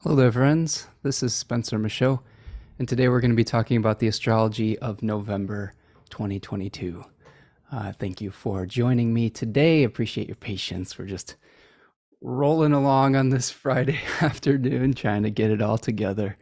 Hello there, friends. This is Spencer Michaud, and today we're going to be talking about the astrology of November 2022. Thank you for joining me today. Appreciate your patience. We're just rolling along on this Friday afternoon, trying to get it all together.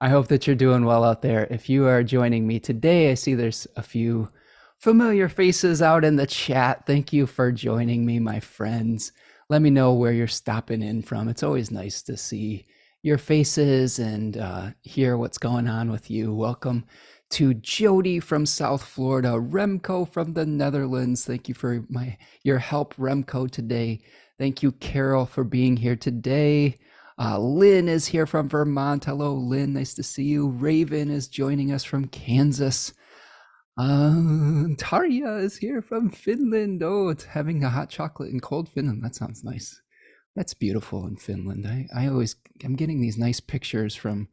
I hope that you're doing well out there. If you are joining me today, I see there's a few familiar faces out in the chat. Thank you for joining me, my friends. Let me know where you're stopping in from. It's always nice to see your faces and hear what's going on with you. Welcome to Jody from South Florida, Remco from the Netherlands. Thank you for your help, Remco, today. Thank you, Carol, for being here today. Lynn is here from Vermont. Hello, Lynn. Nice to see you. Raven is joining us from Kansas. Tarja is here from Finland. Oh, it's having a hot chocolate in cold Finland. That sounds nice. That's beautiful in Finland. I'm getting these nice pictures from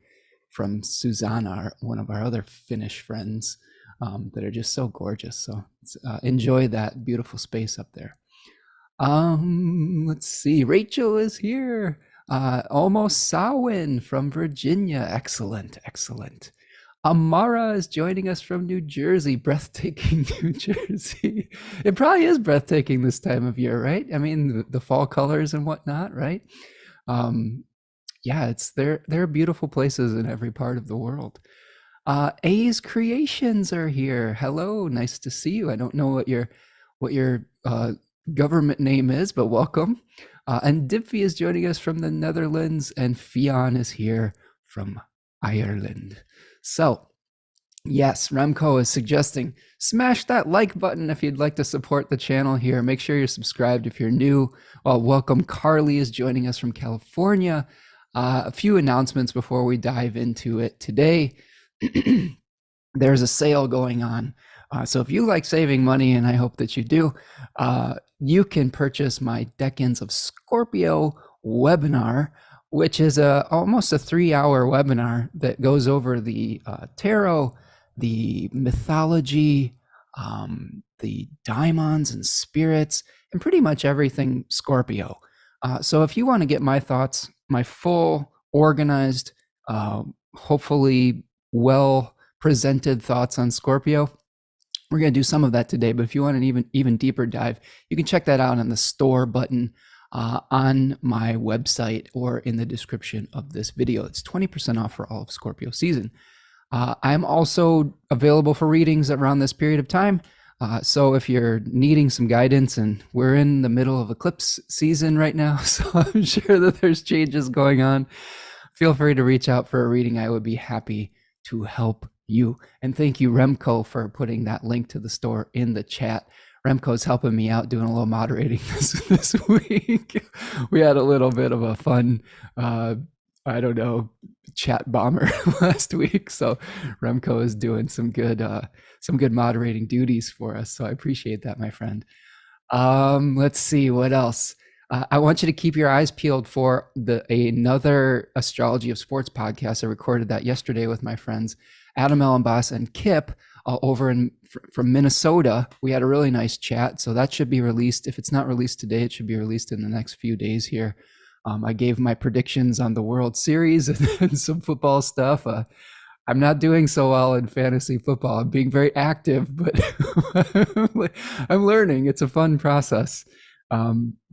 Susanna, one of our other Finnish friends, that are just so gorgeous. So enjoy that beautiful space up there. Let's see. Rachel is here. Almost Samhain from Virginia. Excellent, excellent. Amara is joining us from New Jersey, breathtaking New Jersey. It probably is breathtaking this time of year, right? I mean, the fall colors and whatnot, right? Yeah, there are beautiful places in every part of the world. A's Creations are here. Hello, nice to see you. I don't know what your government name is, but welcome. And Dipfi is joining us from the Netherlands, and Fionn is here from Ireland. So, yes, Remco is suggesting smash that like button if you'd like to support the channel here. Make sure you're subscribed if you're new. Welcome. Carly is joining us from California. A few announcements before we dive into it today. There's a sale going on. So if you like saving money, and I hope that you do, you can purchase my Decans of Scorpio webinar, which is almost a 3-hour webinar that goes over the tarot, the mythology, the daimons and spirits, and pretty much everything Scorpio. So if you want to get my thoughts, my full, organized, hopefully well-presented thoughts on Scorpio, we're going to do some of that today. But if you want an even deeper dive, you can check that out on the store button on my website or in the description of this video. It's 20% off for all of Scorpio season. I'm also available for readings around this period of time. So if you're needing some guidance, and we're in the middle of eclipse season right now, so I'm sure that there's changes going on, feel free to reach out for a reading. I would be happy to help you. And thank you, Remco, for putting that link to the store in the chat. Remco's helping me out doing a little moderating this week. We had a little bit of a fun, chat bomber last week. So Remco is doing some good moderating duties for us. So I appreciate that, my friend. Let's see what else. I want you to keep your eyes peeled for another Astrology of Sports podcast. I recorded that yesterday with my friends Adam Ellenboss and Kip over from Minnesota. We had a really nice chat, so that should be released. If it's not released today, it should be released in the next few days here. I gave my predictions on the World Series and some football stuff. I'm not doing so well in fantasy football. I'm being very active, but I'm learning. It's a fun process.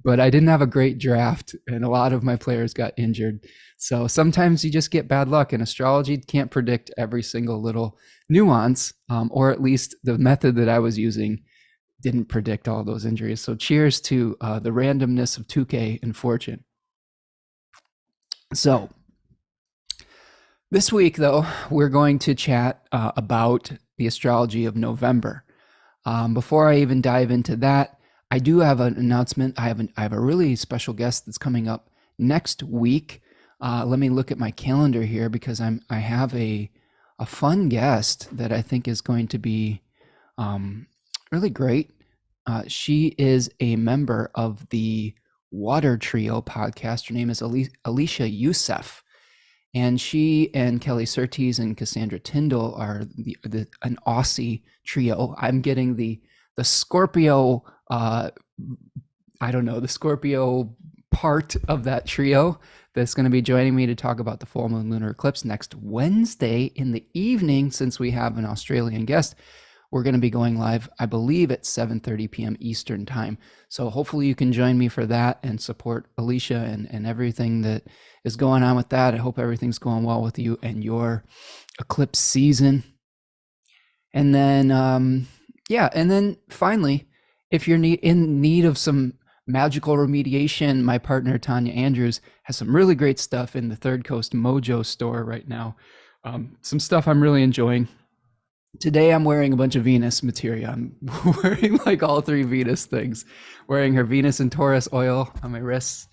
But I didn't have a great draft, and a lot of my players got injured. So sometimes you just get bad luck, and astrology can't predict every single little nuance, or at least the method that I was using didn't predict all those injuries. So cheers to the randomness of 2K and fortune. So this week, though, we're going to chat about the astrology of November. Before I even dive into that, I do have an announcement. I have a really special guest that's coming up next week. Let me look at my calendar here, because I have a fun guest that I think is going to be really great. She is a member of the Water Trio podcast. Her name is Alicia Youssef, and she and Kelly Surtees and Cassandra Tyndall are an Aussie trio. I'm getting the Scorpio. The Scorpio part of that trio that's going to be joining me to talk about the full moon lunar eclipse next Wednesday in the evening. Since we have an Australian guest, we're going to be going live, I believe, at 7:30 p.m. Eastern time. So hopefully you can join me for that and support Alicia and everything that is going on with that. I hope everything's going well with you and your eclipse season. And then, and then finally, if you're in need of some magical remediation, my partner Tanya Andrews has some really great stuff in the Third Coast Mojo store right now. Some stuff I'm really enjoying. Today I'm wearing a bunch of Venus materia. I'm wearing like all three Venus things. Wearing her Venus and Taurus oil on my wrists,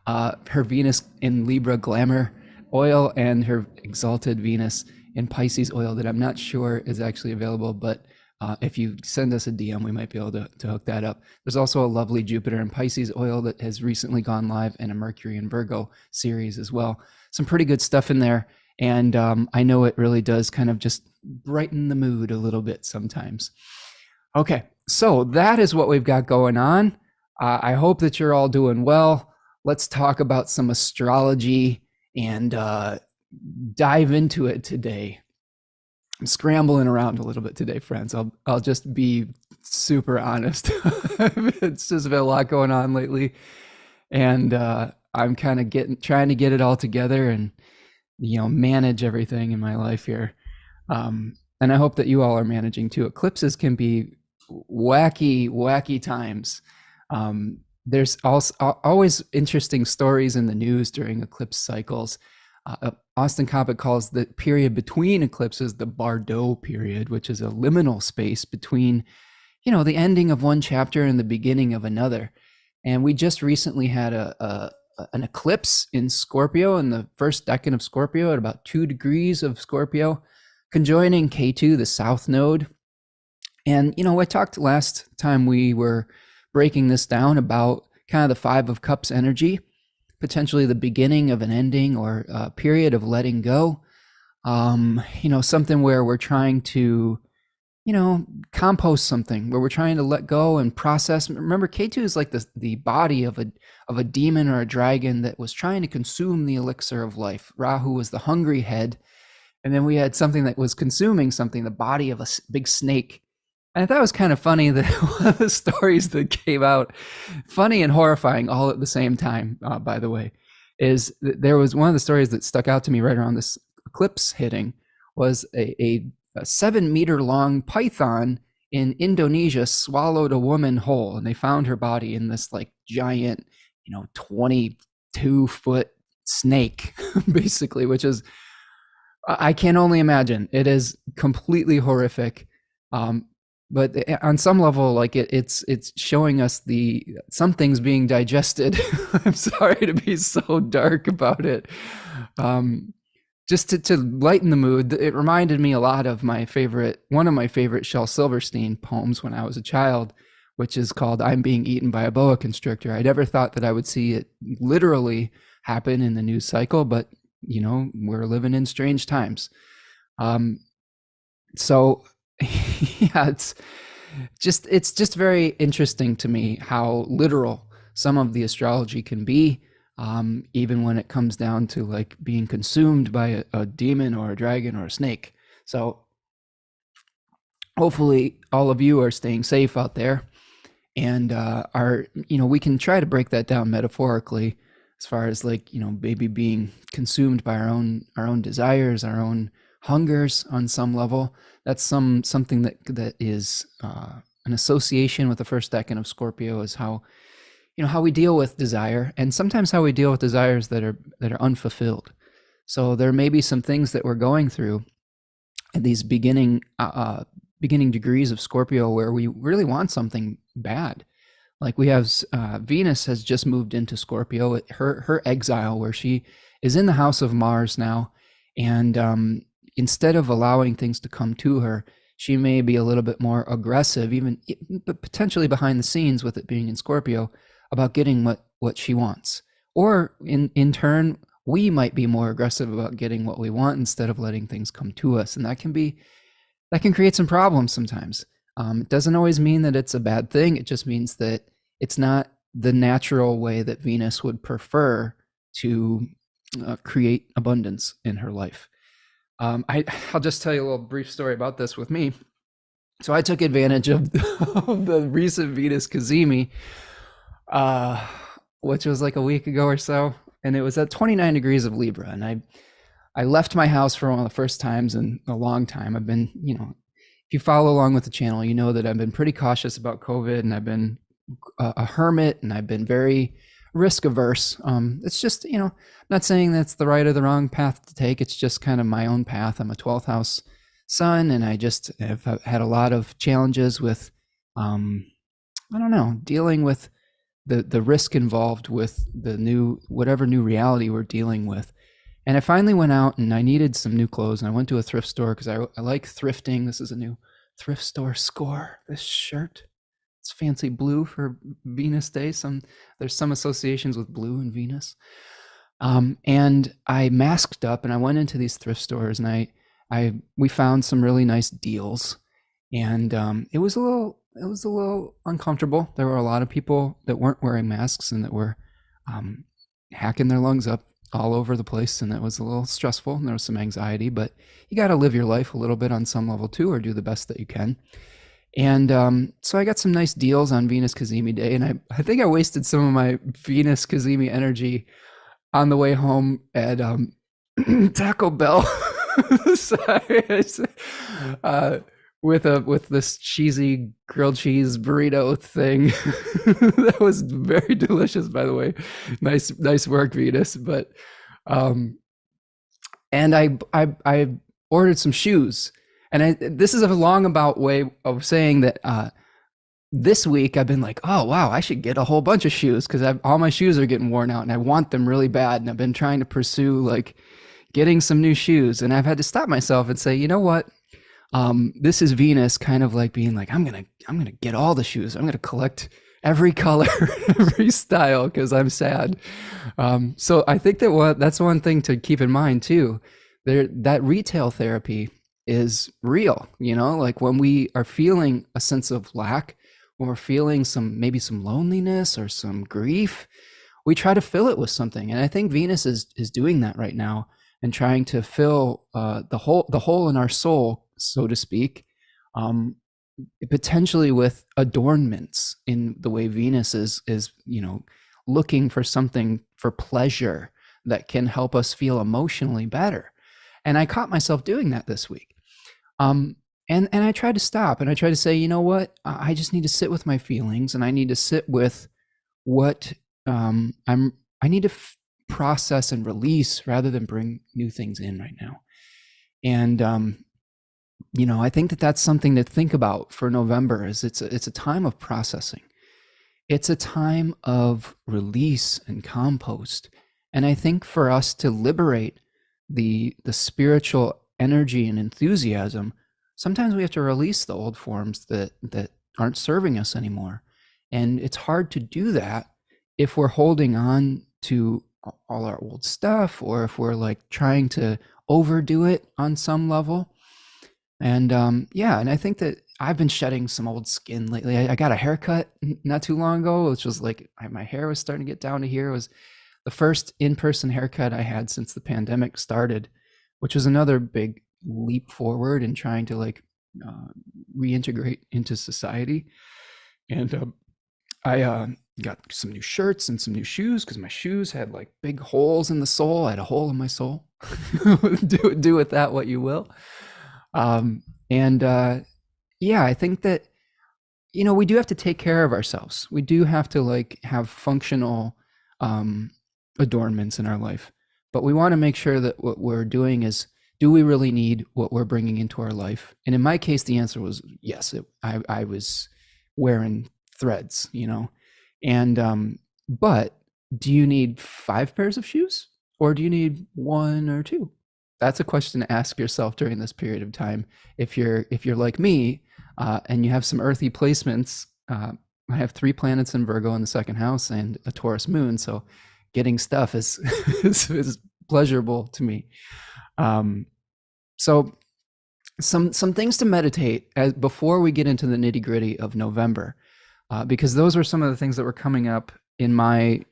her Venus in Libra Glamour oil, and her Exalted Venus in Pisces oil that I'm not sure is actually available, but if you send us a DM, we might be able to hook that up. There's also a lovely Jupiter and Pisces oil that has recently gone live, and a Mercury and Virgo series as well. Some pretty good stuff in there. And I know it really does kind of just brighten the mood a little bit sometimes. Okay, so that is what we've got going on. I hope that you're all doing well. Let's talk about some astrology and dive into it today. I'm scrambling around a little bit today, friends. I'll just be super honest. It's just been a lot going on lately, and I'm kind of trying to get it all together and manage everything in my life here. And I hope that you all are managing too. Eclipses can be wacky times. There's also always interesting stories in the news during eclipse cycles. Austin Coppock calls the period between eclipses the Bardo period, which is a liminal space between, the ending of one chapter and the beginning of another. And we just recently had an eclipse in Scorpio, in the first decan of Scorpio, at about 2 degrees of Scorpio, conjoining K2, the south node. And, I talked last time we were breaking this down about kind of the 5 of Cups energy, potentially the beginning of an ending or a period of letting go. Something where we're trying to, compost something, where we're trying to let go and process. Remember, K2 is like the body of a demon or a dragon that was trying to consume the elixir of life. Rahu was the hungry head. And then we had something that was consuming something, the body of a big snake. And I thought it was kind of funny that one of the stories that came out, funny and horrifying all at the same time, by the way, is that there was one of the stories that stuck out to me right around this eclipse hitting was a 7-meter long python in Indonesia swallowed a woman whole, and they found her body in this like giant, 22-foot snake, basically, which is, I can only imagine. It is completely horrific. But on some level, like it's showing us something's being digested. I'm sorry to be so dark about it. Just to lighten the mood, it reminded me a lot of one of my favorite Shel Silverstein poems when I was a child, which is called "I'm Being Eaten by a Boa Constrictor." I never thought that I would see it literally happen in the news cycle, but we're living in strange times. So yeah, it's just very interesting to me how literal some of the astrology can be, even when it comes down to like being consumed by a demon or a dragon or a snake. So hopefully all of you are staying safe out there, and we can try to break that down metaphorically, as far as like maybe being consumed by our own desires, our own hungers on some level. That's something that is an association with the first decan of Scorpio, is how we deal with desire, and sometimes how we deal with desires that are unfulfilled. So there may be some things that we're going through at these beginning degrees of Scorpio where we really want something bad. Like we have Venus has just moved into Scorpio, her exile, where she is in the house of Mars now, and instead of allowing things to come to her, she may be a little bit more aggressive, even potentially behind the scenes with it being in Scorpio, about getting what she wants. Or in turn, we might be more aggressive about getting what we want instead of letting things come to us. And that can create some problems sometimes. It doesn't always mean that it's a bad thing. It just means that it's not the natural way that Venus would prefer to create abundance in her life. I'll just tell you a little brief story about this with me. So I took advantage of the recent Venus Cazimi, which was like a week ago or so, and it was at 29 degrees of Libra. And I left my house for one of the first times in a long time. I've been, if you follow along with the channel, you know that I've been pretty cautious about COVID, and I've been a hermit, and I've been very risk averse. It's just, I'm not saying that's the right or the wrong path to take. It's just kind of my own path. I'm a 12th house sun, and I just have had a lot of challenges with, I don't know, dealing with the risk involved with whatever new reality we're dealing with. And I finally went out and I needed some new clothes, and I went to a thrift store because I like thrifting. This is a new thrift store score, this shirt. It's fancy blue for Venus Day. There's some associations with blue and Venus. And I masked up and I went into these thrift stores, and we found some really nice deals. And it was a little uncomfortable. There were a lot of people that weren't wearing masks and that were hacking their lungs up all over the place, and it was a little stressful, and there was some anxiety, but you got to live your life a little bit on some level too, or do the best that you can. And so I got some nice deals on Venus Cazimi Day, and I think I wasted some of my Venus Cazimi energy on the way home at Taco Bell. Sorry. With this cheesy grilled cheese burrito thing. That was very delicious, by the way. Nice work, Venus. But and I ordered some shoes, and this is a long about way of saying that this week I've been like, oh wow, I should get a whole bunch of shoes because all my shoes are getting worn out and I want them really bad, and I've been trying to pursue like getting some new shoes, and I've had to stop myself and say, you know what? This is Venus kind of like being like, I'm gonna get all the shoes. I'm gonna collect every color, every style, because I'm sad. So I think that's one thing to keep in mind too. That retail therapy is real. Like when we are feeling a sense of lack, when we're feeling maybe some loneliness or some grief, we try to fill it with something. And I think Venus is doing that right now and trying to fill the hole in our soul, so to speak, potentially with adornments in the way Venus is looking for something for pleasure that can help us feel emotionally better. And I caught myself doing that this week. And I tried to stop, and I tried to say, you know what, I just need to sit with my feelings, and I need to sit with what I need to process and release rather than bring new things in right now. And I think that's something to think about for November. Is it's a time of processing. It's a time of release and compost. And I think for us to liberate the spiritual energy and enthusiasm, sometimes we have to release the old forms that aren't serving us anymore. And it's hard to do that if we're holding on to all our old stuff, or if we're like trying to overdo it on some level. And and I think that I've been shedding some old skin lately. I got a haircut not too long ago, which was like my hair was starting to get down to here. It was the first in-person haircut I had since the pandemic started, which was another big leap forward in trying to like reintegrate into society. And I got some new shirts and some new shoes because my shoes had like big holes in the sole. I had a hole in my sole. do with that what you will. I think that, we do have to take care of ourselves. We do have to like have functional adornments in our life, but we want to make sure that what we're doing is, do we really need what we're bringing into our life? And in my case, the answer was yes. I was wearing threads, and but do you need 5 pairs of shoes, or do you need 1 or 2? That's a question to ask yourself during this period of time. If you're like me, and you have some earthy placements, I have 3 planets in Virgo in the 2nd house and a Taurus moon, so getting stuff is is pleasurable to me. So some things to meditate before we get into the nitty-gritty of November, because those were some of the things that were coming up in my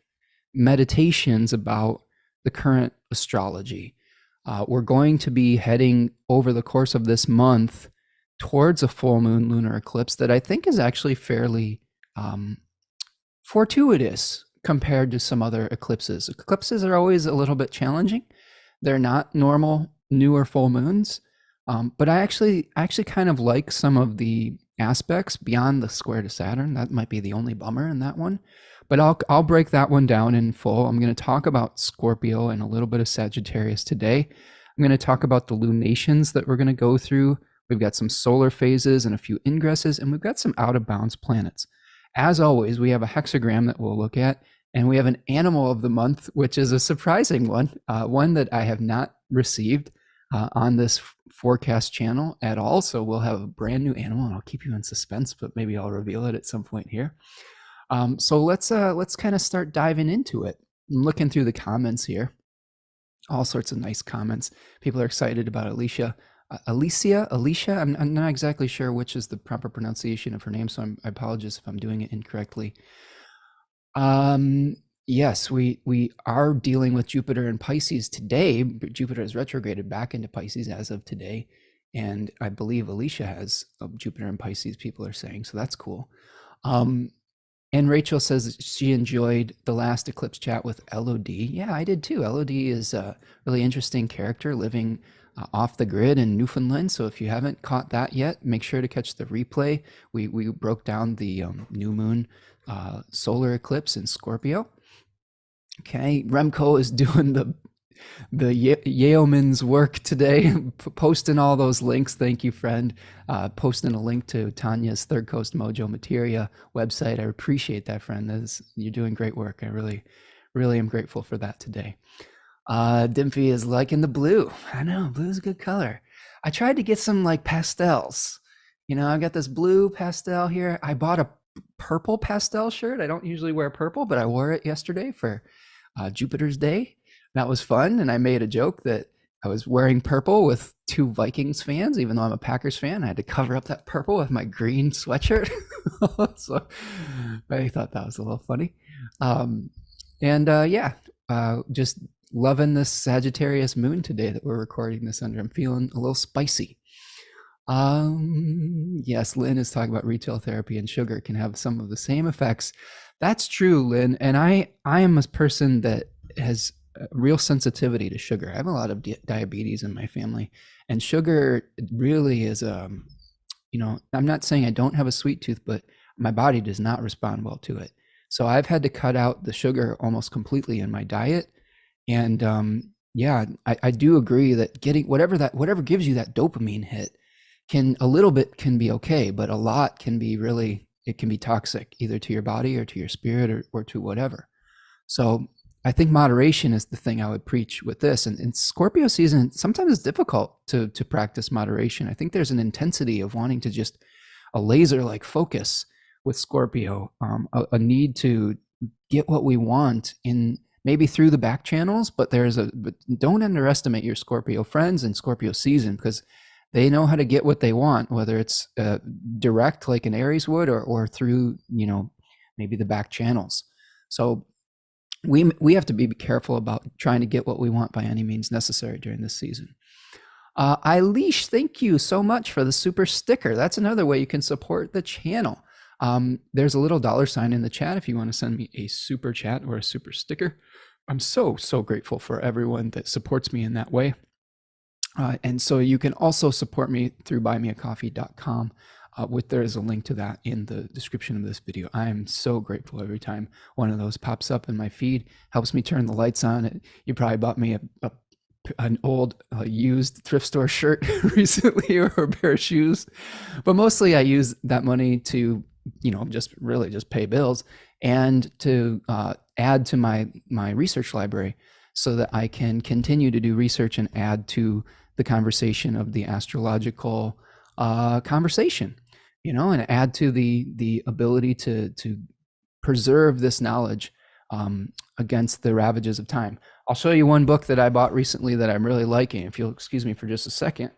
meditations about the current astrology. We're going to be heading over the course of this month towards a full moon lunar eclipse that I think is actually fairly fortuitous compared to some other eclipses. Eclipses are always a little bit challenging. They're not normal new or full moons, but I actually kind of like some of the aspects beyond the square to Saturn. That might be the only bummer in that one, but I'll break that one down in full. I'm going to talk about Scorpio and a little bit of Sagittarius today. I'm going to talk about the lunations that we're going to go through. We've got some solar phases and a few ingresses, and we've got some out of bounds planets. As always, we have a hexagram that we'll look at, and we have an animal of the month, which is a surprising one, one that I have not received on this forecast channel at all. So we'll have a brand new animal, and I'll keep you in suspense, but maybe I'll reveal it at some point here. So let's kind of start diving into it. I'm looking through the comments here. All sorts of nice comments. People are excited about Alicia. Alicia, I'm not exactly sure which is the proper pronunciation of her name, so I apologize if I'm doing it incorrectly. Yes, we are dealing with Jupiter and Pisces today. Jupiter is retrograded back into Pisces as of today, and I believe Alicia has Jupiter and Pisces, people are saying, so that's cool. And Rachel says she enjoyed the last eclipse chat with LOD. Yeah, I did too. LOD is a really interesting character living off the grid in Newfoundland. So if you haven't caught that yet, make sure to catch the replay. We broke down the new moon solar eclipse in Scorpio. Okay, Remco is doing the yeoman's work today, posting all those links. Thank you, friend. Posting a link to Tanya's Third Coast Mojo Materia website. I appreciate that, friend. You're doing great work. I really am grateful for that today. Dimphy is liking the blue. I know, blue is a good color. I tried to get some like pastels. You know, I got this blue pastel here. I bought a purple pastel shirt. I don't usually wear purple, but I wore it yesterday for Jupiter's Day. That was fun, and I made a joke that I was wearing purple with two Vikings fans, even though I'm a Packers fan. I had to cover up that purple with my green sweatshirt. So I thought that was a little funny. Just loving this Sagittarius moon today that we're recording this under. I'm feeling a little spicy. Yes, Lynn is talking about retail therapy and sugar can have some of the same effects. That's true, Lynn. And I am a person that has a real sensitivity to sugar. I have a lot of diabetes in my family, and sugar really is, I'm not saying I don't have a sweet tooth, but my body does not respond well to it. So I've had to cut out the sugar almost completely in my diet. And I do agree that getting whatever gives you that dopamine hit a little bit can be okay, but a lot can be it can be toxic either to your body or to your spirit or to whatever. So I think moderation is the thing I would preach with this. And in Scorpio season, sometimes it's difficult to practice moderation. I think there's an intensity of wanting to just a laser-like focus with Scorpio, a need to get what we want in maybe through the back channels, but don't underestimate your Scorpio friends in Scorpio season, because they know how to get what they want, whether it's direct like an Aries would or through, maybe the back channels. So we have to be careful about trying to get what we want by any means necessary during this season. Eilish, thank you so much for the super sticker. That's another way you can support the channel. There's a little $sign in the chat if you want to send me a super chat or a super sticker. I'm so grateful for everyone that supports me in that way. And so you can also support me through buymeacoffee.com. There is a link to that in the description of this video. I am so grateful every time one of those pops up in my feed. Helps me turn the lights on. You probably bought me an old used thrift store shirt recently, or a pair of shoes, but mostly I use that money to just pay bills and to add to my research library so that I can continue to do research and add to the conversation of the astrological conversation, and add to the ability to preserve this knowledge against the ravages of time. I'll show you one book that I bought recently that I'm really liking. If you'll excuse me for just a second.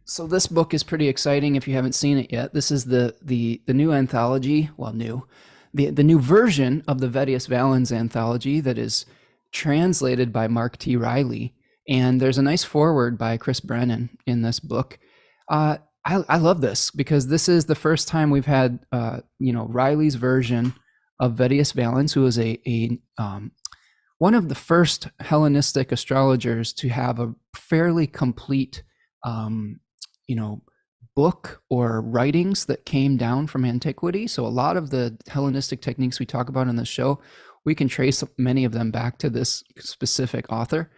So this book is pretty exciting if you haven't seen it yet. This is the new anthology, well, new, the new version of the Vettius Valens anthology that is translated by Mark T. Riley. And there's a nice foreword by Chris Brennan in this book. I love this because this is the first time we've had Riley's version of Vettius Valens, who is a one of the first Hellenistic astrologers to have a fairly complete book or writings that came down from antiquity. So a lot of the Hellenistic techniques we talk about in the show, we can trace many of them back to this specific author.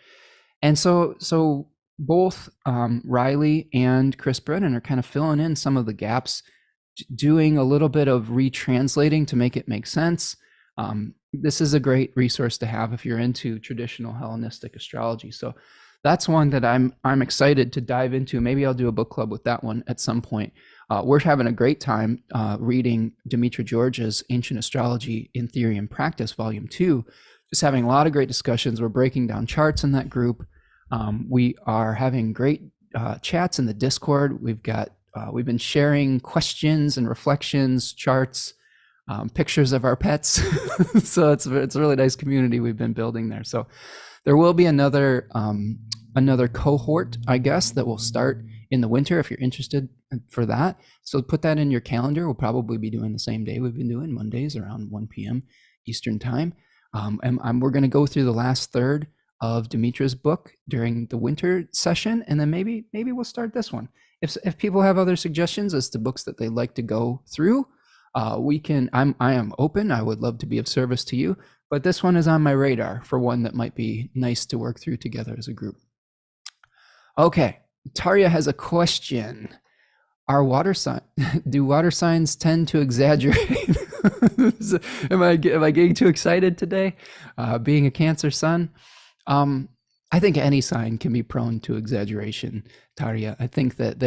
And so both Riley and Chris Brennan are kind of filling in some of the gaps, doing a little bit of retranslating to make it make sense. This is a great resource to have if you're into traditional Hellenistic astrology. So that's one that I'm excited to dive into. Maybe I'll do a book club with that one at some point. We're having a great time reading Dimitra George's Ancient Astrology in Theory and Practice, Volume 2. Just having a lot of great discussions. We're breaking down charts in that group. We are having great chats in the Discord. We've been sharing questions and reflections, charts, pictures of our pets. So it's a really nice community we've been building there. So there will be another cohort, I guess, that will start in the winter if you're interested for that. So put that in your calendar. We'll probably be doing the same day we've been doing, Mondays around 1 p.m. Eastern time. And we're going to go through the last third of Dimitra's book during the winter session, and then maybe we'll start this one. If people have other suggestions as to books that they'd like to go through, I am open. I would love to be of service to you, but this one is on my radar for one that might be nice to work through together as a group. Okay, Tarja has a question. Do water signs tend to exaggerate? Am I getting too excited today? Being a Cancer sun, I think any sign can be prone to exaggeration, Tarja. I think that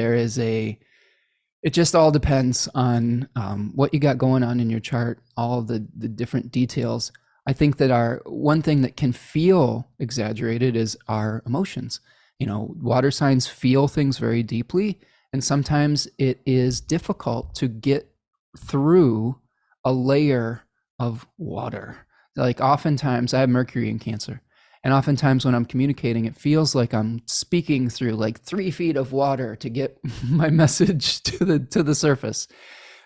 it just all depends on what you got going on in your chart, all the different details. I think that one thing that can feel exaggerated is our emotions. Water signs feel things very deeply, and sometimes it is difficult to get through a layer of water. Like oftentimes, I have Mercury in Cancer, and oftentimes when I'm communicating, it feels like I'm speaking through like 3 feet of water to get my message to the surface.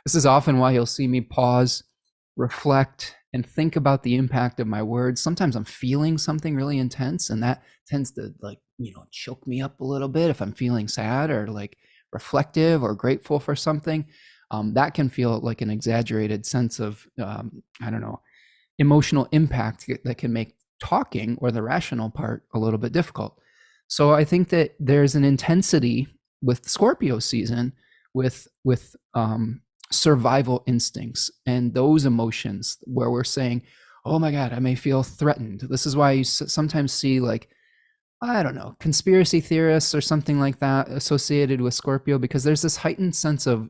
This is often why you'll see me pause, reflect, and think about the impact of my words. Sometimes I'm feeling something really intense, and that tends to choke me up a little bit. If I'm feeling sad or like reflective or grateful for something, that can feel like an exaggerated sense of, emotional impact that can make talking or the rational part a little bit difficult. So I think that there's an intensity with Scorpio season with survival instincts and those emotions where we're saying, oh my God, I may feel threatened. This is why you sometimes see conspiracy theorists or something like that associated with Scorpio, because there's this heightened sense of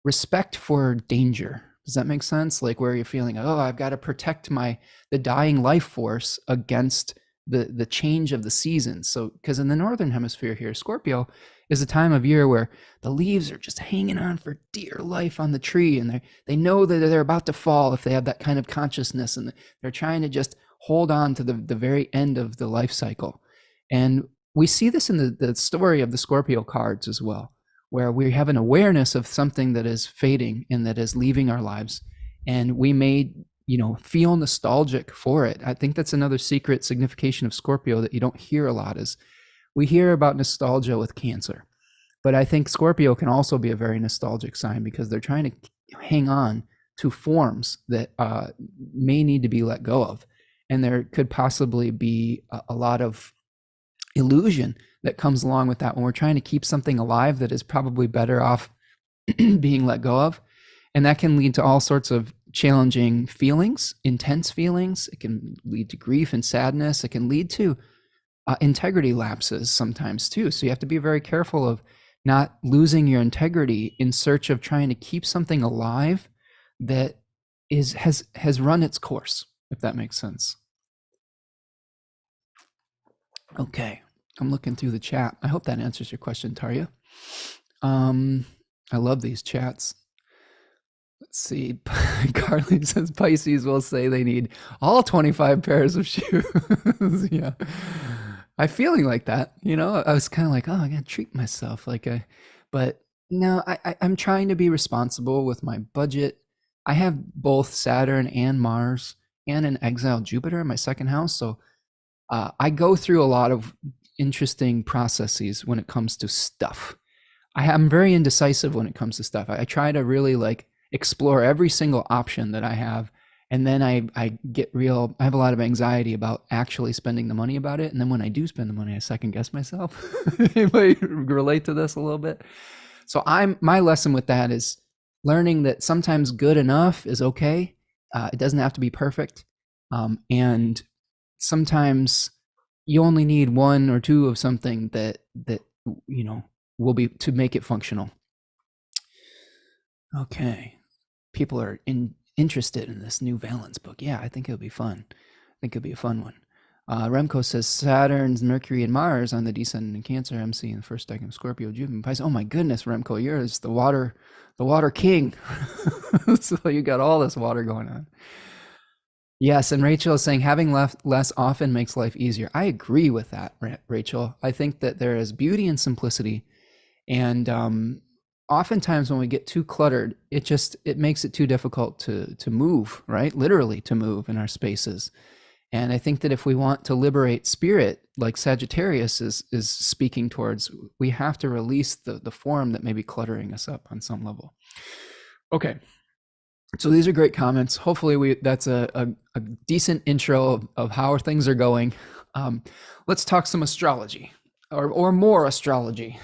respect for danger. Does that make sense? Like where you're feeling, oh, I've got to protect the dying life force against the change of the seasons. So, because in the Northern Hemisphere here, Scorpio is a time of year where the leaves are just hanging on for dear life on the tree, and they know that they're about to fall if they have that kind of consciousness, and they're trying to just hold on to the very end of the life cycle. And we see this in the story of the Scorpio cards as well, where we have an awareness of something that is fading and that is leaving our lives, and we may feel nostalgic for it. I think that's another secret signification of Scorpio that you don't hear a lot, is we hear about nostalgia with Cancer, but I think Scorpio can also be a very nostalgic sign because they're trying to hang on to forms that may need to be let go of, and there could possibly be a lot of illusion that comes along with that when we're trying to keep something alive that is probably better off being let go of. And that can lead to all sorts of challenging feelings, intense feelings. It can lead to grief and sadness. It can lead to integrity lapses sometimes too. So you have to be very careful of not losing your integrity in search of trying to keep something alive that has run its course, if that makes sense. Okay. I'm looking through the chat. I hope that answers your question, Tarya. I love these chats. Let's see. Carly says Pisces will say they need all 25 pairs of shoes. Yeah. I'm feeling like that. You know, I was kind of like, oh, I got to treat myself. But no, I'm trying to be responsible with my budget. I have both Saturn and Mars and an exile Jupiter in my second house. So I go through a lot of interesting processes when it comes to stuff. I'm very indecisive when it comes to stuff. I try to really like explore every single option that I have. And then I have a lot of anxiety about actually spending the money about it. And then when I do spend the money, I second guess myself. Anybody relate to this a little bit? So my lesson with that is learning that sometimes good enough is okay. It doesn't have to be perfect. And sometimes you only need one or two of something that will be to make it functional. Okay. People are interested in this new Valence book. Yeah, I think it'll be fun. I think it'll be a fun one. Remco says Saturn's, Mercury, and Mars on the descendant in Cancer, MC in the first decan of Scorpio, Jupiter, Pisces. Oh my goodness, Remco, you're the water king. So you got all this water going on. Yes, and Rachel is saying having less often makes life easier. I agree with that, Rachel. I think that there is beauty in simplicity, and oftentimes when we get too cluttered, it makes it too difficult to move, right? Literally to move in our spaces. And I think that if we want to liberate spirit, like Sagittarius is speaking towards, we have to release the form that may be cluttering us up on some level. Okay. So these are great comments. Hopefully that's a decent intro of how things are going. Let's talk some astrology or more astrology.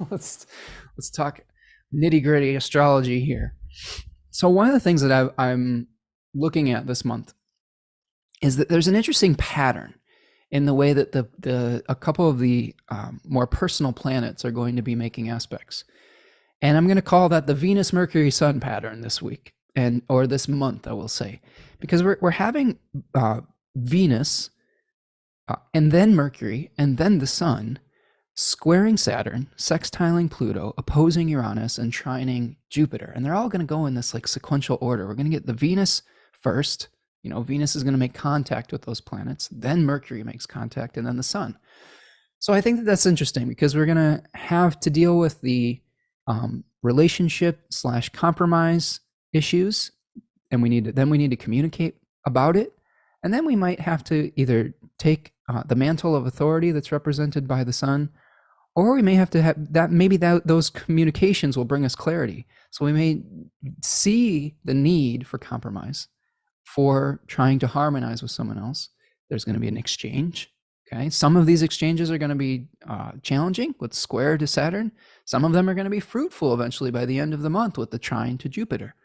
let's talk nitty-gritty astrology here. So one of the things that I'm looking at this month is that there's an interesting pattern in the way that a couple of the more personal planets are going to be making aspects. And I'm going to call that the Venus, Mercury, Sun pattern this week. Or this month, I will say, because we're having Venus and then Mercury and then the Sun squaring Saturn, sextiling Pluto, opposing Uranus, and trining Jupiter, and they're all going to go in this like sequential order. We're going to get the Venus first. Venus is going to make contact with those planets, then Mercury makes contact, and then the Sun. So I think that that's interesting because we're going to have to deal with the relationship/compromise issues, and we need to communicate about it, and then we might have to either take the mantle of authority that's represented by the Sun, or we may have to have that. Maybe those communications will bring us clarity. So we may see the need for compromise, for trying to harmonize with someone else. There's going to be an exchange. Okay, some of these exchanges are going to be challenging with square to Saturn. Some of them are going to be fruitful eventually by the end of the month with the trine to Jupiter.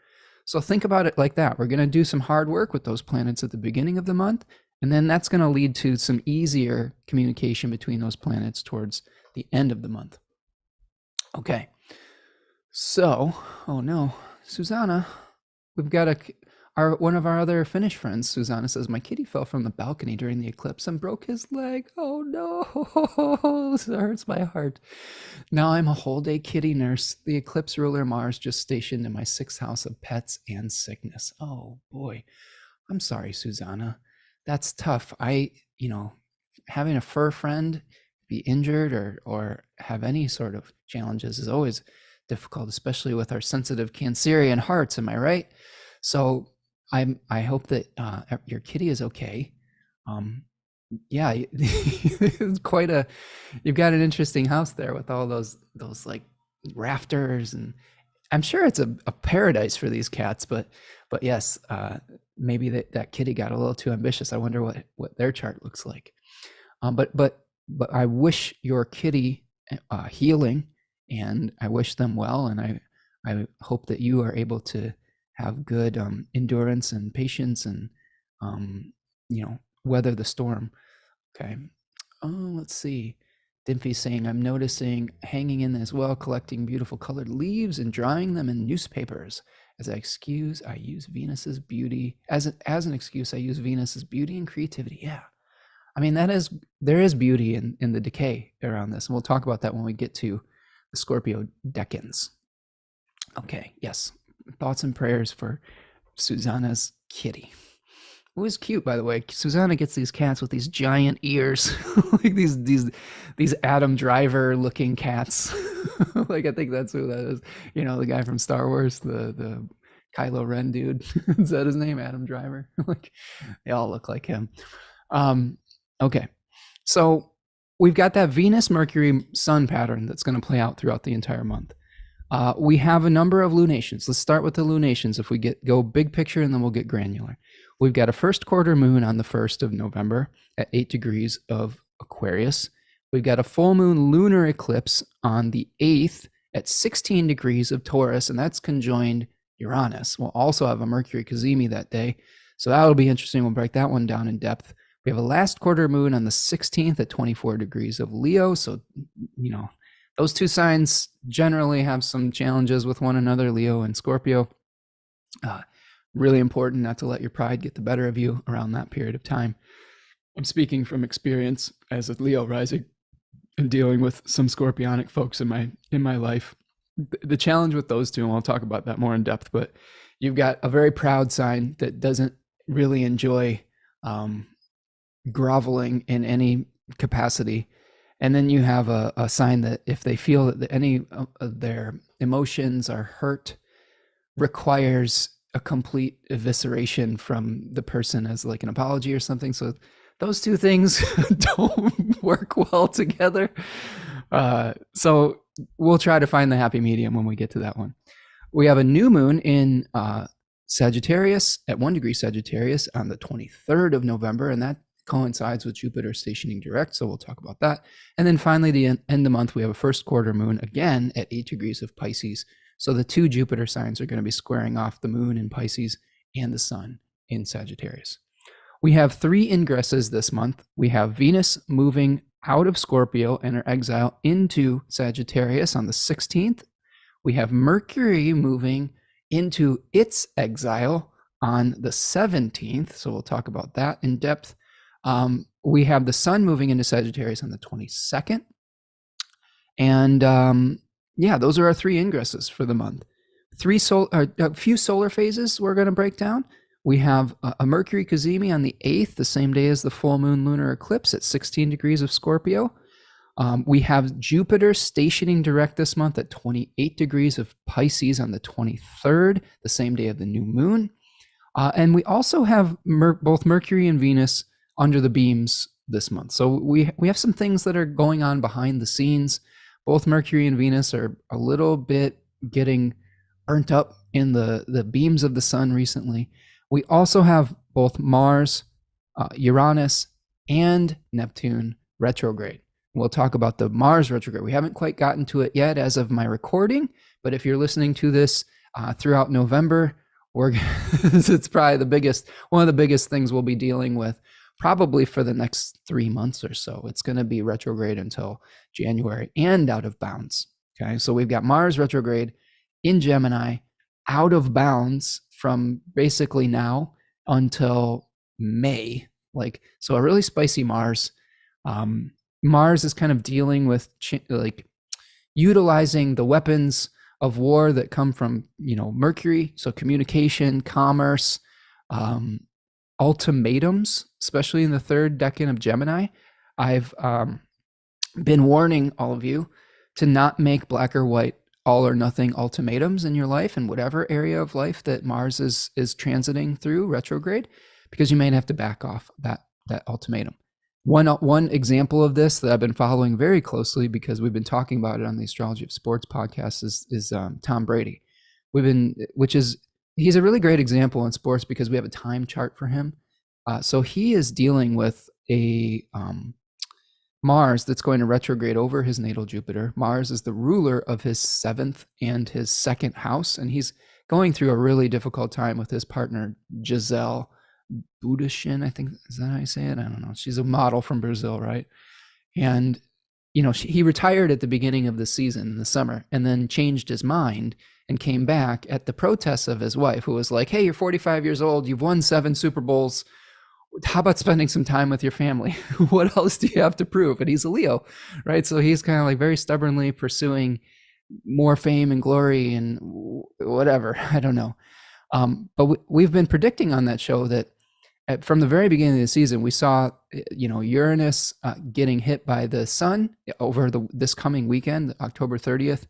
So think about it like that. We're going to do some hard work with those planets at the beginning of the month, and then that's going to lead to some easier communication between those planets towards the end of the month. Okay. So, oh no, Susanna, we've got one of our other Finnish friends, Susanna, says, my kitty fell from the balcony during the eclipse and broke his leg. Oh no, this hurts my heart. Now I'm a whole day kitty nurse. The eclipse ruler Mars just stationed in my 6th house of pets and sickness. Oh boy, I'm sorry, Susanna. That's tough. Having a fur friend be injured or have any sort of challenges is always difficult, especially with our sensitive Cancerian hearts. Am I right? So I hope that your kitty is okay. Yeah, it's you've got an interesting house there with all those like rafters, and I'm sure it's a paradise for these cats, but yes, maybe that kitty got a little too ambitious. I wonder what their chart looks like. But I wish your kitty healing, and I wish them well, and I hope that you are able to have good endurance and patience and weather the storm. Okay. Let's see. Dimphy's saying, I'm noticing hanging in as well, collecting beautiful colored leaves and drying them in newspapers. As an excuse, I use Venus's beauty. As an excuse, I use Venus's beauty and creativity. Yeah, I mean, there is beauty in the decay around this. And we'll talk about that when we get to the Scorpio decans. Okay, yes. Thoughts and prayers for Susanna's kitty. Who is cute, by the way. Susanna gets these cats with these giant ears, like these Adam Driver looking cats. Like, I think that's who that is. You know, the guy from Star Wars, the Kylo Ren dude. Is that his name? Adam Driver. Like, they all look like him. Okay, so we've got that Venus, Mercury, Sun pattern that's going to play out throughout the entire month. We have a number of lunations. Let's start with the lunations. If we go big picture, and then we'll get granular. We've got a first quarter moon on the 1st of November at 8 degrees of Aquarius. We've got a full moon lunar eclipse on the 8th at 16 degrees of Taurus, and that's conjoined Uranus. We'll also have a Mercury cazimi that day, so that'll be interesting. We'll break that one down in depth. We have a last quarter moon on the 16th at 24 degrees of Leo, so, you know, those two signs generally have some challenges with one another, Leo and Scorpio. Really important not to let your pride get the better of you around that period of time. I'm speaking from experience as a Leo rising and dealing with some Scorpionic folks in my life. The challenge with those two, and I'll talk about that more in depth, but you've got a very proud sign that doesn't really enjoy groveling in any capacity. And then you have a sign that if they feel that any of their emotions are hurt, requires a complete evisceration from the person as like an apology or something. So those two things don't work well together. So we'll try to find the happy medium when we get to that one. We have a new moon in Sagittarius at 1 degree Sagittarius on the 23rd of November, and that coincides with Jupiter stationing direct, so we'll talk about that. And then finally, the end of the month, we have a first quarter moon again at 8 degrees of Pisces. So the two Jupiter signs are going to be squaring off the moon in Pisces and the sun in Sagittarius. We have 3 ingresses this month. We have Venus moving out of Scorpio and her exile into Sagittarius on the 16th. We have Mercury moving into its exile on the 17th, so we'll talk about that in depth. We have the sun moving into Sagittarius on the 22nd. And yeah, those are our 3 ingresses for the month. A few solar phases we're going to break down. We have a Mercury cazimi on the 8th, the same day as the full moon lunar eclipse at 16 degrees of Scorpio. We have Jupiter stationing direct this month at 28 degrees of Pisces on the 23rd, the same day of the new moon. And we also have both Mercury and Venus under the beams this month. So we have some things that are going on behind the scenes. Both Mercury and Venus are a little bit getting burnt up in the beams of the sun recently. We also have both Mars, Uranus, and Neptune retrograde. We'll talk about the Mars retrograde. We haven't quite gotten to it yet as of my recording, but if you're listening to this throughout November, it's probably one of the biggest things we'll be dealing with probably for the next 3 months or so. It's going to be retrograde until January and out of bounds. Okay, so we've got Mars retrograde in Gemini, out of bounds from basically now until May. So a really spicy Mars. Mars is kind of dealing with utilizing the weapons of war that come from Mercury, so communication, commerce, ultimatums, especially in the 3rd decan of Gemini. I've been warning all of you to not make black or white, all or nothing ultimatums in your life, in whatever area of life that Mars is transiting through retrograde, because you may have to back off that ultimatum. One example of this that I've been following very closely, because we've been talking about it on the Astrology of Sports podcast, is Tom Brady. He's a really great example in sports because we have a time chart for him. So he is dealing with a Mars that's going to retrograde over his natal Jupiter. Mars is the ruler of his 7th and his 2nd house, and he's going through a really difficult time with his partner, Gisele Bündchen, I think, is that how you say it? I don't know. She's a model from Brazil, right? And, he retired at the beginning of the season in the summer and then changed his mind and came back at the protests of his wife, who was like, hey, you're 45 years old. You've won 7 Super Bowls. How about spending some time with your family? What else do you have to prove? And he's a Leo, right? So he's kind of like very stubbornly pursuing more fame and glory and whatever. I don't know. But we've been predicting on that show that from the very beginning of the season, we saw, Uranus getting hit by the sun over this coming weekend, October 30th,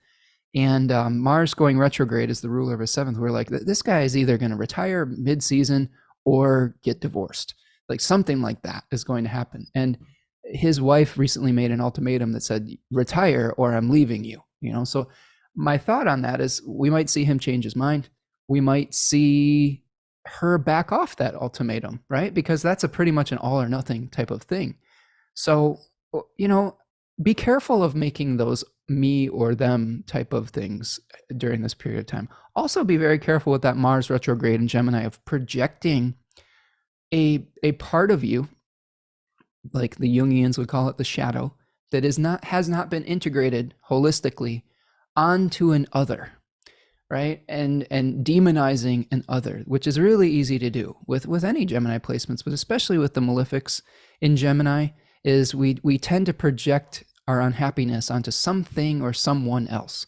and Mars going retrograde as the ruler of a seventh. We're like, this guy is either going to retire mid-season or get divorced. Like something like that is going to happen. And his wife recently made an ultimatum that said, retire or I'm leaving you. So my thought on that is we might see him change his mind. We might see her back off that ultimatum, right? Because that's a pretty much an all or nothing type of thing. So, be careful of making those me or them type of things during this period of time. Also be very careful with that Mars retrograde in Gemini of projecting a part of you, like the Jungians would call it the shadow, that has not been integrated holistically onto an other, right? And demonizing an other, which is really easy to do with any Gemini placements, but especially with the malefics in Gemini, is we tend to project our unhappiness onto something or someone else.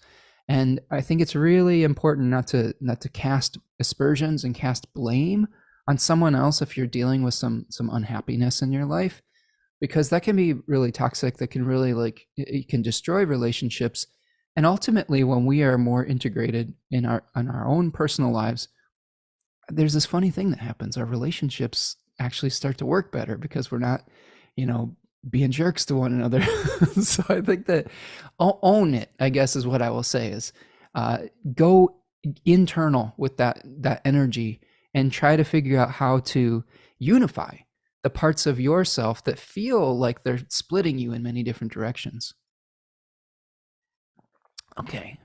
And I think it's really important not to cast aspersions and cast blame on someone else if you're dealing with some unhappiness in your life, because that can be really toxic. That can really it can destroy relationships. And ultimately, when we are more integrated in our own personal lives, there's this funny thing that happens. Our relationships actually start to work better because we're not, being jerks to one another. So I think that own it, I guess, is what I will say, is go internal with that energy and try to figure out how to unify the parts of yourself that feel like they're splitting you in many different directions. Okay.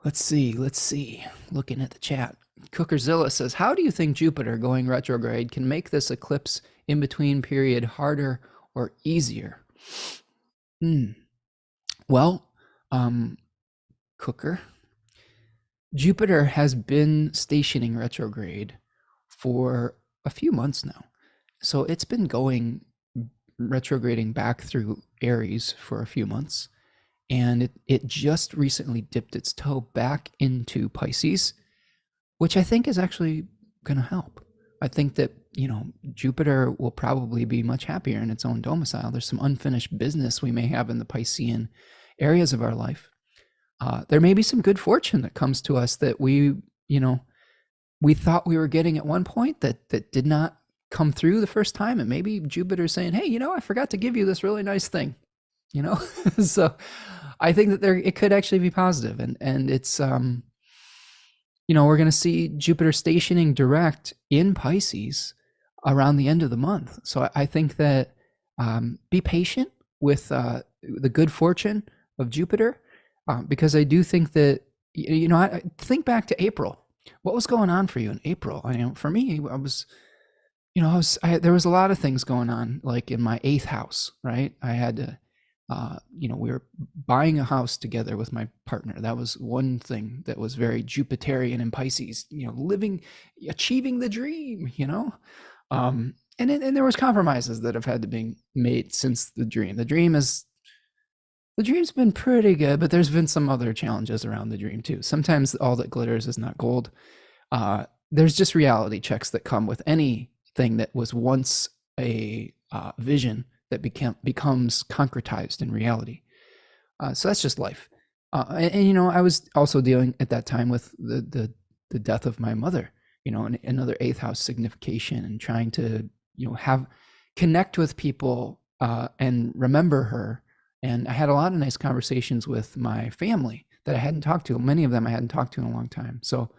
Let's see. Looking at the chat. Cookerzilla says, how do you think Jupiter going retrograde can make this eclipse in between period harder or easier? Well, Cooker, Jupiter has been stationing retrograde for a few months now. So it's been going retrograding back through Aries for a few months. And it just recently dipped its toe back into Pisces, which I think is actually going to help. I think that, Jupiter will probably be much happier in its own domicile. There's some unfinished business we may have in the Piscean areas of our life. There may be some good fortune that comes to us that we thought we were getting at one point that did not come through the first time. And maybe Jupiter's saying, hey, I forgot to give you this really nice thing, So I think that it could actually be positive. And it's, we're going to see Jupiter stationing direct in Pisces around the end of the month. So I think that be patient with the good fortune of Jupiter, because I do think that, I think back to April. What was going on for you in April? For me, there was a lot of things going on, like in my 8th house, right? I had to, we were buying a house together with my partner. That was one thing that was very Jupiterian in Pisces, achieving the dream, and there was compromises that have had to be made since the dream. The dream's been pretty good, but there's been some other challenges around the dream too. Sometimes all that glitters is not gold. There's just reality checks that come with anything that was once a vision that becomes concretized in reality. So that's just life. And I was also dealing at that time with the death of my mother, another 8th house signification, and trying to, connect with people and remember her. And I had a lot of nice conversations with my family that I hadn't talked to. Many of them I hadn't talked to in a long time. So,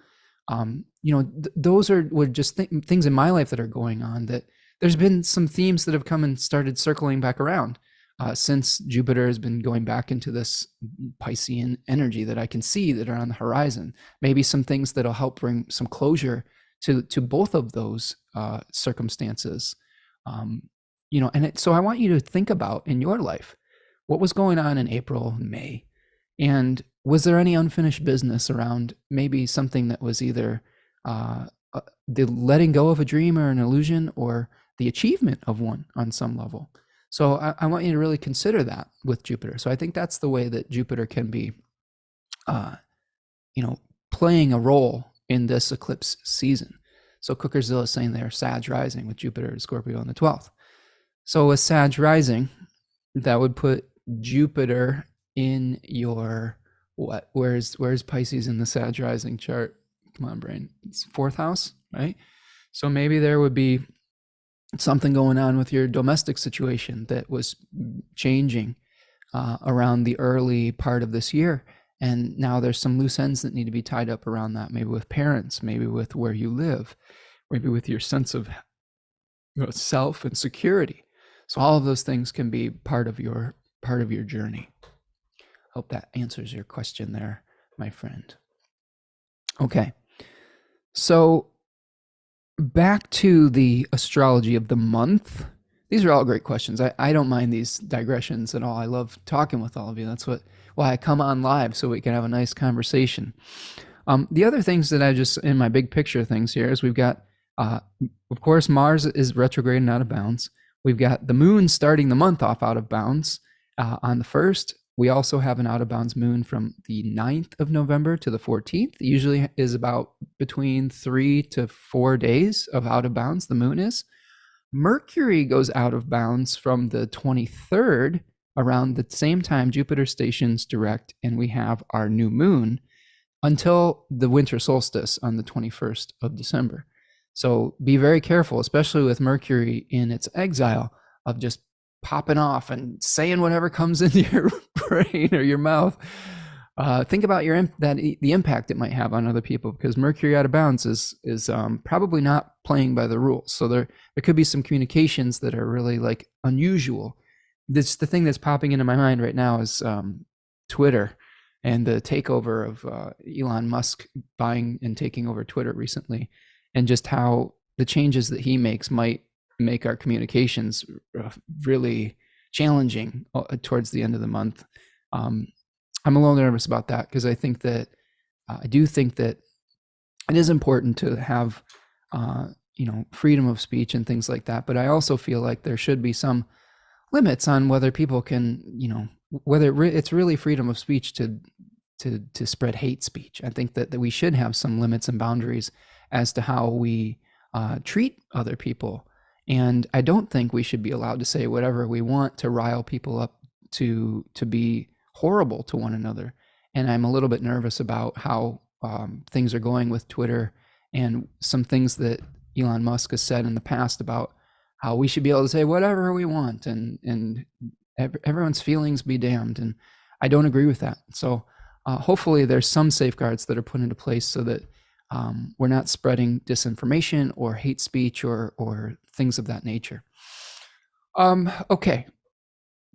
those were just things in my life that are going on, that there's been some themes that have come and started circling back around since Jupiter has been going back into this Piscean energy that I can see that are on the horizon. Maybe some things that'll help bring some closure to both of those circumstances. So I want you to think about in your life, what was going on in April and May? And was there any unfinished business around maybe something that was either the letting go of a dream or an illusion, or the achievement of one on some level. So I want you to really consider that with Jupiter. So I think that's the way that Jupiter can be, playing a role in this eclipse season. So Cookerzilla is saying they're Sag rising with Jupiter and Scorpio on the 12th. So with Sag rising, that would put Jupiter in your what? Where's Pisces in the Sag rising chart? Come on, brain. It's 4th house, right? So maybe there would be something going on with your domestic situation that was changing around the early part of this year. And now there's some loose ends that need to be tied up around that, maybe with parents, maybe with where you live, maybe with your sense of self and security. So all of those things can be part of your journey. Hope that answers your question there, my friend. Okay. So back to the astrology of the month. These are all great questions. I don't mind these digressions at all. I love talking with all of you. That's why I come on live, so we can have a nice conversation. The other things that I just, in my big picture things here, is we've got, of course, Mars is retrograde and out of bounds. We've got the moon starting the month off out of bounds on the 1st. We also have an out of bounds moon from the 9th of November to the 14th. It usually is about between 3 to 4 days of out of bounds, the moon is. Mercury goes out of bounds from the 23rd, around the same time Jupiter stations direct, and we have our new moon until the winter solstice on the 21st of December. So be very careful, especially with Mercury in its exile, of just popping off and saying whatever comes into your brain or your mouth. Think about the impact it might have on other people, because Mercury out of bounds is probably not playing by the rules. So there could be some communications that are really like unusual. The thing that's popping into my mind right now is Twitter and the takeover of Elon Musk buying and taking over Twitter recently, and just how the changes that he makes might make our communications really challenging towards the end of the month. I'm a little nervous about that, because I do think that it is important to have freedom of speech and things like that, but I also feel like there should be some limits on whether people can, whether it's really freedom of speech to spread hate speech. I think that we should have some limits and boundaries as to how we treat other people. And I don't think we should be allowed to say whatever we want to rile people up to be horrible to one another. And I'm a little bit nervous about how things are going with Twitter, and some things that Elon Musk has said in the past about how we should be able to say whatever we want, and everyone's feelings be damned. And I don't agree with that. So hopefully there's some safeguards that are put into place so that we're not spreading disinformation or hate speech or things of that nature. Okay.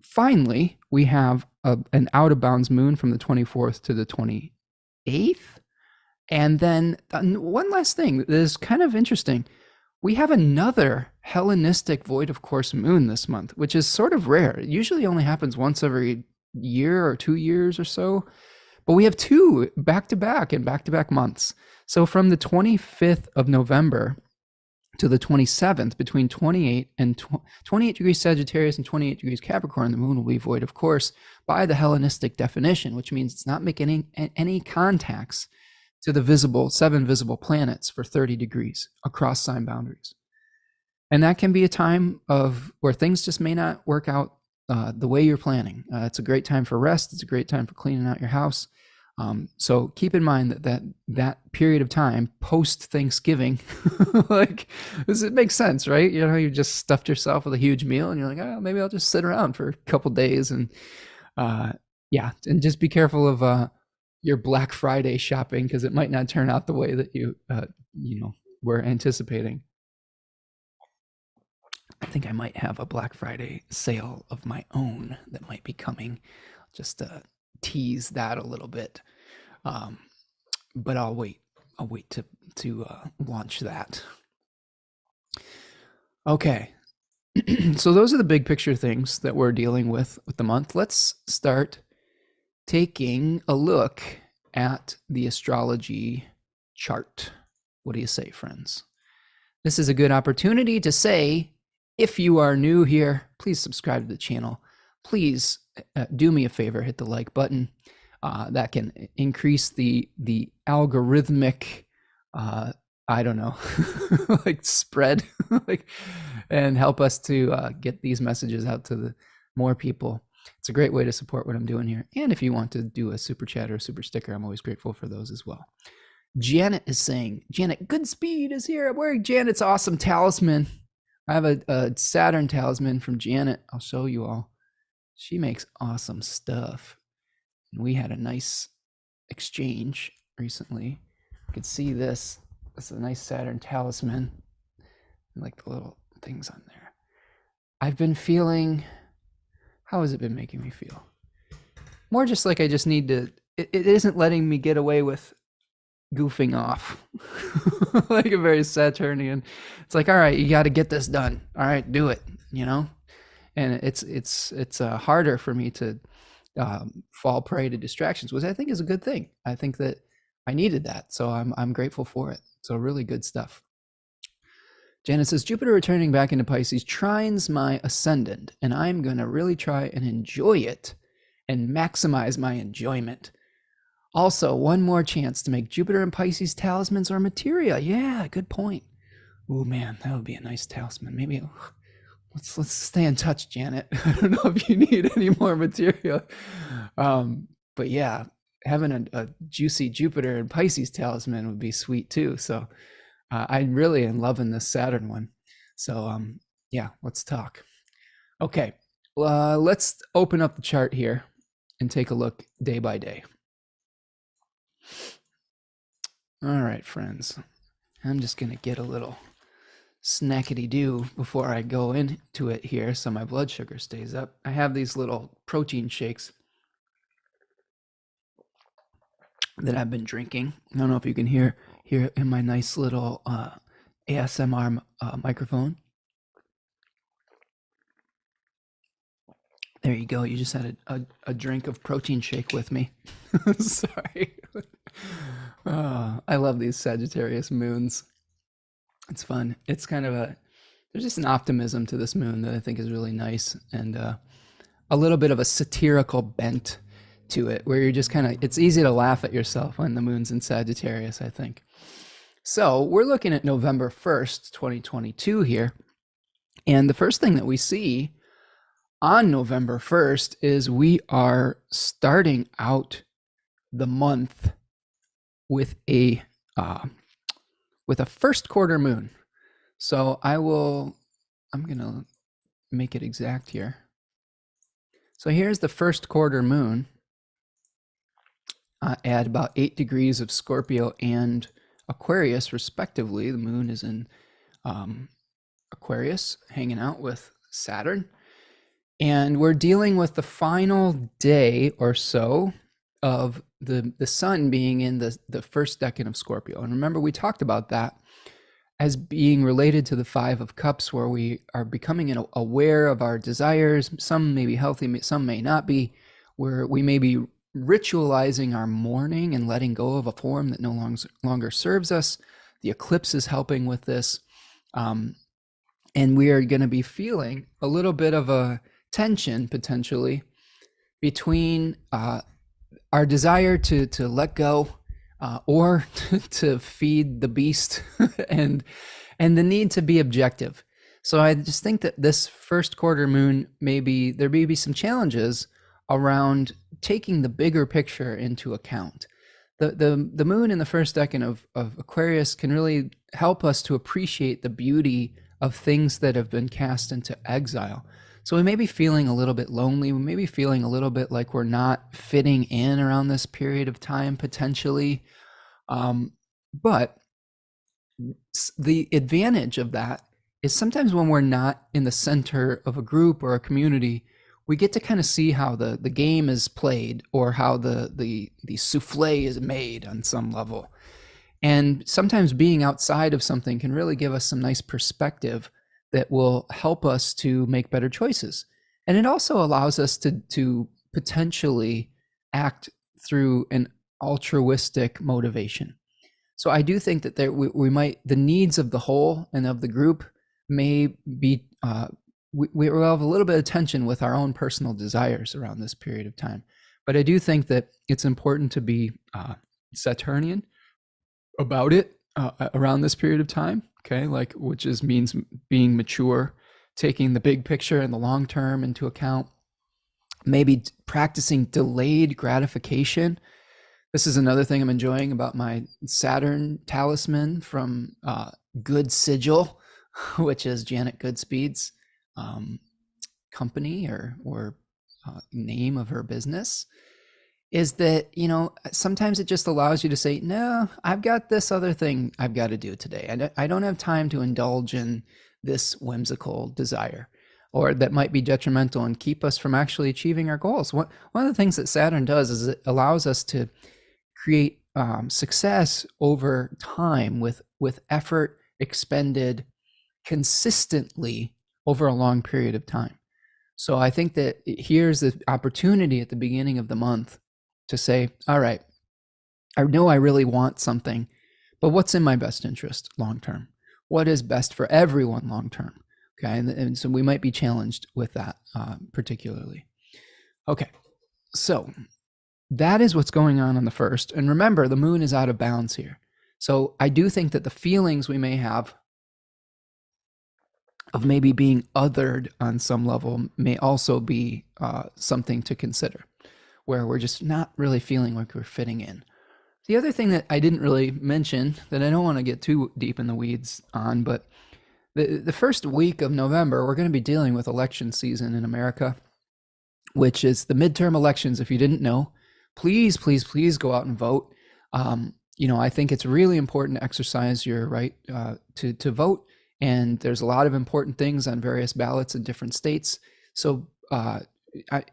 Finally, we have an out of bounds moon from the 24th to the 28th. And then one last thing that is kind of interesting. We have another Hellenistic void of course moon this month, which is sort of rare. It usually only happens once every year or 2 years or so. But we have two back-to-back in back-to-back months. So from the 25th of November to the 27th, between 28 degrees Sagittarius and 28 degrees Capricorn, the moon will be void of course by the Hellenistic definition, which means it's not making any contacts to the 7 visible planets for 30 degrees across sign boundaries. And that can be a time where things just may not work out the way you're planning. It's a great time for rest. It's a great time for cleaning out your house. So keep in mind that period of time post Thanksgiving, like it makes sense, right? You just stuffed yourself with a huge meal, and you're like, oh, maybe I'll just sit around for a couple days, and and just be careful of your Black Friday shopping, because it might not turn out the way that you were anticipating. I think I might have a Black Friday sale of my own that might be coming. Just tease that a little bit, but I'll wait to launch that. Okay. So those are the big picture things that we're dealing with the month. Let's start taking a look at the astrology chart. What do you say, friends? This is a good opportunity to say, If you are new here, please subscribe to the channel. Please do me a favor, hit the like button. That can increase the algorithmic, I don't know, like spread, like, and help us to get these messages out to the more people. It's a great way to support what I'm doing here. And if you want to do a super chat or a super sticker, I'm always grateful for those as well. Janet is saying, Janet Goodspeed is here. I'm wearing Janet's awesome talisman. I have a Saturn talisman from Janet. I'll show you all. She makes awesome stuff. And we had a nice exchange recently. You can see this. This is a nice Saturn talisman. I like the little things on there. I've been feeling, how has it been making me feel? More just like I just need to, it isn't letting me get away with goofing off. Like a very Saturnian. It's like, all right, you got to get this done. All right, do it, you know? And it's harder for me to fall prey to distractions, which I think is a good thing. I think that I needed that, so I'm grateful for it. So really good stuff. Janet says, Jupiter returning back into Pisces trines my ascendant, and I'm going to really try and enjoy it and maximize my enjoyment. Also, one more chance to make Jupiter and Pisces talismans or materia. Yeah, good point. Oh man, that would be a nice talisman. Maybe let's stay in touch, Janet. I don't know if you need any more material. But yeah, having a juicy Jupiter and Pisces talisman would be sweet too. So I really am loving this Saturn one. So yeah, let's talk. Okay, let's open up the chart here and take a look day by day. All right, friends. I'm just going to get a little snackety-doo before I go into it here so my blood sugar stays up. I have these little protein shakes that I've been drinking. I don't know if you can hear in my nice little ASMR microphone. There you go. You just had a drink of protein shake with me. Sorry. I love these Sagittarius moons. It's fun. It's kind of there's just an optimism to this moon that I think is really nice, and a little bit of a satirical bent to it, where you're just kind of, it's easy to laugh at yourself when the moon's in Sagittarius, I think. So we're looking at November 1st, 2022 here. And the first thing that we see on November 1st is we are starting out the month with a first quarter moon. So I'm going to make it exact here. So here's the first quarter moon at about 8 degrees of Scorpio and Aquarius, respectively. The moon is in Aquarius, hanging out with Saturn. And we're dealing with the final day or so of the sun being in the first decan of Scorpio. And remember, we talked about that as being related to the Five of Cups, where we are becoming aware of our desires. Some may be healthy, some may not be, where we may be ritualizing our mourning and letting go of a form that no longer serves us. The eclipse is helping with this. And we are going to be feeling a little bit of a tension, potentially, between our desire to let go or to feed the beast and the need to be objective. So I just think that this first quarter moon, there may be some challenges around taking the bigger picture into account. The moon in the first decan of Aquarius can really help us to appreciate the beauty of things that have been cast into exile. So we may be feeling a little bit lonely. We may be feeling a little bit like we're not fitting in around this period of time, potentially. But the advantage of that is sometimes when we're not in the center of a group or a community, we get to kind of see how the game is played, or how the souffle is made on some level. And sometimes being outside of something can really give us some nice perspective that will help us to make better choices. And it also allows us to potentially act through an altruistic motivation. So I do think that we might, the needs of the whole and of the group may be we will have a little bit of tension with our own personal desires around this period of time. But I do think that it's important to be Saturnian about it around this period of time, okay? Like, which is means being mature, taking the big picture and the long term into account, maybe practicing delayed gratification. This is another thing I'm enjoying about my Saturn talisman from Good Sigil, which is Janet Goodspeed's company or name of her business, is that, you know, sometimes it just allows you to say, no, I've got this other thing I've got to do today. I don't have time to indulge in this whimsical desire, or that might be detrimental and keep us from actually achieving our goals. One of the things that Saturn does is it allows us to create success over time with effort expended consistently over a long period of time. So I think that here's the opportunity at the beginning of the month to say, all right, I know I really want something, but what's in my best interest long term? What is best for everyone long term? Okay, and so we might be challenged with that particularly. Okay, so that is what's going on the first. And remember, the moon is out of bounds here. So I do think that the feelings we may have of maybe being othered on some level may also be something to consider, where we're just not really feeling like we're fitting in. The other thing that I didn't really mention, that I don't want to get too deep in the weeds on, but the first week of November, we're going to be dealing with election season in America, which is the midterm elections. If you didn't know, please, please, please go out and vote. You know, I think it's really important to exercise your right to vote. And there's a lot of important things on various ballots in different states. So I'm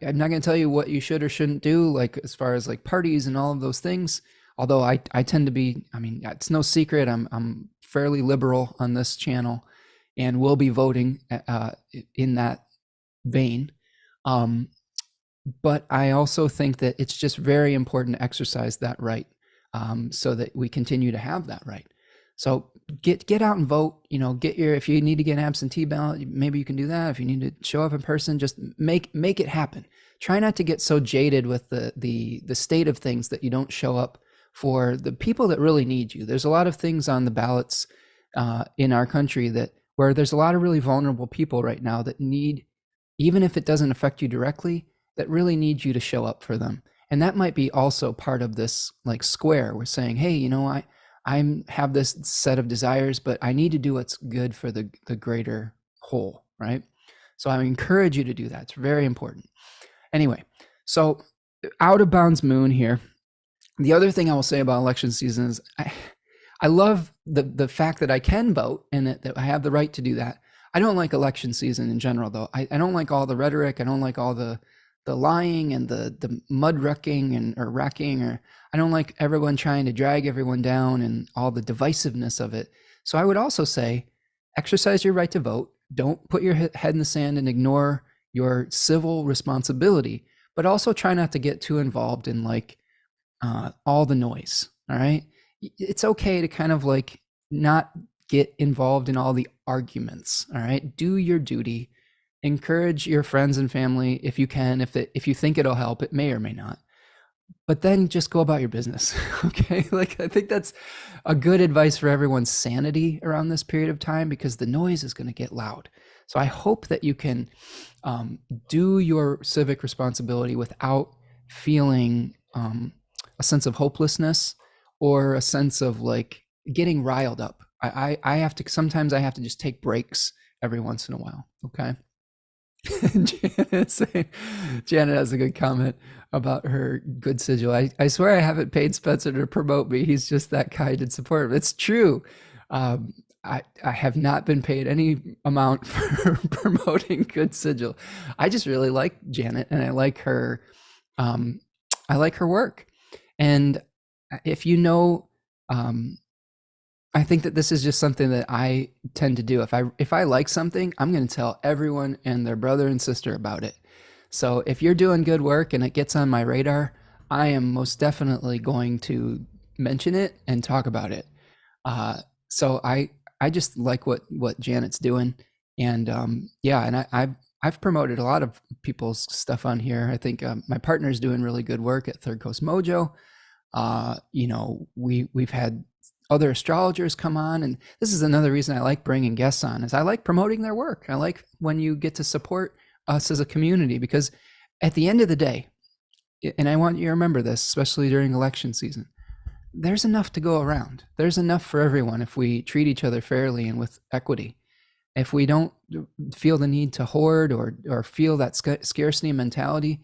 not going to tell you what you should or shouldn't do, like as far as like parties and all of those things. Although I tend to be, I mean, it's no secret, I'm fairly liberal on this channel, and will be voting in that vein. But I also think that it's just very important to exercise that right, so that we continue to have that right. So get out and vote. You know, if you need to get an absentee ballot, maybe you can do that. If you need to show up in person, just make it happen. Try not to get so jaded with the state of things that you don't show up for the people that really need you. There's a lot of things on the ballots in our country where there's a lot of really vulnerable people right now that need, even if it doesn't affect you directly, that really need you to show up for them. And that might be also part of this like square. We're saying, hey, you know, I have this set of desires, but I need to do what's good for the greater whole, right? So I encourage you to do that. It's very important. Anyway, so out of bounds moon here. The other thing I will say about election season is I love the fact that I can vote and that I have the right to do that. I don't like election season in general, though. I don't like all the rhetoric. I don't like all the lying and the mud wrecking or I don't like everyone trying to drag everyone down and all the divisiveness of it. So I would also say, exercise your right to vote. Don't put your head in the sand and ignore your civil responsibility, but also try not to get too involved in like all the noise. All right. It's okay to kind of like not get involved in all the arguments. All right. Do your duty. Encourage your friends and family if you can, if you think it'll help. It may or may not, but then just go about your business. Okay, like I think that's a good advice for everyone's sanity around this period of time, because the noise is going to get loud. So I hope that you can do your civic responsibility without feeling a sense of hopelessness or a sense of like getting riled up. I have to, sometimes I have to just take breaks every once in a while. Okay. Janet has a good comment about her good sigil. I swear I haven't paid Spencer to promote me. He's just that kind and supportive. It's true. I have not been paid any amount for promoting good sigil. I just really like Janet and I like her work. And if you know, I think that this is just something that I tend to do. If I like something, I'm going to tell everyone and their brother and sister about it. So if you're doing good work and it gets on my radar, I am most definitely going to mention it and talk about it. So I just like what Janet's doing, And yeah, and I've promoted a lot of people's stuff on here. I think my partner's doing really good work at Third Coast Mojo. You know, we've had other astrologers come on, and this is another reason I like bringing guests on, is I like promoting their work. I like when you get to support us as a community, because at the end of the day, and I want you to remember this, especially during election season, there's enough to go around. There's enough for everyone if we treat each other fairly and with equity. If we don't feel the need to hoard or feel that scarcity mentality,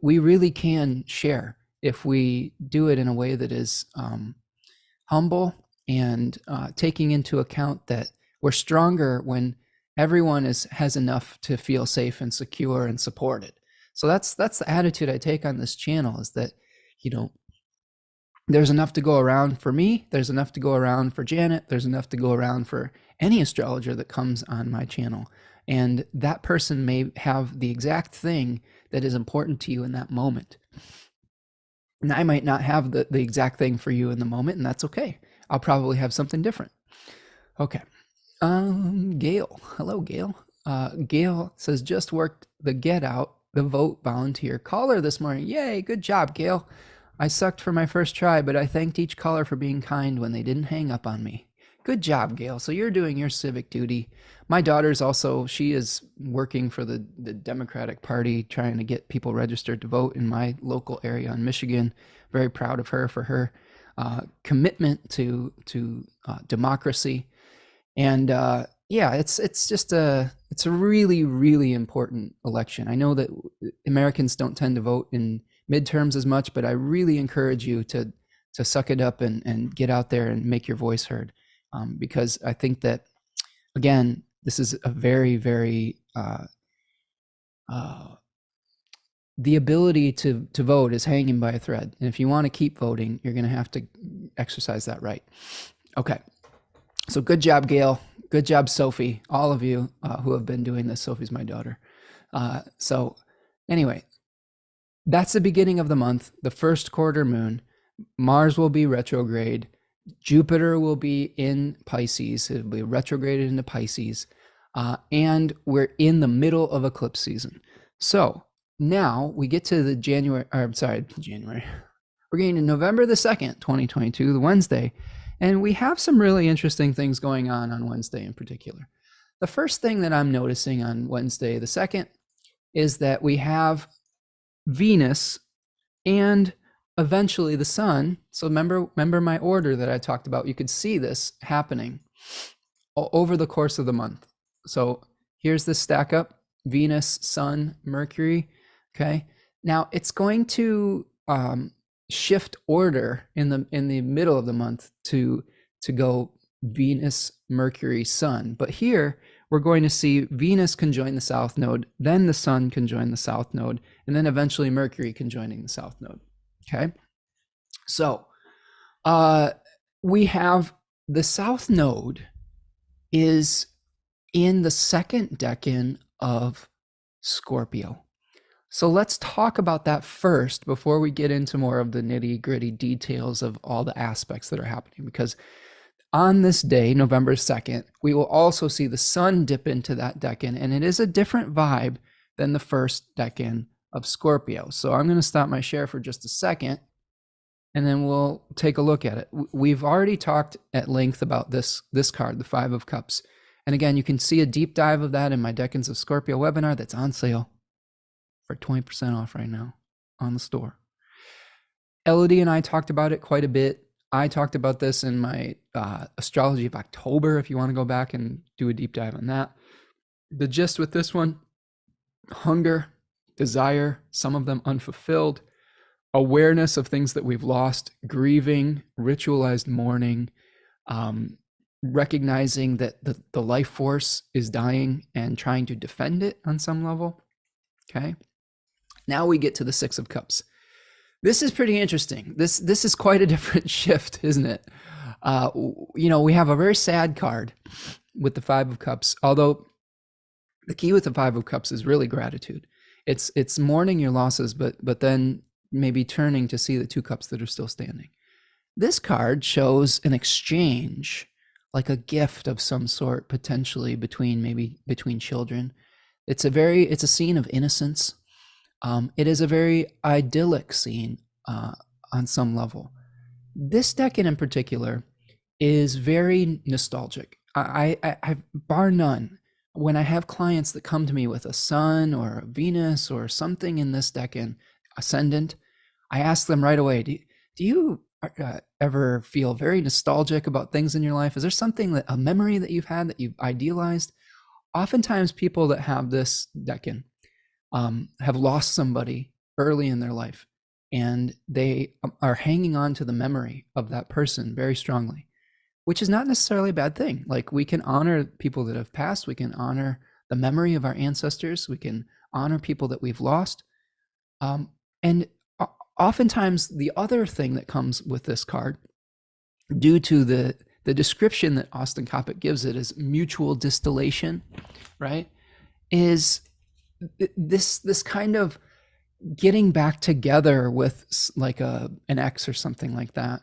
we really can share if we do it in a way that is humble and taking into account that we're stronger when everyone has enough to feel safe and secure and supported. So that's the attitude I take on this channel, is that, you know, there's enough to go around for me. There's enough to go around for Janet. There's enough to go around for any astrologer that comes on my channel. And that person may have the exact thing that is important to you in that moment. And I might not have the exact thing for you in the moment, and that's okay. I'll probably have something different. Okay. Gail. Hello, Gail. Gail says, just worked the Get Out the Vote volunteer caller this morning. Yay, good job, Gail. I sucked for my first try, but I thanked each caller for being kind when they didn't hang up on me. Good job, Gail. So you're doing your civic duty. My daughter's also, she is working for the Democratic Party, trying to get people registered to vote in my local area in Michigan. Very proud of her for her commitment to democracy. And yeah, it's a really, really important election. I know that Americans don't tend to vote in midterms as much, but I really encourage you to suck it up and get out there and make your voice heard, because I think that, again, this is a very, very the ability to vote is hanging by a thread, and if you want to keep voting, you're going to have to exercise that right. Okay, so good job, Gail. Good job, Sophie. All of you who have been doing this. Sophie's my daughter. So anyway, that's the beginning of the month, the first quarter moon. Mars will be retrograde. Jupiter will be in Pisces. It'll be retrograded into Pisces. And we're in the middle of eclipse season. So now we get to the January. We're getting to November the 2nd, 2022, the Wednesday. And we have some really interesting things going on Wednesday in particular. The first thing that I'm noticing on Wednesday the 2nd is that we have Venus and eventually the sun. So remember my order that I talked about. You could see this happening over the course of the month. So here's the stack up: Venus, Sun, Mercury. Okay. Now it's going to shift order in the middle of the month to go Venus, Mercury, Sun. But here we're going to see Venus conjoin the south node, then the Sun conjoin the south node, and then eventually Mercury conjoining the south node. Okay. So we have the south node is in the second decan of Scorpio. So let's talk about that first before we get into more of the nitty-gritty details of all the aspects that are happening, because on this day, November 2nd, we will also see the sun dip into that decan, and it is a different vibe than the first decan of Scorpio. So I'm going to stop my share for just a second, and then we'll take a look at it. We've already talked at length about this card, the Five of Cups. And again, you can see a deep dive of that in my Decans of Scorpio webinar that's on sale for 20% off right now on the store. Elodie and I talked about it quite a bit. I talked about this in my Astrology of October, if you want to go back and do a deep dive on that. The gist with this one: hunger, desire, some of them unfulfilled, awareness of things that we've lost, grieving, ritualized mourning, recognizing that the life force is dying and trying to defend it on some level. Okay. Now we get to the Six of Cups. This is pretty interesting. This is quite a different shift, isn't it? We have a very sad card with the Five of Cups, although the key with the Five of Cups is really gratitude. It's mourning your losses, but then maybe turning to see the two cups that are still standing. This card shows an exchange like a gift of some sort, potentially between children. It's a scene of innocence. It is a very idyllic scene on some level. This decan in particular is very nostalgic. I bar none. When I have clients that come to me with a sun or a Venus or something in this decan ascendant, I ask them right away, do you ever feel very nostalgic about things in your life? Is there something, a memory that you've had that you've idealized? Oftentimes people that have this decan have lost somebody early in their life, and they are hanging on to the memory of that person very strongly, which is not necessarily a bad thing. Like, we can honor people that have passed. We can honor the memory of our ancestors. We can honor people that we've lost. And oftentimes the other thing that comes with this card, due to the description that Austin Coppock gives it as mutual distillation, right, is this kind of getting back together with like an ex or something like that,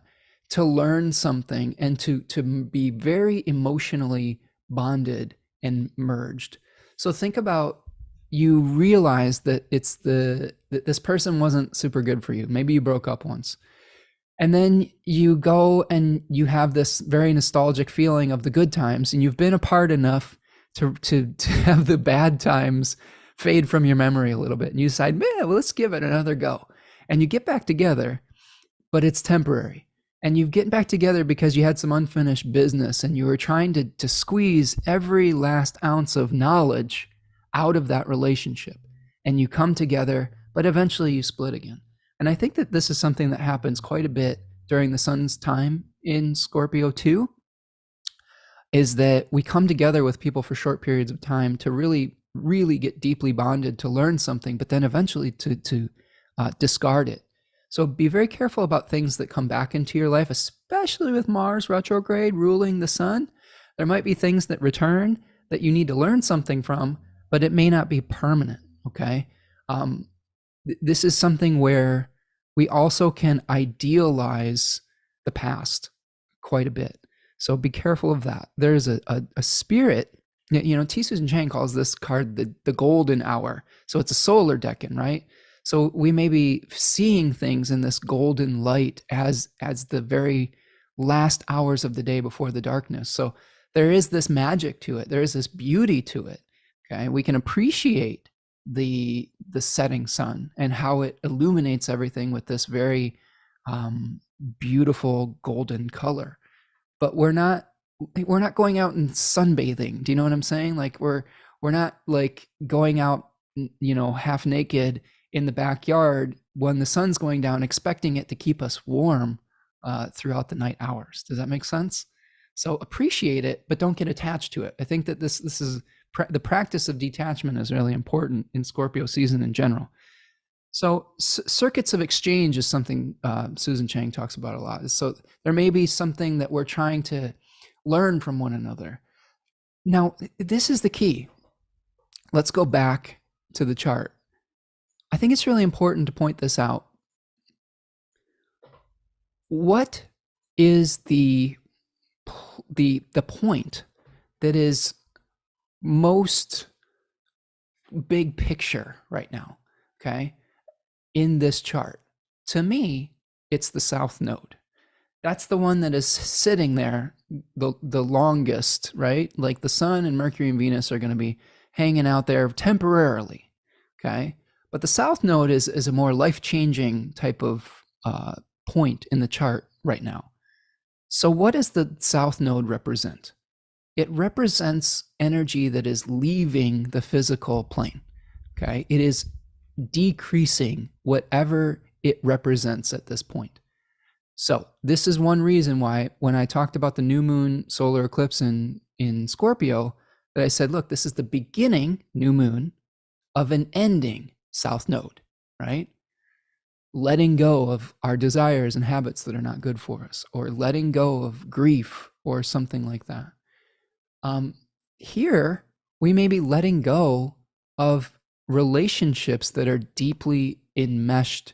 to learn something and to be very emotionally bonded and merged. So think about, you realize that that this person wasn't super good for you. Maybe you broke up once. And then you go and you have this very nostalgic feeling of the good times, and you've been apart enough to have the bad times fade from your memory a little bit. And you decide, man, well, let's give it another go. And you get back together, but it's temporary. And you get back together because you had some unfinished business, and you were trying to squeeze every last ounce of knowledge out of that relationship. And you come together, but eventually you split again. And I think that this is something that happens quite a bit during the sun's time in Scorpio too, is that we come together with people for short periods of time to really, really get deeply bonded, to learn something, but then eventually to discard it. So be very careful about things that come back into your life, especially with Mars retrograde ruling the sun. There might be things that return that you need to learn something from, but it may not be permanent, okay? This is something where we also can idealize the past quite a bit. So be careful of that. There's a spirit, T. Susan Chang calls this card the golden hour. So it's a solar decan, right? So we may be seeing things in this golden light as the very last hours of the day before the darkness. So there is this magic to it. There is this beauty to it. Okay, we can appreciate the setting sun and how it illuminates everything with this very beautiful golden color. But we're not going out and sunbathing. Do you know what I'm saying? Like, we're not like going out, half naked in the backyard when the sun's going down, expecting it to keep us warm throughout the night hours. Does that make sense? So appreciate it, but don't get attached to it. I think that this is the practice of detachment is really important in Scorpio season in general. So circuits of exchange is something Susan Chang talks about a lot. So there may be something that we're trying to learn from one another. Now, this is the key. Let's go back to the chart. I think it's really important to point this out. What is the point that is most big picture right now, okay, in this chart? To me, it's the south node. That's the one that is sitting there the longest, right? Like the sun and Mercury and Venus are going to be hanging out there temporarily, okay? But the south node is a more life-changing type of point in the chart right now. So what does the south node represent? It represents energy that is leaving the physical plane, okay? It is decreasing whatever it represents at this point. So this is one reason why when I talked about the new moon solar eclipse in Scorpio, that I said, look, this is the beginning, new moon, of an ending south node, right? Letting go of our desires and habits that are not good for us, or letting go of grief or something like that. Here, we may be letting go of relationships that are deeply enmeshed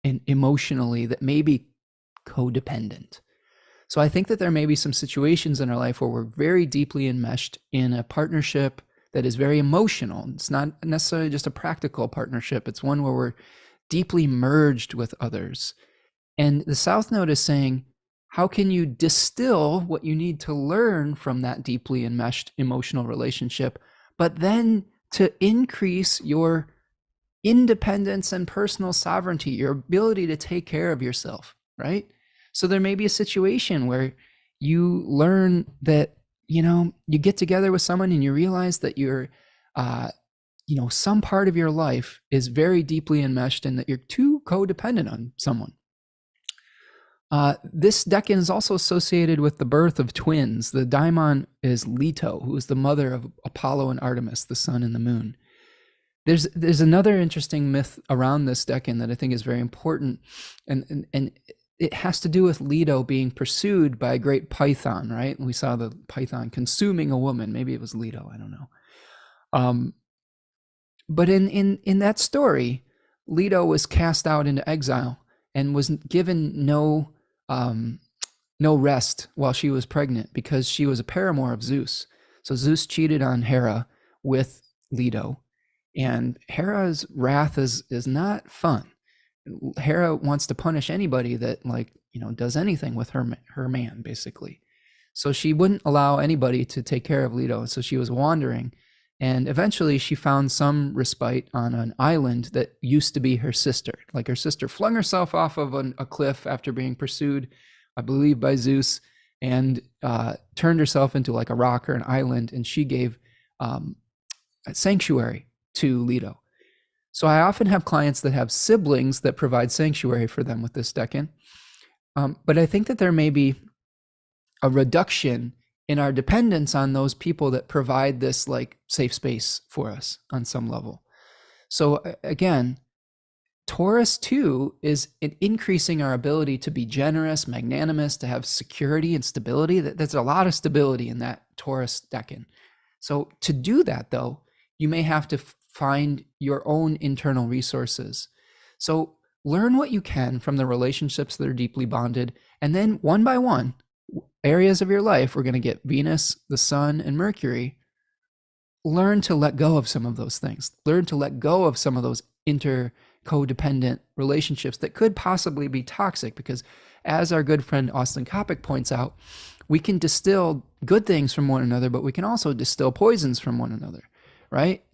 and emotionally, that may be codependent. So I think that there may be some situations in our life where we're very deeply enmeshed in a partnership that is very emotional. It's not necessarily just a practical partnership. It's one where we're deeply merged with others. And the South Node is saying, how can you distill what you need to learn from that deeply enmeshed emotional relationship, but then to increase your independence and personal sovereignty, your ability to take care of yourself, right? So there may be a situation where you learn that, you get together with someone and you realize that you're, some part of your life is very deeply enmeshed and that you're too codependent on someone. This decan is also associated with the birth of twins. The daimon is Leto, who is the mother of Apollo and Artemis, the sun and the moon. There's another interesting myth around this decan that I think is very important, and it has to do with Leto being pursued by a great python, right? We saw the python consuming a woman. Maybe it was Leto, I don't know. But in that story, Leto was cast out into exile and was given no rest while she was pregnant because she was a paramour of Zeus. So Zeus cheated on Hera with Leto, and Hera's wrath is not fun. Hera wants to punish anybody that does anything with her man, basically. So she wouldn't allow anybody to take care of Leto. So she was wandering, and eventually she found some respite on an island that used to be her sister. Like, her sister flung herself off of a cliff after being pursued, I believe, by Zeus, and turned herself into like a rock or an island, and she gave a sanctuary to Leto. So I often have clients that have siblings that provide sanctuary for them with this decan. But I think that there may be a reduction in our dependence on those people that provide this safe space for us on some level. So again, Taurus too is increasing our ability to be generous, magnanimous, to have security and stability. There's a lot of stability in that Taurus decan. So to do that, though, you may have to find your own internal resources. So learn what you can from the relationships that are deeply bonded, and then one by one, areas of your life, we're going to get Venus, the sun, and Mercury. Learn to let go of some of those things. Learn to let go of some of those codependent relationships that could possibly be toxic, because as our good friend Austin Coppock points out, we can distill good things from one another, but we can also distill poisons from one another, right?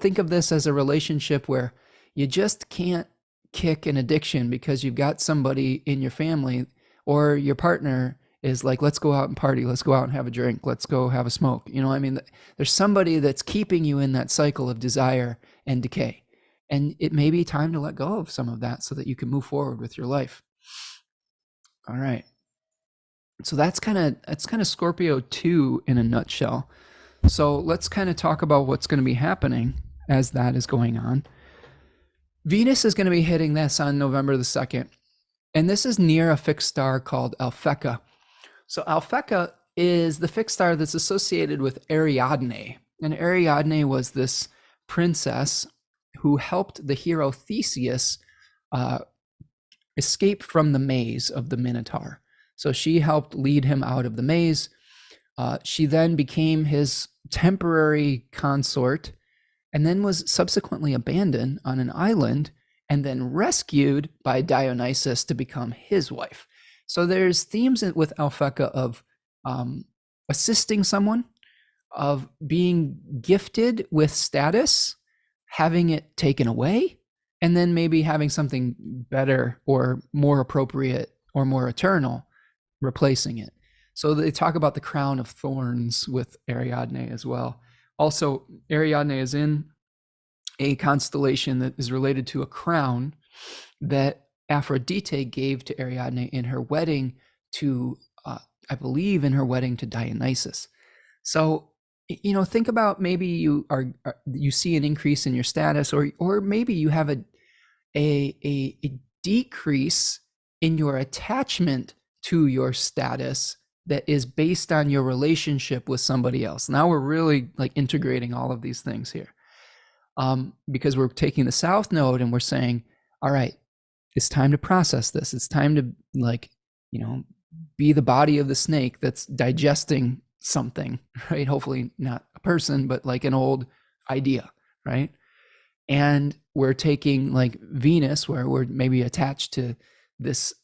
Think of this as a relationship where you just can't kick an addiction because you've got somebody in your family or your partner is like, let's go out and party, let's go out and have a drink, let's go have a smoke. There's somebody that's keeping you in that cycle of desire and decay. And it may be time to let go of some of that so that you can move forward with your life. All right. So that's kind of Scorpio 2 in a nutshell. So let's kind of talk about what's going to be happening as that is going on. Venus is going to be hitting this on November the 2nd. And this is near a fixed star called Alphecca. So Alphecca is the fixed star that's associated with Ariadne. And Ariadne was this princess who helped the hero Theseus escape from the maze of the Minotaur. So she helped lead him out of the maze. She then became his temporary consort, and then was subsequently abandoned on an island and then rescued by Dionysus to become his wife. So there's themes with Alphecca of assisting someone, of being gifted with status, having it taken away, and then maybe having something better or more appropriate or more eternal replacing it. So they talk about the crown of thorns with Ariadne as well. Also, Ariadne is in a constellation that is related to a crown that Aphrodite gave to Ariadne in her wedding to, I believe, in her wedding to Dionysus. So, think about maybe you see an increase in your status, or maybe you have a decrease in your attachment to your status that is based on your relationship with somebody else. Now we're really integrating all of these things here, because we're taking the South Node and we're saying, all right, it's time to process this. It's time to be the body of the snake that's digesting something, right? Hopefully not a person, but like an old idea, right? And we're taking like Venus, where we're maybe attached to this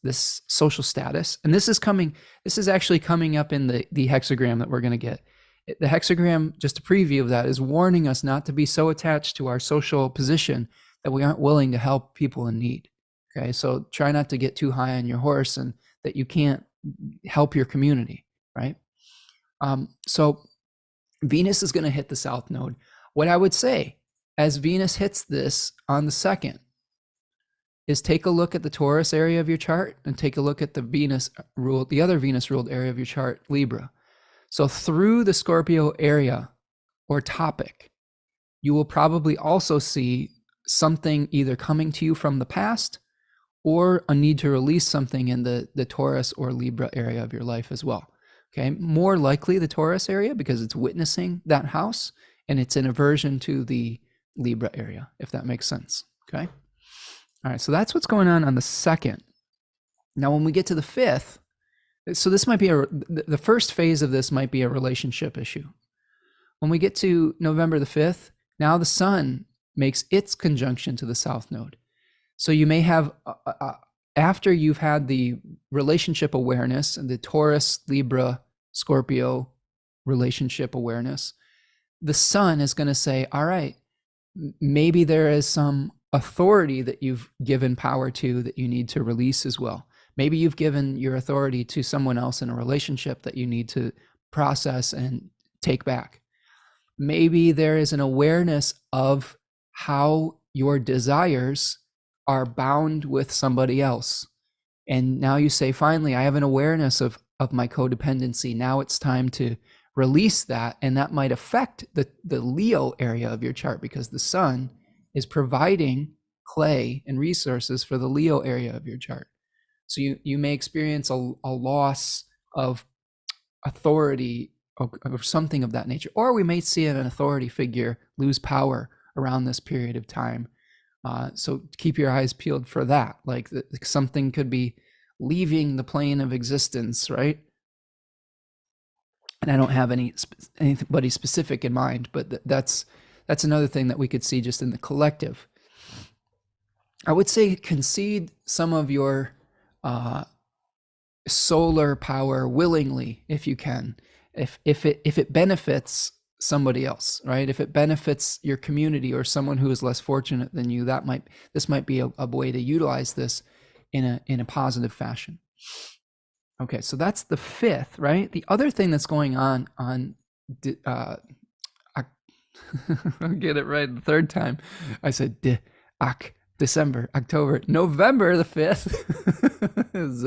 social status. And this is actually coming up in the hexagram that we're going to get. The hexagram, just a preview of that, is warning us not to be so attached to our social position that we aren't willing to help people in need. Okay, so try not to get too high on your horse and that you can't help your community, right? So Venus is going to hit the south node. What I would say, as Venus hits this on the 2nd, is take a look at the Taurus area of your chart and take a look at the other Venus ruled area of your chart, Libra. So through the Scorpio area or topic, you will probably also see something either coming to you from the past or a need to release something in the Taurus or Libra area of your life as well. Okay, more likely the Taurus area because it's witnessing that house and it's in aversion to the Libra area, if that makes sense. Okay. All right. So that's what's going on the 2nd. Now, when we get to the 5th, so this might be the first phase of this might be a relationship issue. When we get to November the 5th, now the sun makes its conjunction to the south node. So you may have, after you've had the relationship awareness and the Taurus, Libra, Scorpio relationship awareness, the sun is going to say, all right, maybe there is some authority that you've given power to that you need to release as well. Maybe you've given your authority to someone else in a relationship that you need to process and take back. Maybe there is an awareness of how your desires are bound with somebody else. And now you say, finally, I have an awareness of my codependency. Now it's time to release that. And that might affect the Leo area of your chart because the sun is providing clay and resources for the Leo area of your chart. So you may experience a loss of authority or something of that nature, or we may see an authority figure lose power around this period of time. So keep your eyes peeled for that. Like something could be leaving the plane of existence, right? And I don't have anybody specific in mind, but that's another thing that we could see just in the collective. I would say concede some of your solar power willingly if you can, if it benefits somebody else, right? If it benefits your community or someone who is less fortunate than you, this might be a way to utilize this in a positive fashion. Okay, so that's the 5th, right? The other thing that's going on I'll get it right the 3rd time. I said December, October, November the 5th is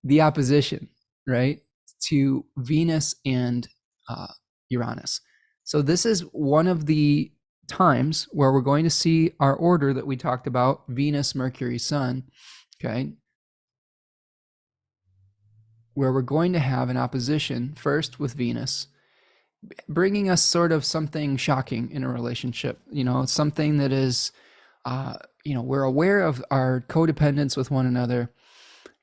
the opposition, right, to Venus and Uranus. So this is one of the times where we're going to see our order that we talked about, Venus, Mercury, Sun, okay, where we're going to have an opposition first with Venus, bringing us sort of something shocking in a relationship, something that is, we're aware of our codependence with one another,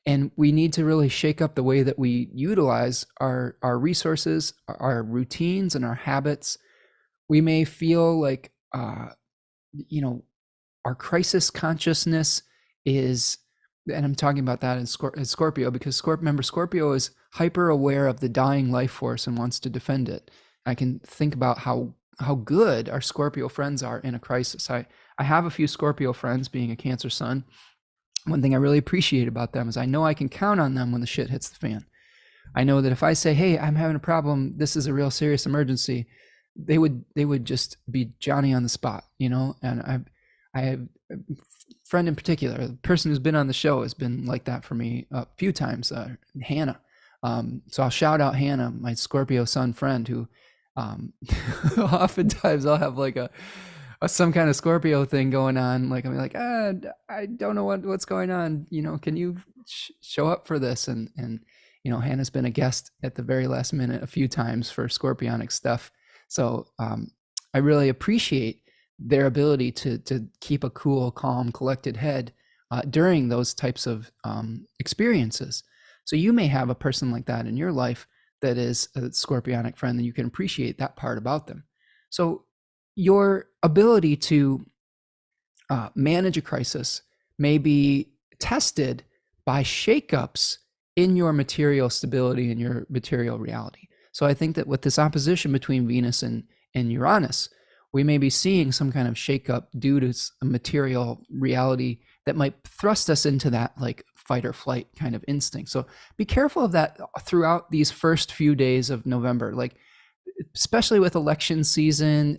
and we need to really shake up the way that we utilize our resources, our routines, and our habits. We may feel like, our crisis consciousness is, and I'm talking about that in Scorpio, because remember, Scorpio is hyper aware of the dying life force and wants to defend it. I can think about how good our Scorpio friends are in a crisis. I have a few Scorpio friends, being a Cancer sun. One thing I really appreciate about them is I know I can count on them when the shit hits the fan. I know that if I say, hey, I'm having a problem, this is a real serious emergency, they would just be Johnny on the spot, and I have a friend in particular, the person who's been on the show has been like that for me a few times, Hannah. So I'll shout out Hannah, my Scorpio sun friend, who oftentimes I'll have like some kind of Scorpio thing going on. Like I'm like, I don't know what's going on. Can you show up for this? And Hannah's been a guest at the very last minute a few times for Scorpionic stuff. So I really appreciate their ability to keep a cool, calm, collected head during those types of experiences. So you may have a person like that in your life that is a scorpionic friend, and you can appreciate that part about them. So your ability to manage a crisis may be tested by shakeups in your material stability and your material reality. So I think that with this opposition between Venus and Uranus, we may be seeing some kind of shakeup due to a material reality that might thrust us into that like fight or flight kind of instinct. So be careful of that throughout these first few days of November. Like, especially with election season,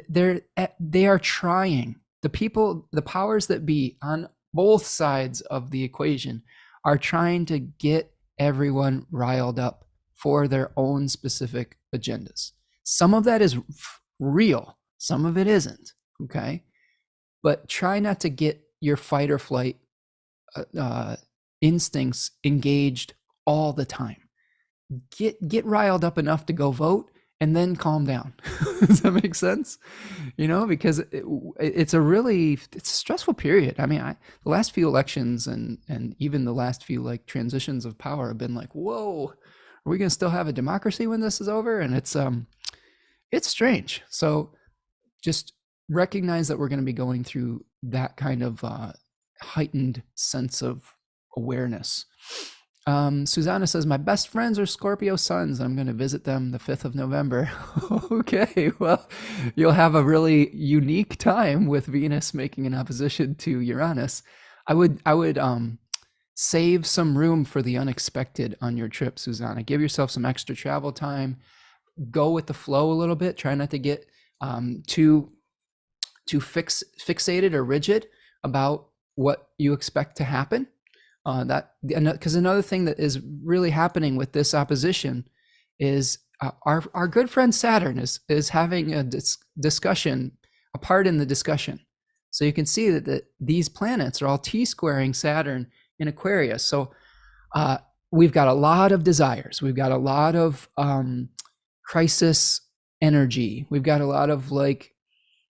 they are trying. The people, the powers that be on both sides of the equation are trying to get everyone riled up for their own specific agendas. Some of that is real, some of it isn't, okay? But try not to get your fight or flight instincts engaged all the time. Get riled up enough to go vote, and then calm down. Does that make sense? You know, because it's a stressful period. I mean, the last few elections and even the last few like transitions of power have been like, whoa, are we going to still have a democracy when this is over? And it's strange. So just recognize that we're going to be going through that kind of heightened sense of awareness. Susanna says, my best friends are Scorpio suns. I'm going to visit them the 5th of November. Okay, well, you'll have a really unique time with Venus making an opposition to Uranus. I would save some room for the unexpected on your trip, Susanna. Give yourself some extra travel time. Go with the flow a little bit. Try not to get too fixated or rigid about what you expect to happen. Because another thing that is really happening with this opposition is our good friend Saturn is having a discussion, a part in the discussion. So you can see that these planets are all T-squaring Saturn in Aquarius. So we've got a lot of desires. We've got a lot of crisis energy. We've got a lot of like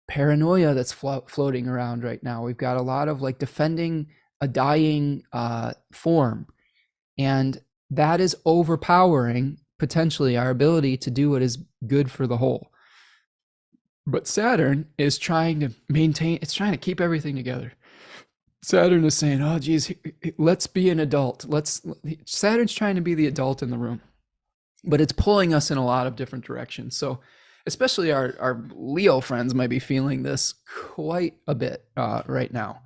paranoia that's floating around right now. We've got a lot of like defending a dying form, and that is overpowering potentially our ability to do what is good for the whole. But Saturn is trying to maintain, it's trying to keep everything together. Saturn is saying, oh geez, let's be an adult. Saturn's trying to be the adult in the room, but it's pulling us in a lot of different directions. So especially our Leo friends might be feeling this quite a bit right now.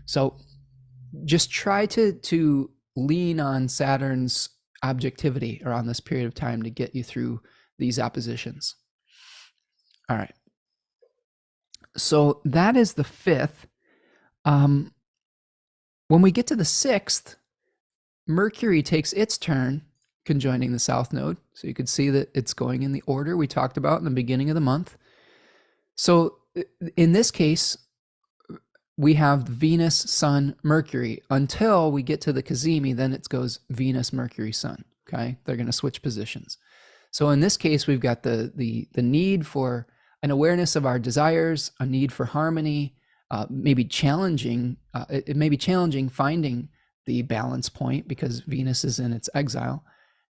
So just try to lean on Saturn's objectivity around this period of time to get you through these oppositions. All right. So that is the 5th. When we get to the 6th, Mercury takes its turn conjoining the South Node. So you could see that it's going in the order we talked about in the beginning of the month. So in this case, we have Venus, Sun, Mercury until we get to the Cazimi. Then it goes Venus, Mercury, Sun. Okay, they're going to switch positions. So in this case, we've got the need for an awareness of our desires, a need for harmony, maybe challenging. It may be challenging finding the balance point because Venus is in its exile.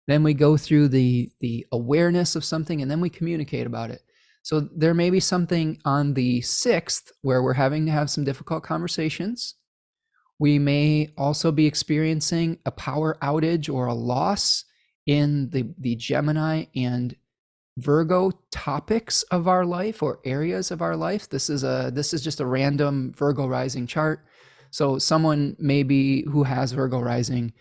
Then we go through the awareness of something, and then we communicate about it. So there may be something on the 6th where we're having to have some difficult conversations. We may also be experiencing a power outage or a loss in the Gemini and Virgo topics of our life or areas of our life. This is just a random Virgo rising chart. So someone maybe who has Virgo rising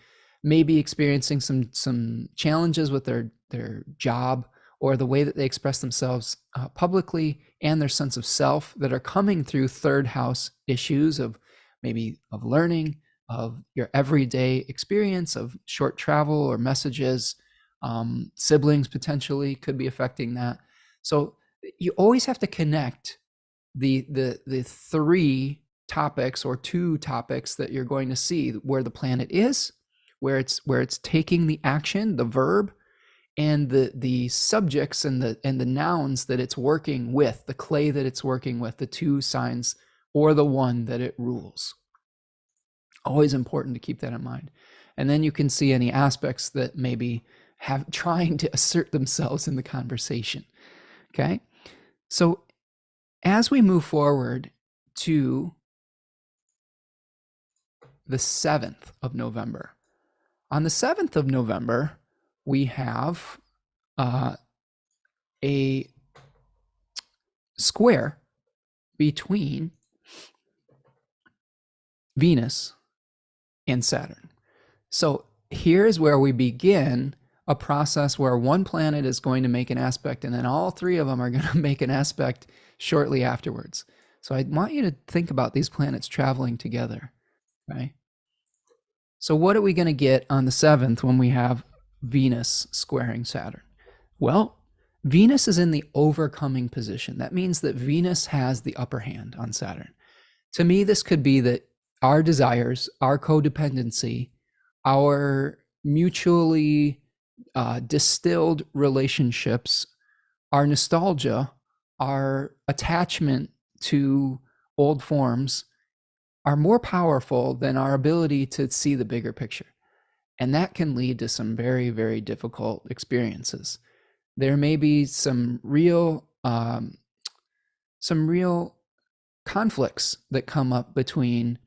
may be experiencing some challenges with their job or the way that they express themselves publicly and their sense of self that are coming through 3rd house issues of maybe of learning, of your everyday experience, of short travel or messages. Siblings potentially could be affecting that. So you always have to connect the 3 topics or 2 topics that you're going to see where the planet is, where it's taking the action, the verb, and the subjects and the nouns that it's working with, the clay that it's working with, the 2 signs or the 1 that it rules. Always important to keep that in mind. And then you can see any aspects that maybe have trying to assert themselves in the conversation. Okay. So as we move forward to the 7th of November, on the 7th of November, we have a square between Venus and Saturn. So here's where we begin a process where one planet is going to make an aspect, and then all three of them are going to make an aspect shortly afterwards. So I want you to think about these planets traveling together. Okay. So what are we going to get on the 7th when we have Venus squaring Saturn? Well, Venus is in the overcoming position. That means that Venus has the upper hand on Saturn. To me, this could be that our desires, our codependency, our mutually distilled relationships, our nostalgia, our attachment to old forms are more powerful than our ability to see the bigger picture. And that can lead to some very, very difficult experiences. There may be some real conflicts that come up between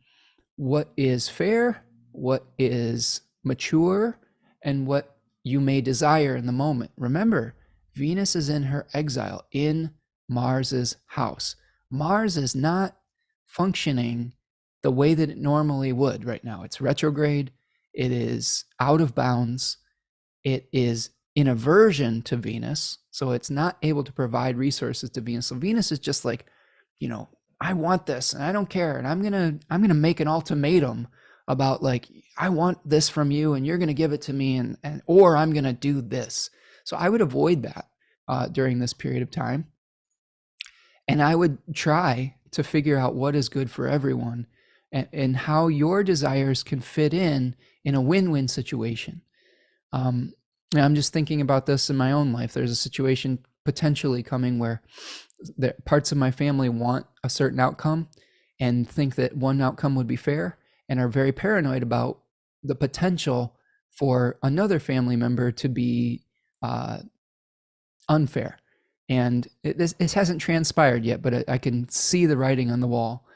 what is fair, what is mature, and what you may desire in the moment. Remember, Venus is in her exile in Mars's house. Mars is not functioning the way that it normally would right now. It's retrograde. It is out of bounds. It is in aversion to Venus. So it's not able to provide resources to Venus. So Venus is just like, I want this and I don't care. And I'm going to make an ultimatum about like, I want this from you and you're going to give it to me or I'm going to do this. So I would avoid that during this period of time. And I would try to figure out what is good for everyone and how your desires can fit in a win-win situation. I'm just thinking about this in my own life. There's a situation potentially coming where parts of my family want a certain outcome and think that one outcome would be fair and are very paranoid about the potential for another family member to be unfair. And this hasn't transpired yet, but I can see the writing on the wall.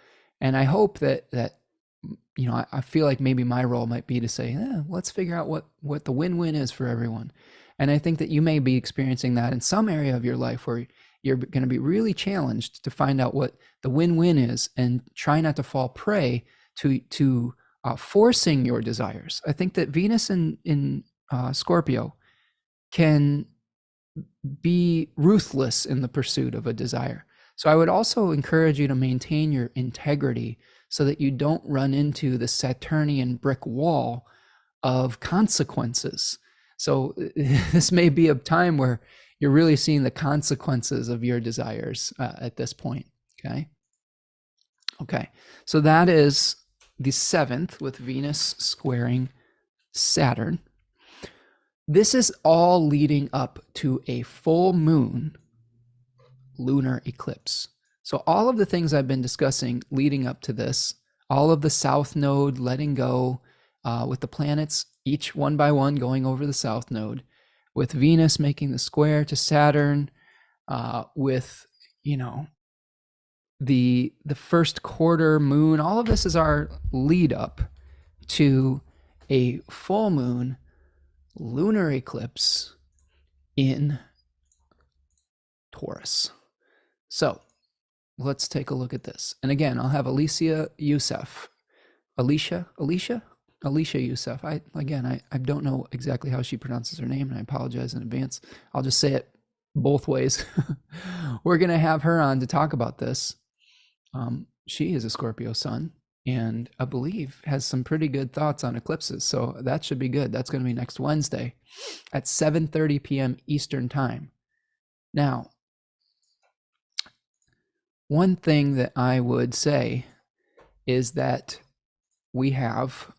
And I hope that I feel like maybe my role might be to say, let's figure out what the win-win is for everyone. And I think that you may be experiencing that in some area of your life where you're going to be really challenged to find out what the win-win is and try not to fall prey to forcing your desires. I think that Venus in Scorpio can be ruthless in the pursuit of a desire. So I would also encourage you to maintain your integrity so that you don't run into the Saturnian brick wall of consequences. So this may be a time where you're really seeing the consequences of your desires at this point. Okay. So that is the 7th with Venus squaring Saturn. This is all leading up to a full moon lunar eclipse. So all of the things I've been discussing leading up to this, all of the south node letting go, with the planets each one by one going over the south node, with Venus making the square to Saturn, with the first quarter moon, all of this is our lead up to a full moon lunar eclipse in Taurus. So let's take a look at this. And again, I'll have Alicia Youssef. Alicia Youssef. I don't know exactly how she pronounces her name, and I apologize in advance. I'll just say it both ways. We're going to have her on to talk about this. She is a Scorpio sun, and I believe has some pretty good thoughts on eclipses. So that should be good. That's going to be next Wednesday at 7:30 p.m. Eastern time. Now, one thing that I would say is that we have,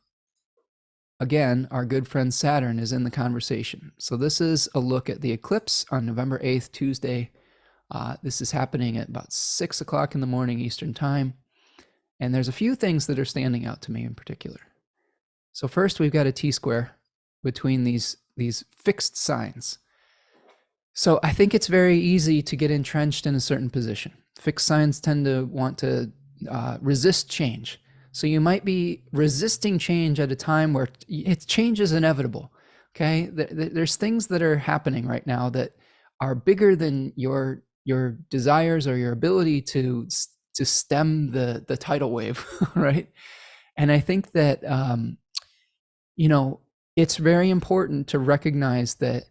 again, our good friend Saturn is in the conversation. So this is a look at the eclipse on November 8th, Tuesday. This is happening at about 6 o'clock in the morning Eastern time. And there's a few things that are standing out to me in particular. So first we've got a T-square between these fixed signs. So I think it's very easy to get entrenched in a certain position. Fixed signs tend to want to resist change. So you might be resisting change at a time where change is inevitable. Okay, there's things that are happening right now that are bigger than your desires or your ability to stem the tidal wave, right? And I think that it's very important to recognize that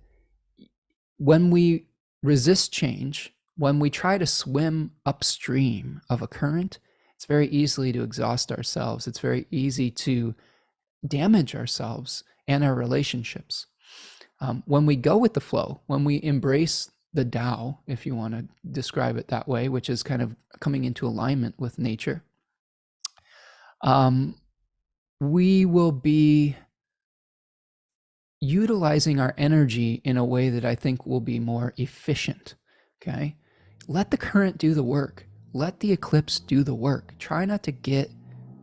when we resist change, when we try to swim upstream of a current, it's very easy to exhaust ourselves. It's very easy to damage ourselves and our relationships. When we go with the flow, when we embrace the Tao, if you want to describe it that way, which is kind of coming into alignment with nature, we will be utilizing our energy in a way that I think will be more efficient. Okay. Let the current do the work. Let the eclipse do the work. Try not to get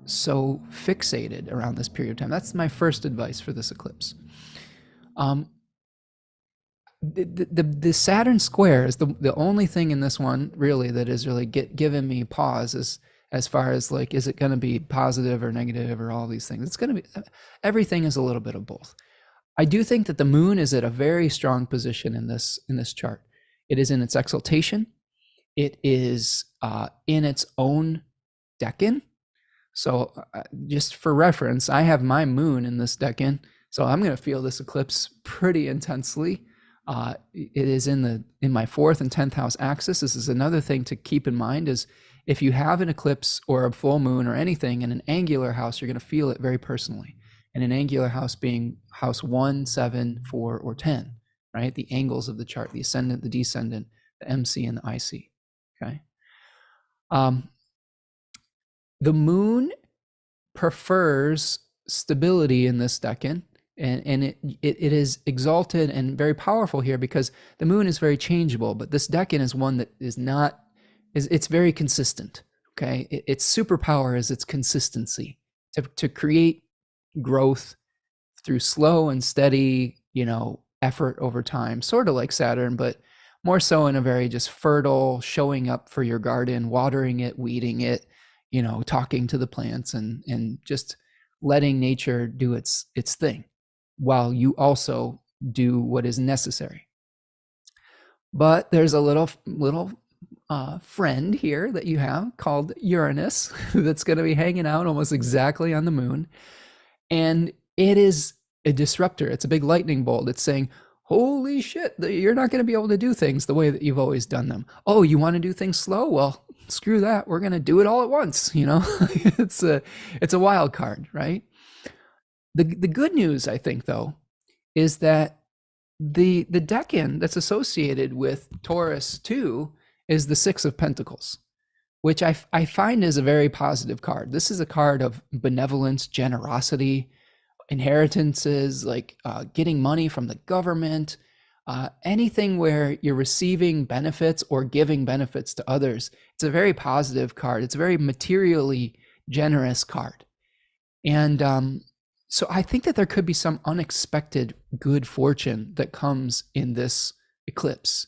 so fixated around this period of time. That's my first advice for this eclipse. The Saturn square is the only thing in this one really that is really giving me pause as far as like, is it going to be positive or negative or all these things? It's going to be, everything is a little bit of both. I do think that the moon is at a very strong position in this chart. It is in its exaltation. It is in its own decan. So just for reference, I have my moon in this decan. So I'm going to feel this eclipse pretty intensely. It is in my 4th and 10th house axis. This is another thing to keep in mind is if you have an eclipse or a full moon or anything in an angular house, you're going to feel it very personally. And an angular house being house 1, 7, 4, or 10, right? The angles of the chart, the ascendant, the descendant, the MC, and the IC, okay? The moon prefers stability in this decan, and it is exalted and very powerful here because the moon is very changeable, but this decan is one that it's very consistent, okay? Its superpower is its consistency to create growth through slow and steady, effort over time, sort of like Saturn, but more so in a very just fertile, showing up for your garden, watering it, weeding it, talking to the plants and just letting nature do its thing while you also do what is necessary. But there's a little friend here that you have called Uranus that's going to be hanging out almost exactly on the moon. And it is a disruptor. It's a big lightning bolt. It's saying, holy shit, you're not going to be able to do things the way that you've always done them. Oh, you want to do things slow? Well, screw that. We're going to do it all at once. It's a wild card, right? The good news, I think, though, is that the decan that's associated with Taurus 2 is the 6 of Pentacles, which I find is a very positive card. This is a card of benevolence, generosity, inheritances, like getting money from the government, anything where you're receiving benefits or giving benefits to others. It's a very positive card. It's a very materially generous card. And so I think that there could be some unexpected good fortune that comes in this eclipse.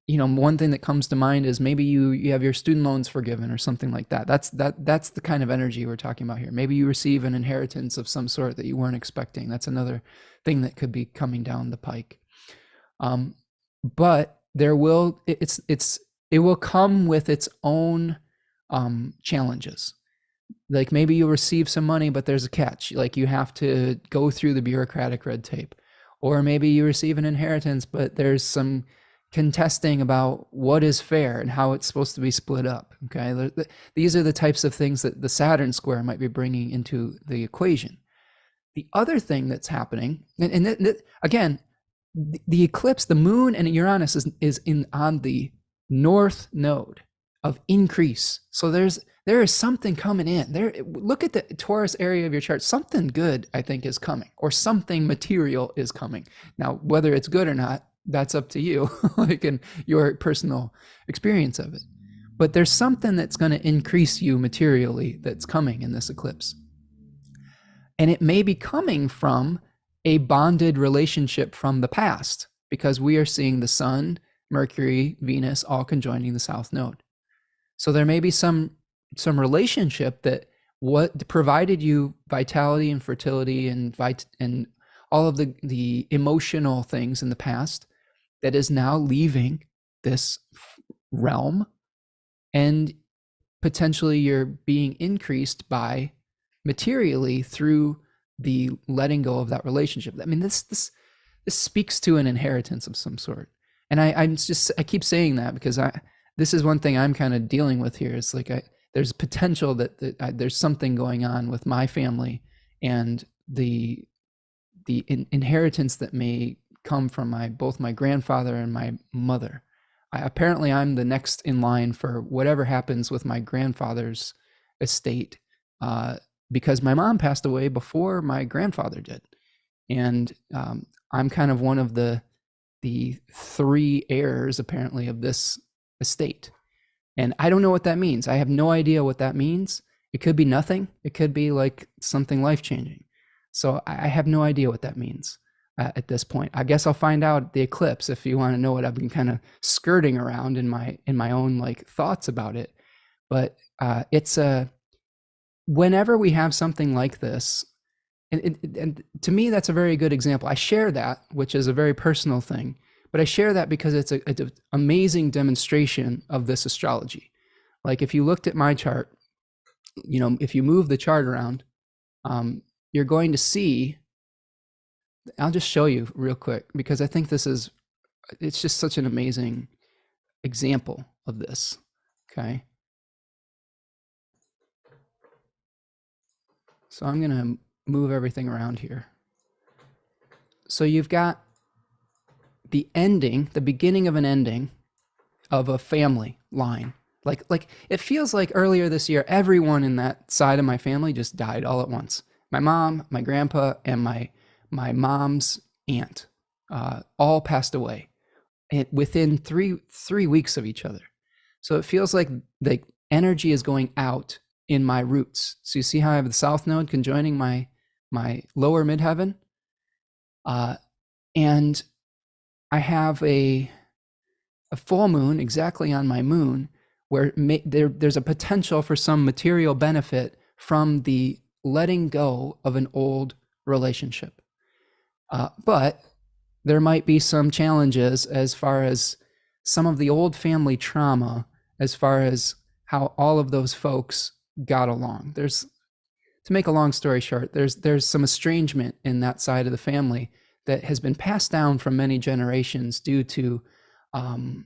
One thing that comes to mind is maybe you have your student loans forgiven or something like that. That's the kind of energy we're talking about here. Maybe you receive an inheritance of some sort that you weren't expecting. That's another thing that could be coming down the pike. But it will come with its own challenges. Like maybe you receive some money, but there's a catch. Like you have to go through the bureaucratic red tape. Or maybe you receive an inheritance, but there's some contesting about what is fair and how it's supposed to be split up. Okay, these are the types of things that the Saturn square might be bringing into the equation. The other thing that's happening, again, the eclipse, the moon and Uranus is on the north node of increase. So there is something coming in there. Look at the Taurus area of your chart. Something good, I think, is coming, or something material is coming. Now, whether it's good or not, that's up to you, like in your personal experience of it. But there's something that's going to increase you materially that's coming in this eclipse. And it may be coming from a bonded relationship from the past, because we are seeing the sun, Mercury, Venus all conjoining the south node. So there may be some relationship that what provided you vitality and fertility and all of the emotional things in the past that is now leaving this realm, and potentially you're being increased by materially through the letting go of that relationship. I mean, this speaks to an inheritance of some sort. And I keep saying that because this is one thing I'm kind of dealing with here. It's like there's potential that there's something going on with my family and the inheritance that may come from both my grandfather and my mother. Apparently, I'm the next in line for whatever happens with my grandfather's estate, because my mom passed away before my grandfather did, and I'm kind of one of the three heirs, apparently, of this estate. And I don't know what that means. I have no idea what that means. It could be nothing. It could be like something life-changing. So I have no idea what that means at this point. I guess I'll find out at the eclipse, if you want to know what I've been kind of skirting around in my own like thoughts about it. But it's whenever we have something like this, and to me, that's a very good example. I share that, which is a very personal thing, but I share that because it's an amazing demonstration of this astrology. Like if you looked at my chart, if you move the chart around, you're going to see, I'll just show you real quick, because I think it's just such an amazing example of this. Okay. So I'm going to move everything around here. So you've got the beginning of an ending of a family line. Like it feels like earlier this year, everyone in that side of my family just died all at once. My mom, my grandpa, and my mom's aunt all passed away within three weeks of each other. So it feels like the energy is going out in my roots. So you see how I have the south node conjoining my lower midheaven, and I have a full moon exactly on my moon, where there's a potential for some material benefit from the letting go of an old relationship. But there might be some challenges as far as some of the old family trauma, as far as how all of those folks got along. To make a long story short, there's some estrangement in that side of the family that has been passed down from many generations due to some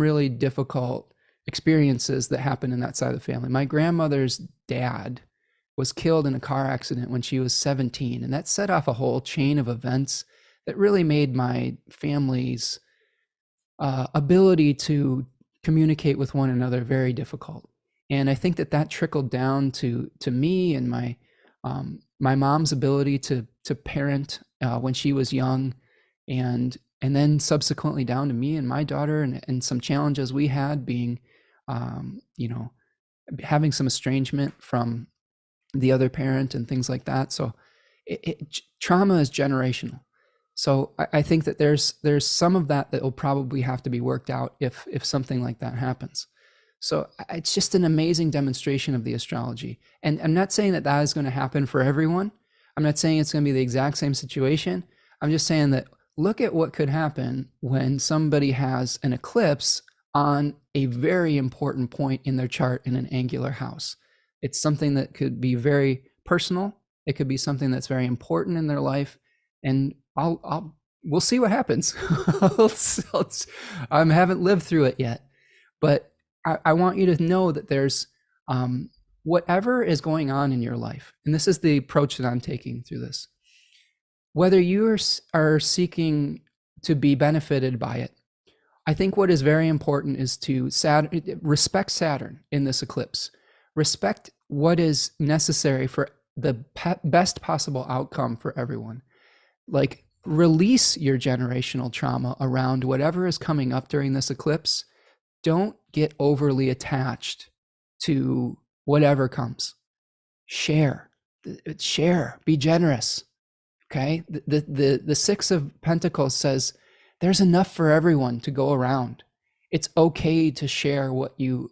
really difficult experiences that happened in that side of the family. My grandmother's dad was killed in a car accident when she was 17, and that set off a whole chain of events that really made my family's ability to communicate with one another very difficult. And I think that trickled down to me and my mom's ability to parent when she was young, and then subsequently down to me and my daughter, and some challenges we had being, having some estrangement from the other parent and things like that. So trauma is generational. So I think that there's some of that will probably have to be worked out if something like that happens. So it's just an amazing demonstration of the astrology. And I'm not saying that is going to happen for everyone. I'm not saying it's going to be the exact same situation. I'm just saying that look at what could happen when somebody has an eclipse on a very important point in their chart in an angular house. It's something that could be very personal. It could be something that's very important in their life. And we'll see what happens. I haven't lived through it yet, but I want you to know that there's whatever is going on in your life, and this is the approach that I'm taking through this. Whether you are seeking to be benefited by it, I think what is very important is to respect Saturn in this eclipse. Respect what is necessary for the best possible outcome for everyone. Like, release your generational trauma around whatever is coming up during this eclipse. Don't get overly attached to whatever comes. Share. share, be generous. Okay. The Six of Pentacles says there's enough for everyone to go around. It's okay to share what you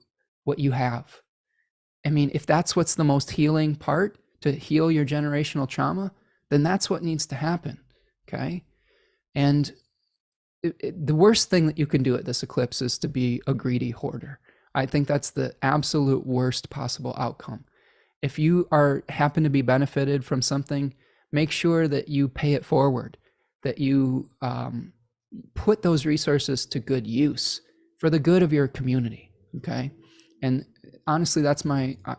have. I mean, if that's what's the most healing part, to heal your generational trauma, then that's what needs to happen. Okay. And the worst thing that you can do at this eclipse is to be a greedy hoarder. I think that's the absolute worst possible outcome. If you happen to be benefited from something, make sure that you pay it forward, that you put those resources to good use for the good of your community. Okay. And honestly, that's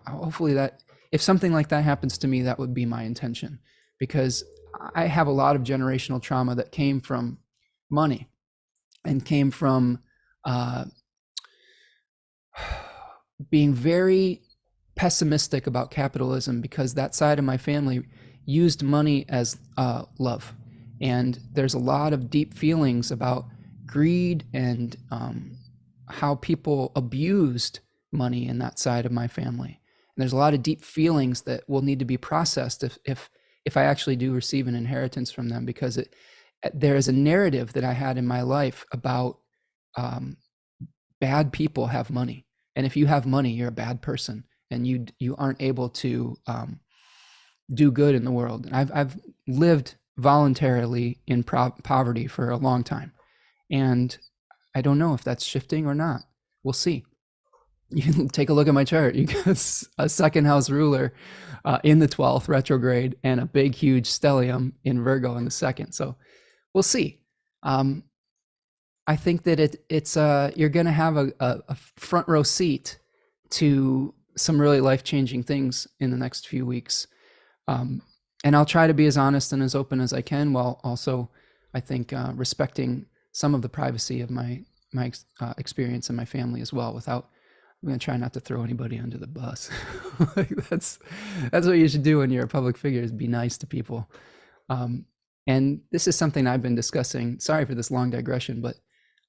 hopefully that if something like that happens to me, that would be my intention, because I have a lot of generational trauma that came from money and came from being very pessimistic about capitalism, because that side of my family used money as love. And there's a lot of deep feelings about greed and how people abused money in that side of my family. And there's a lot of deep feelings that will need to be processed if I actually do receive an inheritance from them, because there is a narrative that I had in my life about bad people have money. And if you have money, you're a bad person, and you aren't able to do good in the world. And I've lived voluntarily in poverty for a long time, and I don't know if that's shifting or not. We'll see. You can take a look at my chart. You got a second house ruler in the 12th retrograde, and a big, huge stellium in Virgo in the second. So we'll see. I think that it's you're going to have a front row seat to some really life-changing things in the next few weeks. And I'll try to be as honest and as open as I can, while also, I think, respecting some of the privacy of my experience and my family as well. I'm going to try not to throw anybody under the bus. Like that's what you should do when you're a public figure, is be nice to people. And this is something I've been discussing. Sorry for this long digression, but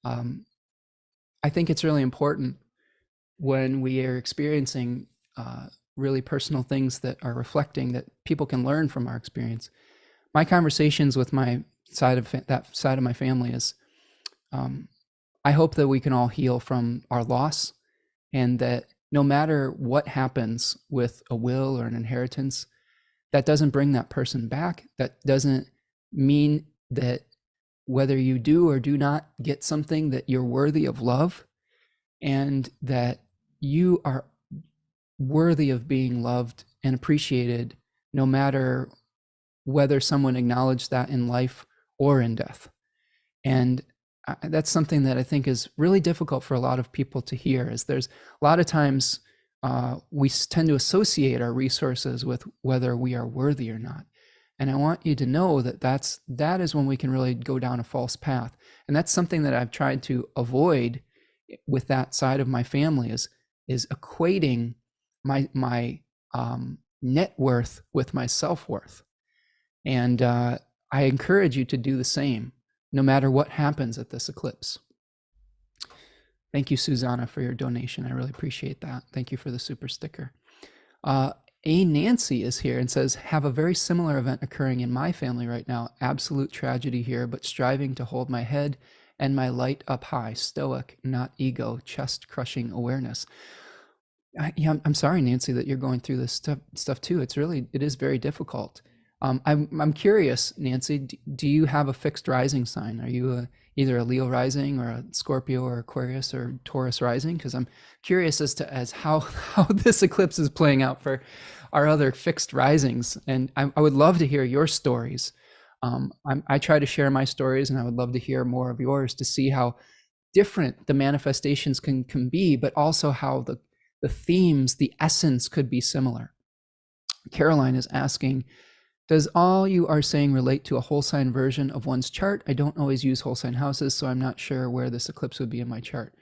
I think it's really important when we are experiencing really personal things that are reflecting, that people can learn from our experience. My conversations with my that side of my family is, I hope that we can all heal from our loss, and that no matter what happens with a will or an inheritance, that doesn't bring that person back. That doesn't mean that whether you do or do not get something, that you're worthy of love, and that you are worthy of being loved and appreciated, no matter whether someone acknowledged that in life or in death. And that's something that I think is really difficult for a lot of people to hear, is there's a lot of times we tend to associate our resources with whether we are worthy or not. And I want you to know that that is when we can really go down a false path. And that's something that I've tried to avoid with that side of my family, is equating my net worth with my self-worth. And I encourage you to do the same, no matter what happens at this eclipse. Thank you, Susanna, for your donation. I really appreciate that. Thank you for the super sticker. A Nancy is here and says, have a very similar event occurring in my family right now. Absolute tragedy here, but striving to hold my head and my light up high. Stoic, not ego. Chest crushing awareness. I'm sorry, Nancy, that you're going through this stuff too. It is very difficult. I'm curious, Nancy, do you have a fixed rising sign? Are you either a Leo rising or a Scorpio or Aquarius or Taurus rising? Because I'm curious as to how this eclipse is playing out for our other fixed risings. And I would love to hear your stories. I try to share my stories, and I would love to hear more of yours, to see how different the manifestations can be, but also how the themes, the essence could be similar. Caroline is asking, does all you are saying relate to a whole sign version of one's chart? I don't always use whole sign houses, so I'm not sure where this eclipse would be in my chart.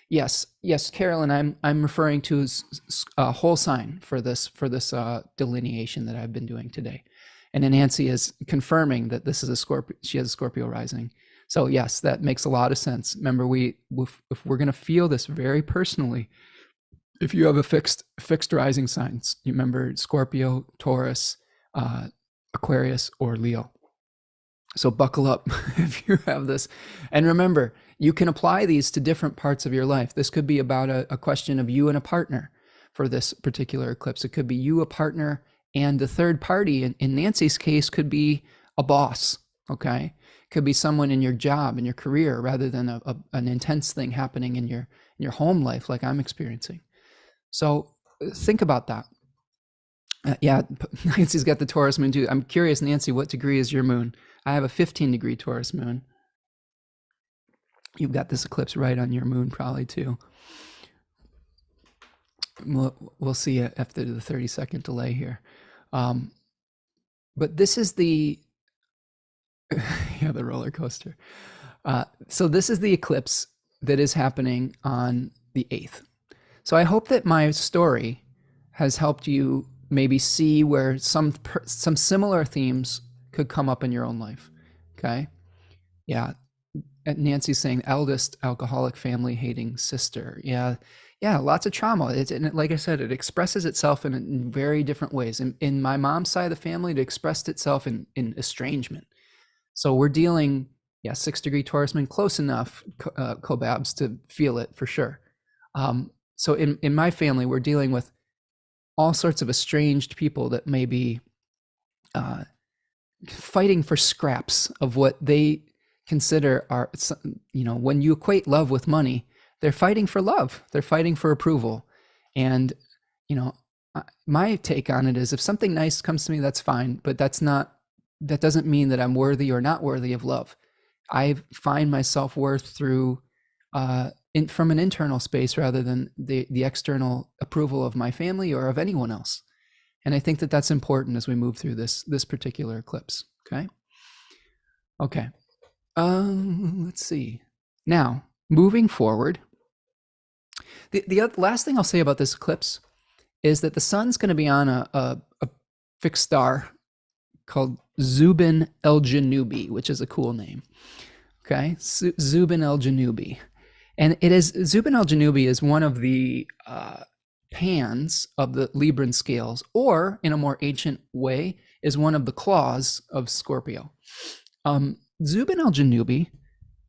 Yes, Carolyn, I'm referring to a whole sign for this delineation that I've been doing today. And then Nancy is confirming that this is a Scorpio. She has a Scorpio rising. So yes, that makes a lot of sense. Remember, if we're going to feel this very personally, if you have a fixed rising signs, you remember Scorpio, Taurus, uh, Aquarius, or Leo. So buckle up if you have this. And remember, you can apply these to different parts of your life. This could be about a question of you and a partner for this particular eclipse. It could be you, a partner, and the third party. In Nancy's case, could be a boss, okay? Could be someone in your job, in your career, rather than an intense thing happening in your home life like I'm experiencing. So think about that. Yeah, Nancy's got the Taurus moon too. I'm curious, Nancy, what degree is your moon? I have a 15-degree Taurus moon. You've got this eclipse right on your moon probably too. We'll see after the 30-second delay here. But this is the, yeah, the roller coaster. So this is the eclipse that is happening on the 8th. So I hope that my story has helped you maybe see where some similar themes could come up in your own life. Okay. Yeah. Nancy's saying eldest alcoholic family hating sister. Yeah. Yeah. Lots of trauma. And like I said, it expresses itself in very different ways. In my mom's side of the family, it expressed itself in estrangement. So we're dealing, 6-degree Taurus moon, close enough, Cobabs, to feel it for sure. So in my family, we're dealing with all sorts of estranged people that may be fighting for scraps of what they consider are, when you equate love with money, they're fighting for love. They're fighting for approval. And, my take on it is if something nice comes to me, that's fine, but that doesn't mean that I'm worthy or not worthy of love. I find my self-worth through, from an internal space rather than the external approval of my family or of anyone else. And I think that that's important as we move through this particular eclipse. Okay. Let's see. Now, moving forward, the last thing I'll say about this eclipse is that the sun's going to be on a fixed star called Zubin el-Janubi, which is a cool name. Okay, Zubin el-Janubi. And Zubin el-Janubi is one of the pans of the Libran scales, or in a more ancient way, is one of the claws of Scorpio. Zubin el-Janubi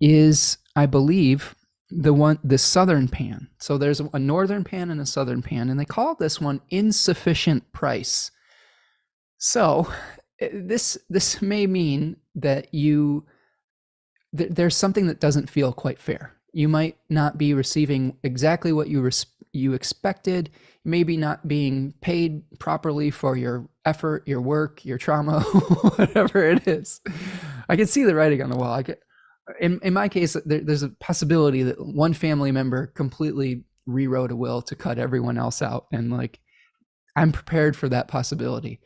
is, I believe, the southern pan. So there's a northern pan and a southern pan, and they call this one insufficient price. So this may mean that there's something that doesn't feel quite fair. You might not be receiving exactly what you expected, maybe not being paid properly for your effort, your work, your trauma, whatever it is. I can see the writing on the wall. In my case, there's a possibility that one family member completely rewrote a will to cut everyone else out. And I'm prepared for that possibility.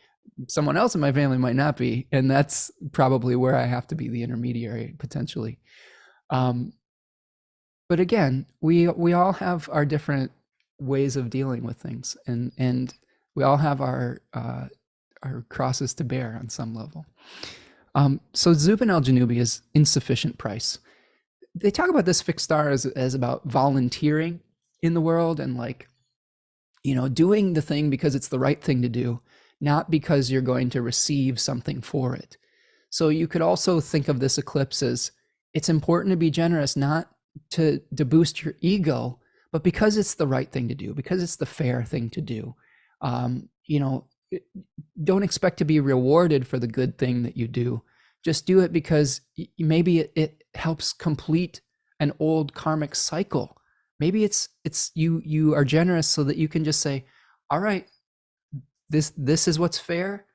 Someone else in my family might not be. And that's probably where I have to be the intermediary potentially. But again, we all have our different ways of dealing with things, and we all have our crosses to bear on some level. So Zubin el-Janubi is insufficient price. They talk about this fixed star as about volunteering in the world and doing the thing because it's the right thing to do, not because you're going to receive something for it. So you could also think of this eclipse as it's important to be generous, not to boost your ego, but because it's the right thing to do, because it's the fair thing to do. Don't expect to be rewarded for the good thing that you do. Just do it because maybe it helps complete an old karmic cycle. Maybe it's you are generous so that you can just say, all right, this is what's fair.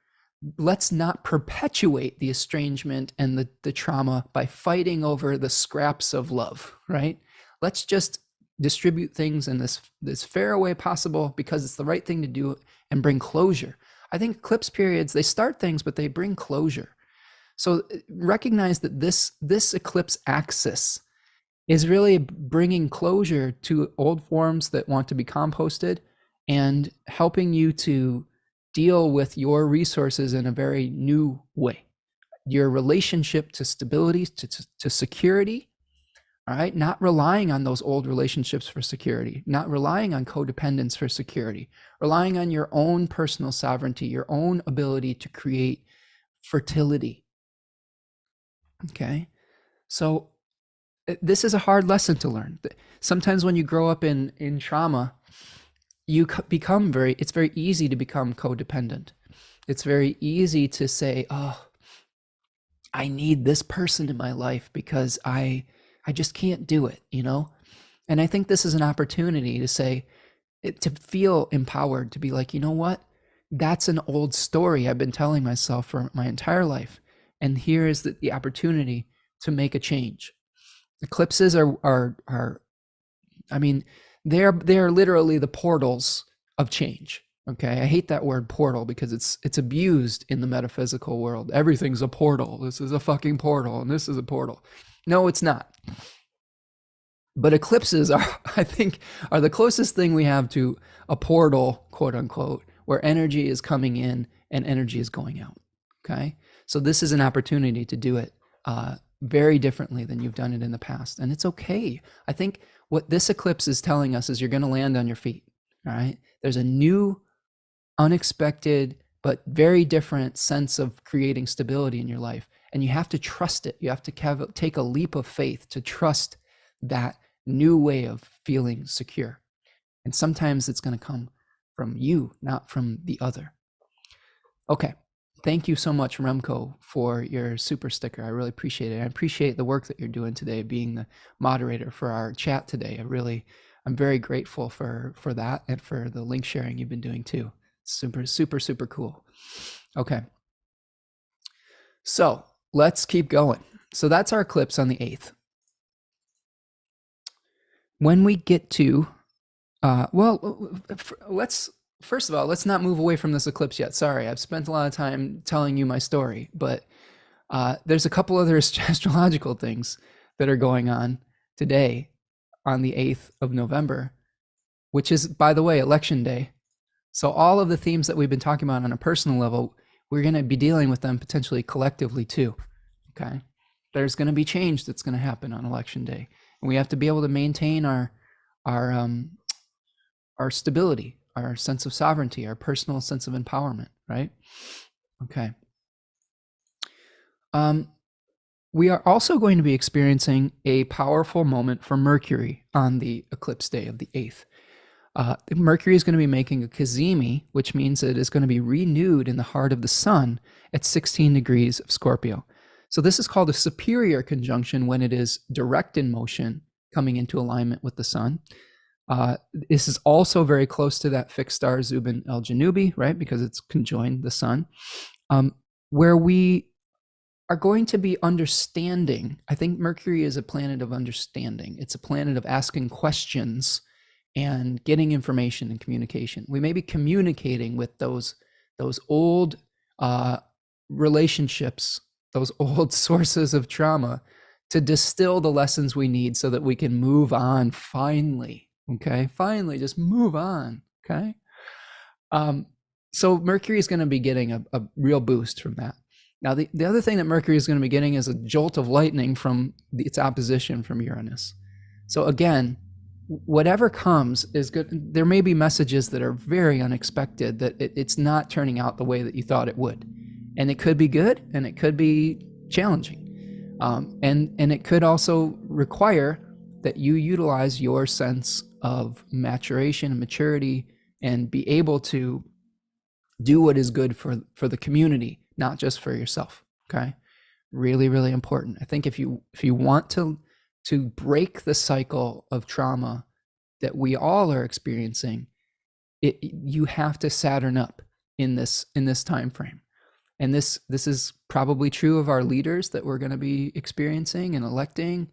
Let's not perpetuate the estrangement and the trauma by fighting over the scraps of love, right? Let's just distribute things in this fair way possible because it's the right thing to do and bring closure. I think eclipse periods, they start things, but they bring closure. So recognize that this eclipse axis is really bringing closure to old forms that want to be composted and helping you to deal with your resources in a very new way. Your relationship to stability, to security, all right? Not relying on those old relationships for security, not relying on codependence for security, relying on your own personal sovereignty, your own ability to create fertility. Okay? So this is a hard lesson to learn. Sometimes when you grow up in trauma, it's very easy to become codependent. It's very easy to say, oh, I need this person in my life because I just can't do it, you know? And I think this is an opportunity to say, to feel empowered, to be like, you know what? That's an old story I've been telling myself for my entire life. And here is the opportunity to make a change. Eclipses are I mean, they're literally the portals of change. Okay, I hate that word portal because it's abused in the metaphysical world. Everything's a portal. This is a fucking portal, and this is a portal. No, it's not. But eclipses are, I think, are the closest thing we have to a portal, quote unquote, where energy is coming in and energy is going out. Okay, so this is an opportunity to do it very differently than you've done it in the past, and it's okay. I think what this eclipse is telling us is you're going to land on your feet. All right, there's a new, unexpected, but very different sense of creating stability in your life, and you have to trust it. You have to take a leap of faith to trust that new way of feeling secure. And sometimes it's going to come from you, not from the other. Okay. Thank you so much, Remco, for your super sticker. I really appreciate it. I appreciate the work that you're doing today, being the moderator for our chat today. I'm very grateful for that and for the link sharing you've been doing too. Super, super, super cool. Okay. So let's keep going. So that's our eclipse on the 8th. When we get to, first of all, let's not move away from this eclipse yet. Sorry, I've spent a lot of time telling you my story, but there's a couple other astrological things that are going on today on the 8th of November, which is, by the way, election day. So all of the themes that we've been talking about on a personal level, we're going to be dealing with them potentially collectively too. Okay. There's going to be change that's going to happen on election day. And we have to be able to maintain our stability, our sense of sovereignty, our personal sense of empowerment, right? Okay. We are also going to be experiencing a powerful moment for Mercury on the eclipse day of the 8th. Mercury is going to be making a cazimi, which means it is going to be renewed in the heart of the sun at 16 degrees of Scorpio. So this is called a superior conjunction when it is direct in motion, coming into alignment with the sun. This is also very close to that fixed star Zubin el-Janubi, right? Because it's conjoined the sun, where we are going to be understanding. I think Mercury is a planet of understanding. It's a planet of asking questions and getting information and communication. We may be communicating with those old relationships, those old sources of trauma, to distill the lessons we need so that we can move on finally. Okay, finally, just move on. Okay. So Mercury is going to be getting a real boost from that. Now, the other thing that Mercury is going to be getting is a jolt of lightning from its opposition from Uranus. So again, whatever comes is good. There may be messages that are very unexpected, that it's not turning out the way that you thought it would. And it could be good, and it could be challenging. And it could also require that you utilize your sense of maturation and maturity and be able to do what is good for the community, not just for yourself. Okay. Really, really important. I think if you want to break the cycle of trauma that we all are experiencing, you have to Saturn up in this time frame. And this is probably true of our leaders that we're going to be experiencing and electing.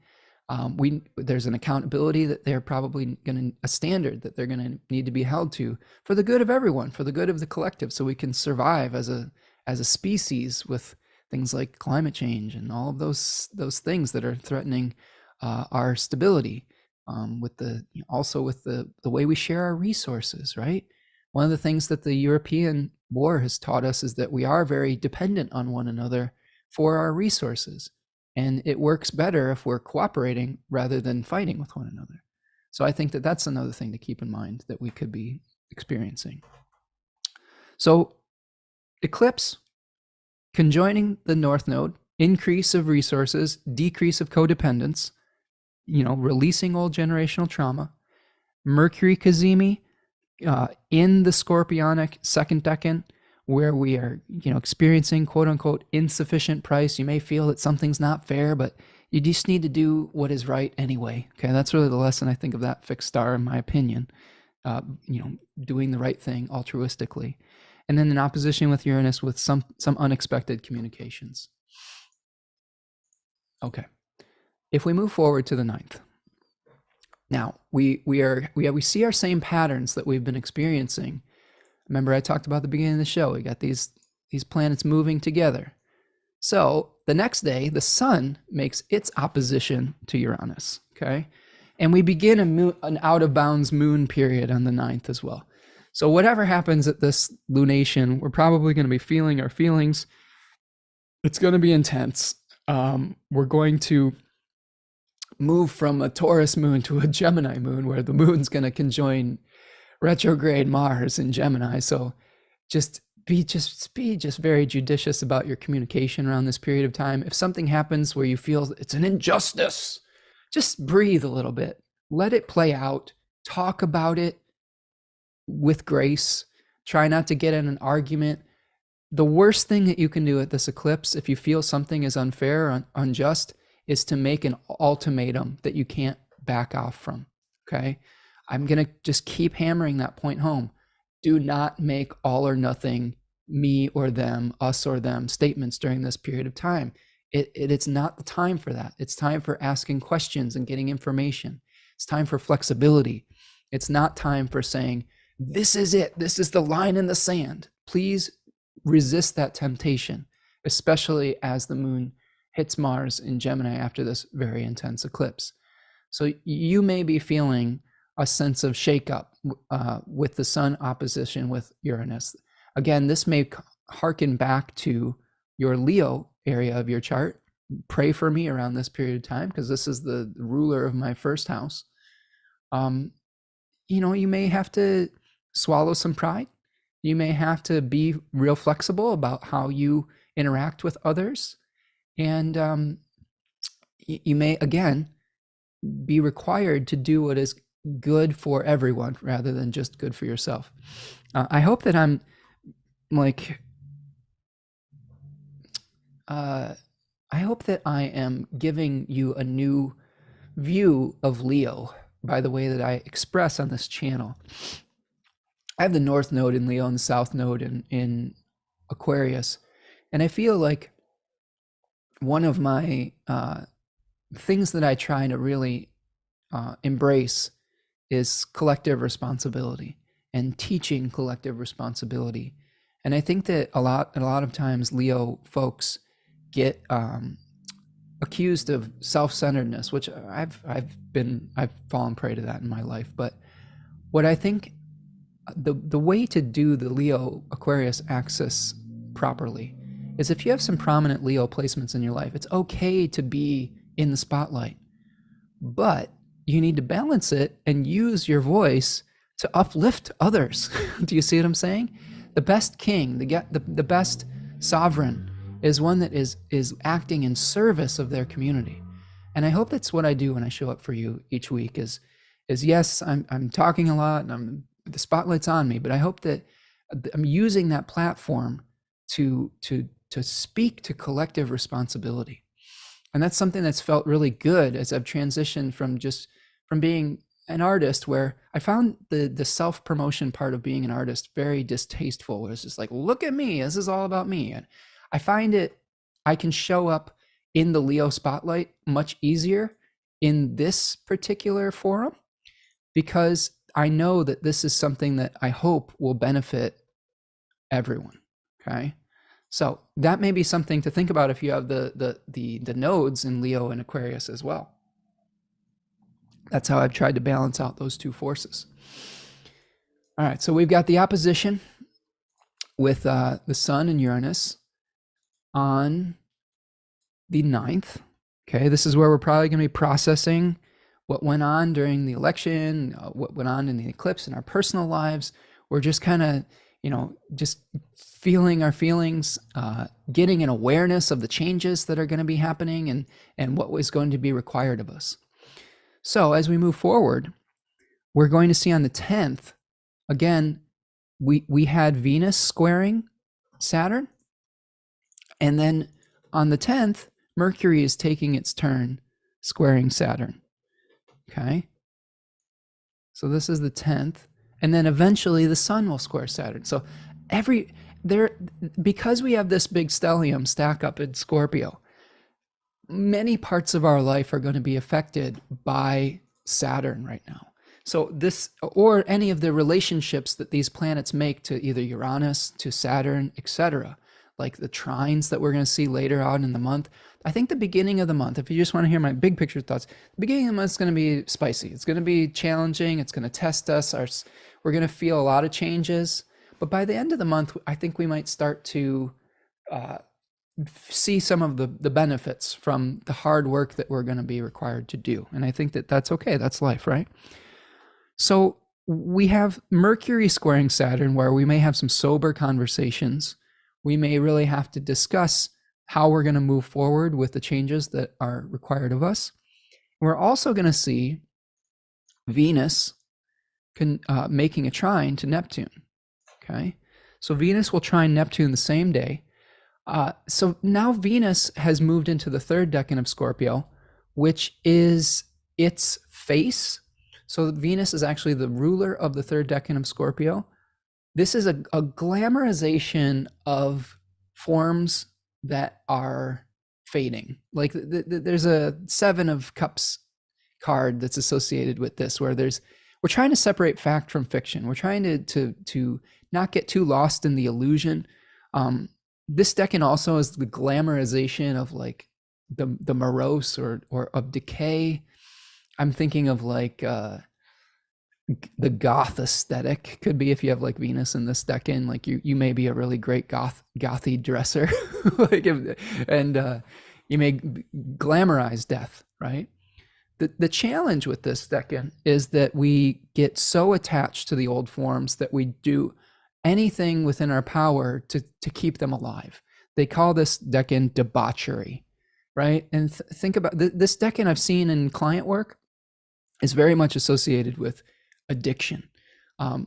There's an accountability that they're probably a standard that they're going to need to be held to for the good of everyone, for the good of the collective, so we can survive as a species with things like climate change and all of those things that are threatening our stability. Also with the way we share our resources, right? One of the things that the European war has taught us is that we are very dependent on one another for our resources. And it works better if we're cooperating rather than fighting with one another. So I think that that's another thing to keep in mind that we could be experiencing. So eclipse, conjoining the North Node, increase of resources, decrease of codependence, releasing old generational trauma. Mercury cazimi in the Scorpionic second decan, where we are, experiencing quote unquote insufficient price. You may feel that something's not fair, but you just need to do what is right anyway. Okay, that's really the lesson I think of that fixed star, in my opinion. Doing the right thing altruistically. And then in opposition with Uranus with some unexpected communications. Okay. If we move forward to the 9th, now we see our same patterns that we've been experiencing. Remember, I talked about at the beginning of the show. We got these planets moving together. So the next day, the sun makes its opposition to Uranus. Okay, and we begin an out of bounds moon period on the 9th as well. So whatever happens at this lunation, we're probably going to be feeling our feelings. It's going to be intense. We're going to move from a Taurus moon to a Gemini moon, where the moon's going to conjoin retrograde Mars in Gemini. So just be very judicious about your communication around this period of time. If something happens where you feel it's an injustice, just breathe a little bit. Let it play out. Talk about it with grace. Try not to get in an argument. The worst thing that you can do at this eclipse, if you feel something is unfair or unjust, is to make an ultimatum that you can't back off from. Okay? I'm going to just keep hammering that point home. Do not make all or nothing, me or them, us or them statements during this period of time. It's not the time for that. It's time for asking questions and getting information. It's time for flexibility. It's not time for saying, this is it. This is the line in the sand. Please resist that temptation, especially as the moon hits Mars in Gemini after this very intense eclipse. So you may be feeling a sense of shakeup with the sun opposition with Uranus. Again, this may harken back to your Leo area of your chart. Pray for me around this period of time, because this is the ruler of my first house. You may have to swallow some pride. You may have to be real flexible about how you interact with others. And you may, again, be required to do what is good for everyone rather than just good for yourself. I hope that I'm I hope that I am giving you a new view of Leo by the way that I express on this channel. I have the North Node in Leo and the South Node in Aquarius. And I feel like one of my things that I try to really embrace is collective responsibility and teaching collective responsibility. And I think that a lot of times Leo folks get accused of self-centeredness, which I've fallen prey to that in my life. But what I think the way to do the Leo Aquarius axis properly is, if you have some prominent Leo placements in your life, it's okay to be in the spotlight, but you need to balance it and use your voice to uplift others. Do you see what I'm saying? The best king, the best sovereign is one that is acting in service of their community. And I hope that's what I do when I show up for you each week is yes, I'm talking a lot and the spotlight's on me, but I hope that I'm using that platform to speak to collective responsibility. And that's something that's felt really good as I've transitioned from being an artist, where I found the self-promotion part of being an artist very distasteful, where it's just like, look at me, this is all about me. And I find I can show up in the Leo spotlight much easier in this particular forum, because I know that this is something that I hope will benefit everyone. Okay. So that may be something to think about if you have the nodes in Leo and Aquarius as well. That's how I've tried to balance out those two forces. All right, so we've got the opposition with the Sun and Uranus on the 9th. Okay, this is where we're probably going to be processing what went on during the election, what went on in the eclipse in our personal lives. We're just kind of, just feeling our feelings, getting an awareness of the changes that are going to be happening and what was going to be required of us. So as we move forward, we're going to see on the 10th, again, we had Venus squaring Saturn, and then on the 10th, Mercury is taking its turn squaring Saturn. Okay. So this is the 10th. And then eventually the sun will square Saturn. So because we have this big stellium stack up in Scorpio, many parts of our life are going to be affected by Saturn right now. So this, or any of the relationships that these planets make to either Uranus, to Saturn, etc., like the trines that we're going to see later on in the month. I think the beginning of the month, if you just want to hear my big picture thoughts, the beginning of the month is going to be spicy. It's going to be challenging. It's going to test us. We're going to feel a lot of changes. But by the end of the month, I think we might start to see some of the benefits from the hard work that we're going to be required to do. And I think that that's okay. That's life, right? So we have Mercury squaring Saturn, where we may have some sober conversations. We may really have to discuss how we're going to move forward with the changes that are required of us. We're also going to see Venus making a trine to Neptune. Okay, so Venus will trine Neptune the same day. So now Venus has moved into the third decan of Scorpio, which is its face. So Venus is actually the ruler of the third decan of Scorpio. This is a glamorization of forms that are fading. Like there's a 7 of Cups card that's associated with this, where we're trying to separate fact from fiction. We're trying to not get too lost in the illusion. This decan also is the glamorization of like the morose or of decay. I'm thinking of like the goth aesthetic. Could be if you have like Venus in this decan, like you may be a really great gothy dresser, like and you may glamorize death, right? The challenge with this decan is that we get so attached to the old forms that we do anything within our power to keep them alive. They call this decan debauchery, right? And think about this decan I've seen in client work is very much associated with addiction.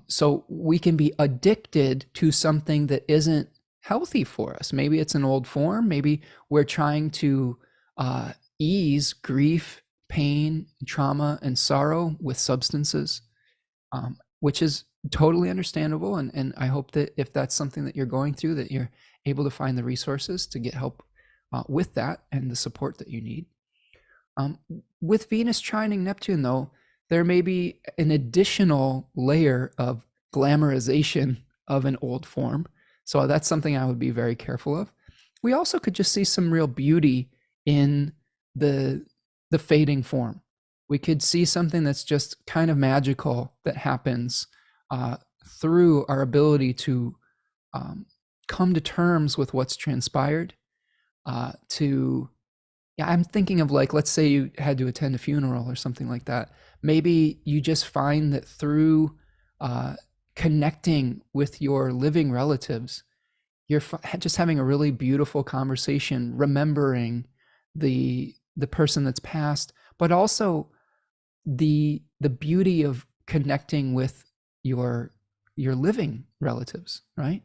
So we can be addicted to something that isn't healthy for us. Maybe it's an old form. Maybe we're trying to ease grief, pain, trauma, and sorrow with substances, which is totally understandable. And I hope that if that's something that you're going through, that you're able to find the resources to get help with that and the support that you need. With Venus trining Neptune, though, there may be an additional layer of glamorization of an old form. So that's something I would be very careful of. We also could just see some real beauty in the fading form. We could see something that's just kind of magical that happens through our ability to come to terms with what's transpired. I'm thinking of like, let's say you had to attend a funeral or something like that. Maybe you just find that through connecting with your living relatives, you're just having a really beautiful conversation, remembering the person that's passed, but also the beauty of connecting with your living relatives, right?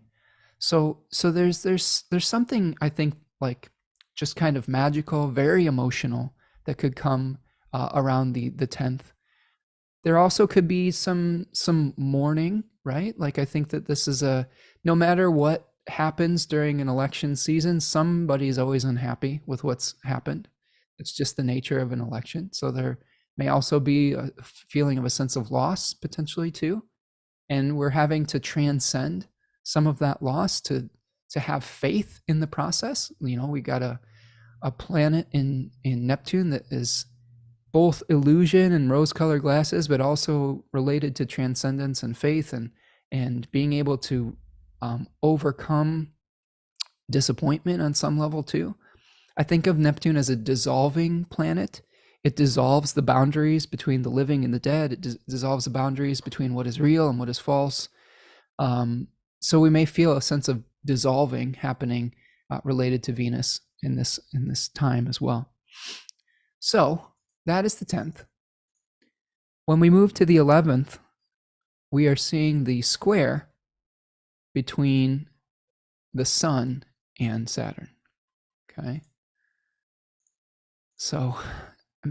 So there's something, I think, like just kind of magical, very emotional that could come around the 10th. There also could be some mourning, right? Like I think that this is no matter what happens during an election season, somebody's always unhappy with what's happened. It's just the nature of an election. So there may also be a feeling of a sense of loss potentially too. And we're having to transcend some of that loss to have faith in the process. We got a planet in Neptune that is both illusion and rose-colored glasses, but also related to transcendence and faith and being able to overcome disappointment on some level too. I think of Neptune as a dissolving planet. It dissolves the boundaries between the living and the dead. It dissolves the boundaries between what is real and what is false. So we may feel a sense of dissolving happening related to Venus in this time as well. So that is the 10th. When we move to the 11th, we are seeing the square between the Sun and Saturn. Okay. So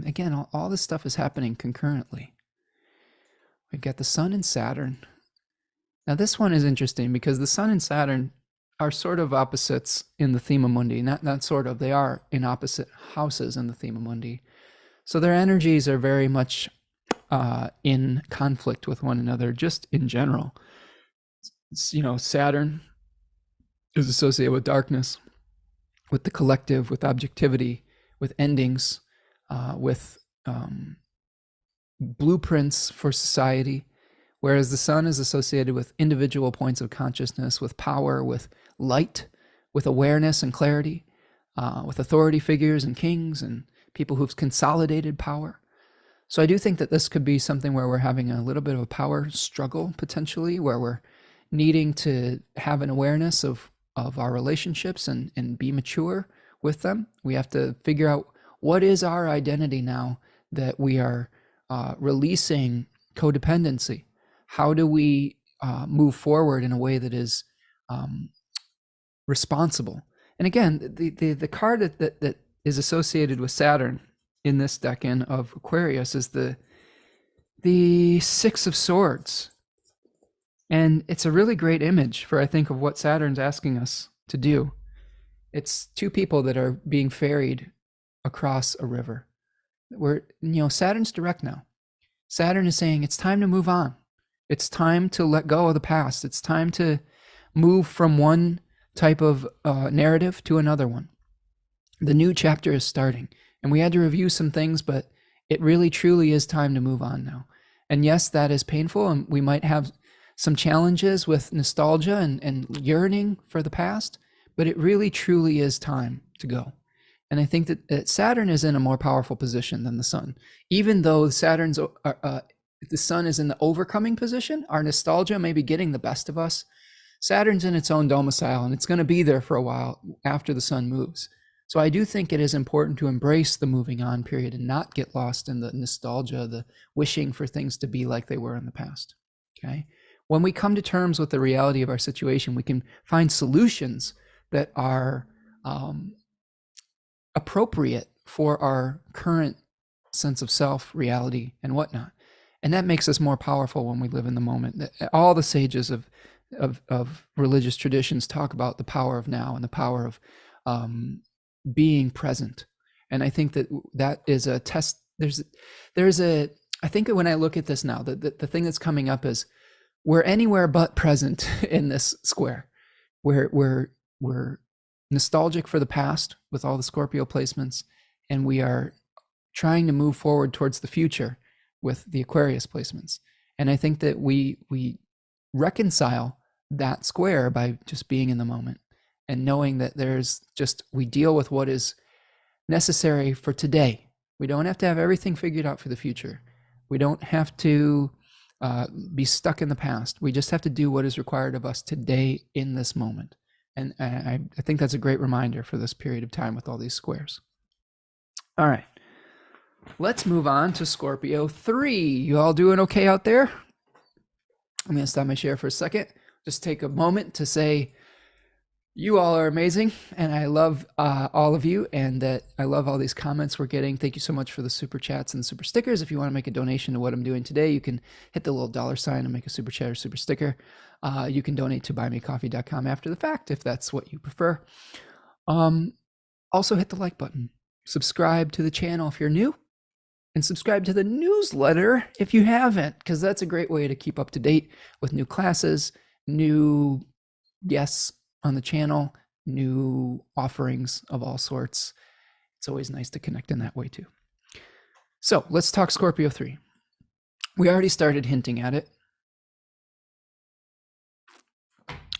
again, all this stuff is happening concurrently. We've got the Sun and Saturn. Now this one is interesting because the Sun and Saturn are sort of opposites in the Thema Mundi. Not sort of, they are in opposite houses in the Thema Mundi. So their energies are very much in conflict with one another, just in general. Saturn is associated with darkness, with the collective, with objectivity, with endings, with blueprints for society, whereas the Sun is associated with individual points of consciousness, with power, with light, with awareness and clarity, with authority figures and kings and people who've consolidated power. So I do think that this could be something where we're having a little bit of a power struggle potentially, where we're needing to have an awareness of our relationships and be mature with them. We have to figure out what is our identity now that we are releasing codependency. How do we move forward in a way that is responsible? And again, the card that is associated with Saturn in this decan of Aquarius is the Six of Swords. And it's a really great image for, I think, of what Saturn's asking us to do. It's two people that are being ferried across a river. Saturn's direct now. Saturn is saying it's time to move on. It's time to let go of the past. It's time to move from one type of narrative to another one. The new chapter is starting, and we had to review some things, but it really truly is time to move on now. And yes, that is painful, and we might have some challenges with nostalgia and yearning for the past, but it really truly is time to go. And I think that Saturn is in a more powerful position than the Sun. Even though the Sun is in the overcoming position, our nostalgia may be getting the best of us. Saturn's in its own domicile, and it's going to be there for a while after the Sun moves. So I do think it is important to embrace the moving on period and not get lost in the nostalgia, the wishing for things to be like they were in the past. Okay? When we come to terms with the reality of our situation, we can find solutions that are appropriate for our current sense of self, reality, and whatnot. And that makes us more powerful when we live in the moment. All the sages of religious traditions talk about the power of now and the power of being present. And I think that is a test. I think when I look at this now, the thing that's coming up is we're anywhere but present in this square. We're nostalgic for the past with all the Scorpio placements, and we are trying to move forward towards the future with the Aquarius placements. And I think that we reconcile that square by just being in the moment and knowing that we deal with what is necessary for today. We don't have to have everything figured out for the future. We don't have to be stuck in the past. We just have to do what is required of us today in this moment. And I think that's a great reminder for this period of time with all these squares. All right. Let's move on to Scorpio 3. You all doing okay out there? I'm going to stop my share for a second. Just take a moment to say you all are amazing, and I love all of you, and that I love all these comments we're getting. Thank you so much for the super chats and super stickers. If you want to make a donation to what I'm doing today, you can hit the little $ and make a super chat or super sticker. You can donate to buymeacoffee.com after the fact if that's what you prefer. Also hit the like button. Subscribe to the channel if you're new, and subscribe to the newsletter if you haven't, because that's a great way to keep up to date with new classes, new guests on the channel, new offerings of all sorts. It's always nice to connect in that way too. So let's talk Scorpio 3. We already started hinting at it.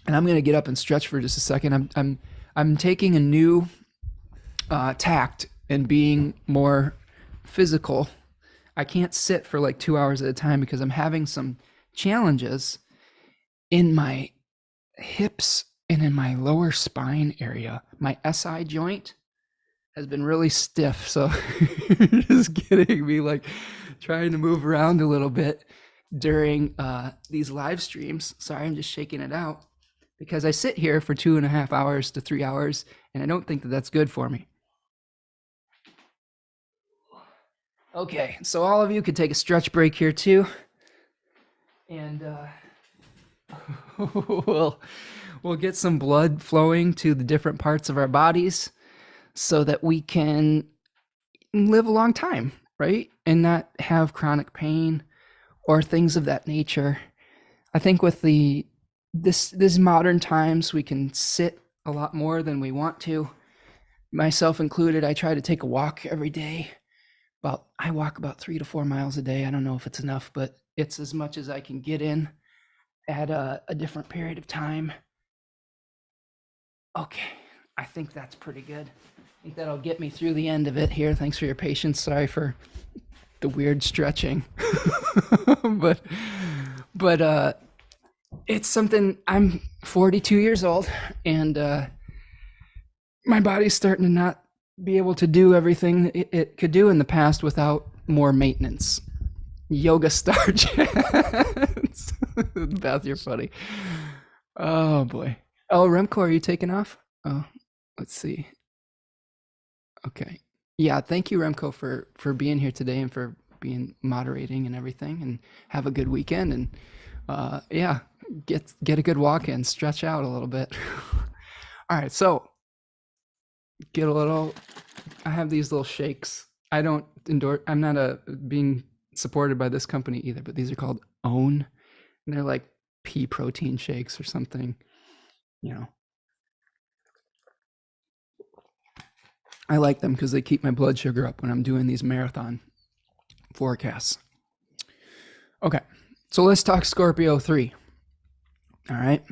And I'm going to get up and stretch for just a second. I'm taking a new tact and being more physical. I can't sit for like 2 hours at a time because I'm having some challenges in my hips and in my lower spine area. My SI joint has been really stiff, so just getting me like trying to move around a little bit during these live streams. Sorry, I'm just shaking it out because I sit here for 2.5 hours to 3 hours, and I don't think that that's good for me. Okay, so all of you could take a stretch break here too, and we'll get some blood flowing to the different parts of our bodies so that we can live a long time, right? And not have chronic pain or things of that nature. I think with this modern times, we can sit a lot more than we want to. Myself included, I try to take a walk every day. I walk about 3 to 4 miles a day. I don't know if it's enough, but it's as much as I can get in at a different period of time. Okay, I think that's pretty good. I think that'll get me through the end of it here. Thanks for your patience. Sorry for the weird stretching. but it's something. I'm 42 years old, and my body's starting to not be able to do everything it could do in the past without more maintenance. Yoga star chats. Beth, you're funny. Oh boy. Oh, Remco, are you taking off? Oh, let's see. Okay. Yeah, thank you, Remco, for being here today and for being moderating and everything. And have a good weekend. And yeah, get a good walk in, stretch out a little bit. All right, so get a little. I have these little shakes. I don't endorse. I'm not being supported by this company either, but these are called Own, and they're like pea protein shakes or something. You know, I like them because they keep my blood sugar up when I'm doing these marathon forecasts. Okay, so let's talk Scorpio 3. All right.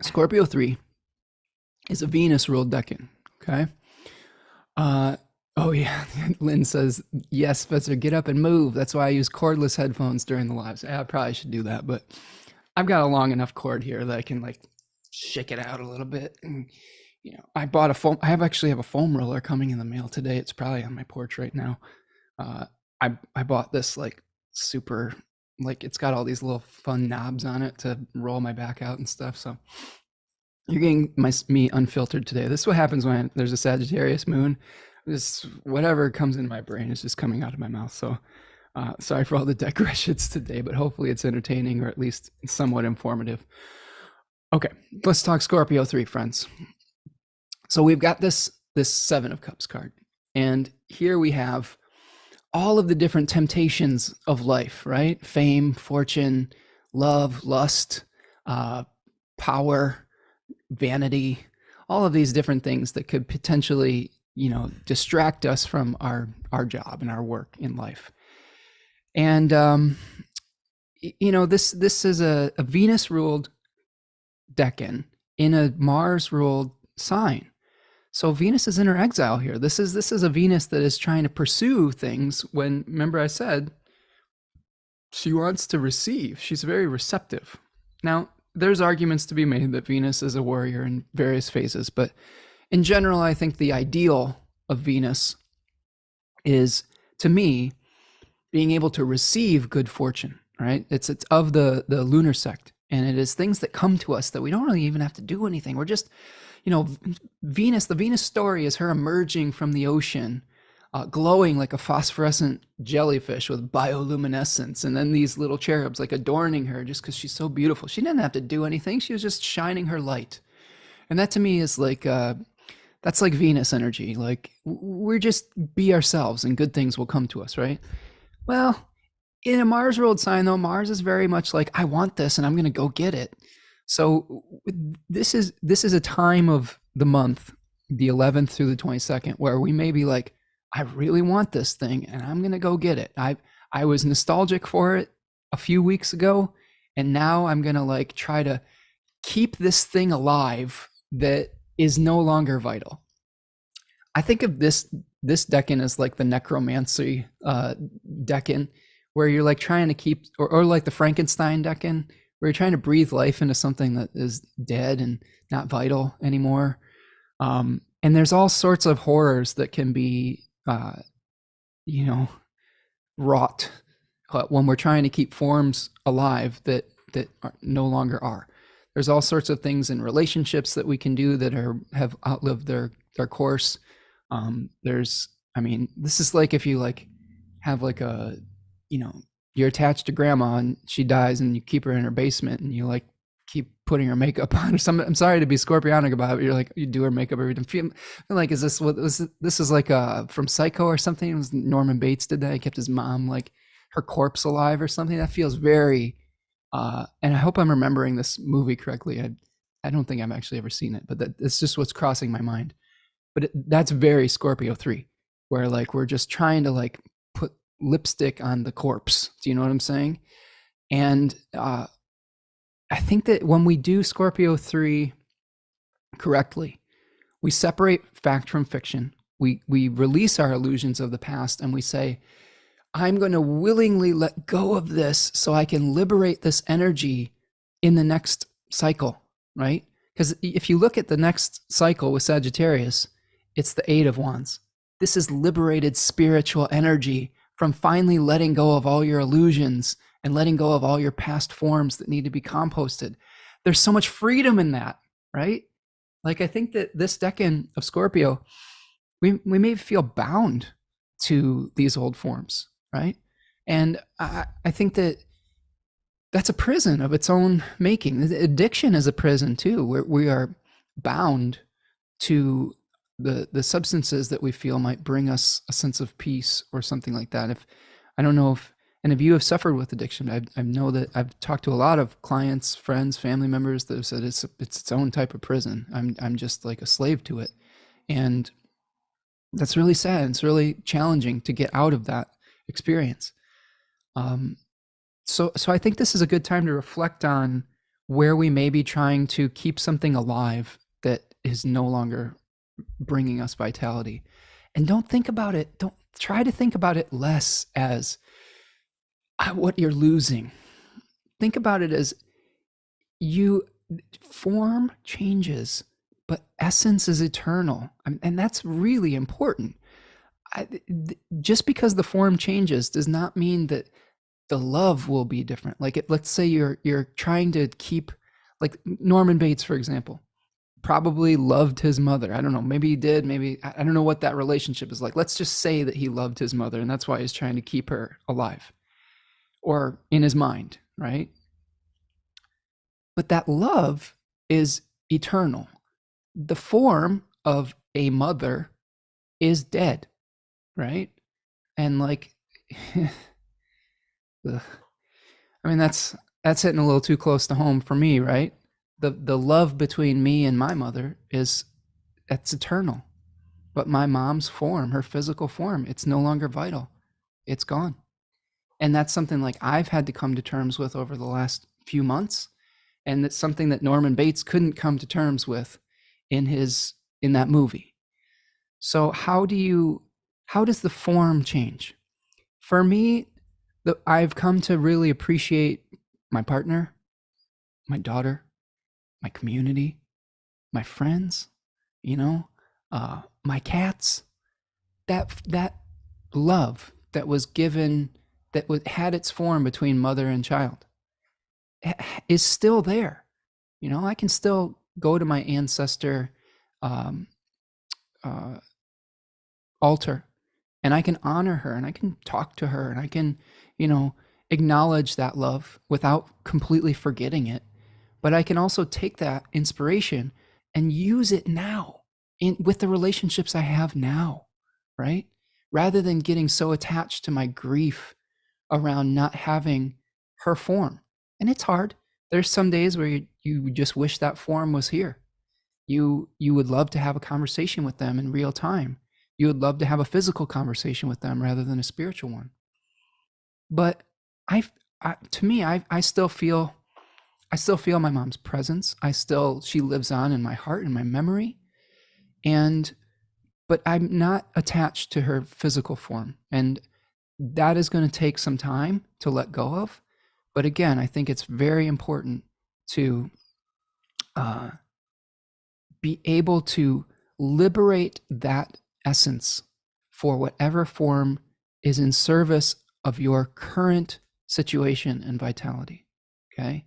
Scorpio 3 is a Venus ruled decan. Okay. Oh yeah, Lynn says, yes, Spencer, get up and move. That's why I use cordless headphones during the lives. I probably should do that, but I've got a long enough cord here that I can like shake it out a little bit. And, you know, I bought a foam. I actually have a foam roller coming in the mail today. It's probably on my porch right now. I bought this like super, like it's got all these little fun knobs on it to roll my back out and stuff. So you're getting me unfiltered today. This is what happens when there's a Sagittarius moon. This whatever comes in my brain is just coming out of my mouth. So sorry for all the digressions today, but hopefully it's entertaining or at least somewhat informative. Okay, let's talk Scorpio 3, friends. So we've got this Seven of Cups card, and here we have all of the different temptations of life, right? Fame, fortune, love, lust, power, vanity, all of these different things that could potentially, you know, distract us from our job and our work in life. And you know, this is a Venus ruled decan in a Mars ruled sign. So Venus is in her exile here. This is a Venus that is trying to pursue things when, remember I said, she wants to receive. She's very receptive. Now, there's arguments to be made that Venus is a warrior in various phases, but in general, I think the ideal of Venus is, to me, being able to receive good fortune, right? It's of the lunar sect, and it is things that come to us that we don't really even have to do anything. We're just, you know, Venus, the Venus story is her emerging from the ocean, glowing like a phosphorescent jellyfish with bioluminescence, and then these little cherubs like adorning her just because she's so beautiful. She didn't have to do anything. She was just shining her light. And that to me is like, that's like Venus energy. Like we're just be ourselves and good things will come to us, right? Well, in a Mars ruled sign though, Mars is very much like, I want this and I'm going to go get it. So this is a time of the month, the 11th through the 22nd, where we may be like, I really want this thing and I'm going to go get it. I was nostalgic for it a few weeks ago, and now I'm going to like try to keep this thing alive that is no longer vital. I think of this decan as like the necromancy decan, where you're like trying to keep, or like the Frankenstein decan, where you're trying to breathe life into something that is dead and not vital anymore. And there's all sorts of horrors that can be, you know, wrought when we're trying to keep forms alive that no longer are. There's all sorts of things in relationships that we can do that have outlived their course. I mean, this is like if you like have like a, you know, you're attached to grandma and she dies and you keep her in her basement and you like keep putting her makeup on or something. I'm sorry to be scorpionic about it, but you're like, you do her makeup every time. Feel like, is this what this is like from Psycho or something? It was Norman Bates did that. He kept his mom, like her corpse alive or something. That feels very, and I hope I'm remembering this movie correctly. I don't think I've actually ever seen it, but it's just what's crossing my mind. But that's very Scorpio 3, where like we're just trying to like put lipstick on the corpse. Do you know what I'm saying? And I think that when we do Scorpio 3 correctly, we separate fact from fiction. We release our illusions of the past and we say, I'm going to willingly let go of this so I can liberate this energy in the next cycle, right? Because if you look at the next cycle with Sagittarius, it's the 8 of Wands. This is liberated spiritual energy from finally letting go of all your illusions and letting go of all your past forms that need to be composted. There's so much freedom in that, right? Like, I think that this decan of Scorpio, we may feel bound to these old forms, right? And I think that that's a prison of its own making. Addiction is a prison too, where we are bound to the substances that we feel might bring us a sense of peace or something like that. If I don't know if any of you have suffered with addiction, I know that I've talked to a lot of clients, friends, family members that have said it's its own type of prison. I'm just like a slave to it, and that's really sad. It's really challenging to get out of that experience. So I think this is a good time to reflect on where we may be trying to keep something alive that is no longer bringing us vitality. And don't think about it. Don't try to think about it less as what you're losing. Think about it as form changes, but essence is eternal. And that's really important. Just because the form changes does not mean that the love will be different. Like, let's say you're trying to keep, like Norman Bates, for example, probably loved his mother. I don't know, maybe he did, maybe, I don't know what that relationship is like. Let's just say that he loved his mother and that's why he's trying to keep her alive or in his mind, right? But that love is eternal. The form of a mother is dead, right? And like, I mean, that's hitting a little too close to home for me, right? The love between me and my mother that's eternal. But my mom's form, her physical form, it's no longer vital. It's gone. And that's something like I've had to come to terms with over the last few months. And it's something that Norman Bates couldn't come to terms with in that movie. So how does the form change? For me, I've come to really appreciate my partner, my daughter, my community, my friends, my cats. That love that was given, had its form between mother and child, is still there. I can still go to my ancestor altar and I can honor her and I can talk to her and I can, acknowledge that love without completely forgetting it. But I can also take that inspiration and use it now with the relationships I have now, right? Rather than getting so attached to my grief around not having her form. And it's hard. There's some days where you just wish that form was here. You would love to have a conversation with them in real time. You would love to have a physical conversation with them rather than a spiritual one. But to me, I still feel my mom's presence. She lives on in my heart and my memory. and but I'm not attached to her physical form, and that is going to take some time to let go of. But again, I think it's very important to uh, be able to liberate that essence for whatever form is in service of your current situation and vitality. Okay.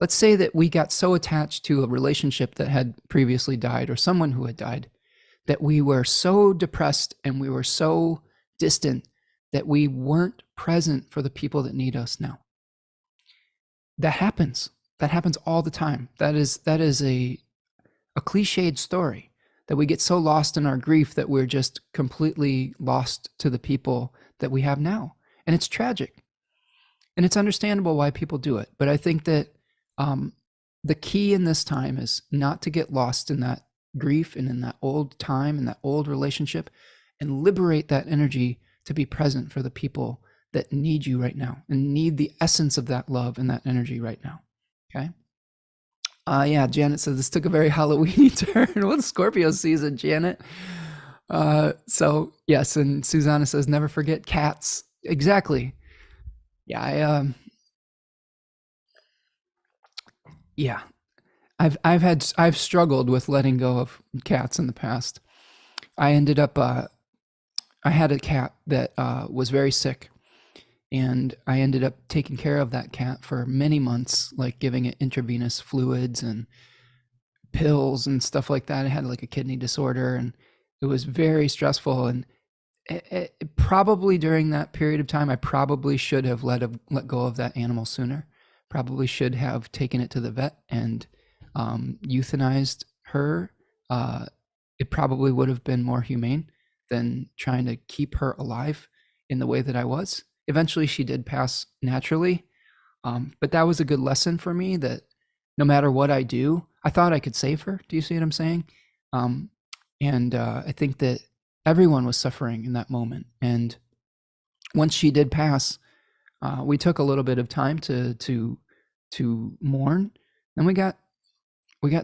Let's say that we got so attached to a relationship that had previously died or someone who had died that we were so depressed and we were so distant that we weren't present for the people that need us now. That happens. That happens all the time. That is a cliched story, that we get so lost in our grief that we're just completely lost to the people that we have now. And it's tragic. And it's understandable why people do it. But I think that the key in this time is not to get lost in that grief and in that old time and that old relationship, and liberate that energy to be present for the people that need you right now and need the essence of that love and that energy right now. Okay. Yeah, Janet says this took a very Halloweeny turn. What Scorpio season, Janet? So yes, and Susanna says never forget cats. Exactly. Yeah, yeah. I've struggled with letting go of cats in the past. I ended up I had a cat that was very sick, and I ended up taking care of that cat for many months, like giving it intravenous fluids and pills and stuff like that. It had like a kidney disorder, and it was very stressful. And probably during that period of time, I probably should have let go of that animal sooner. Probably should have taken it to the vet and euthanized her. It probably would have been more humane than trying to keep her alive in the way that I was. Eventually, she did pass naturally, but that was a good lesson for me, that no matter what I do, I thought I could save her. Do you see what I'm saying? And I think that everyone was suffering in that moment. And once she did pass, we took a little bit of time to mourn, and we got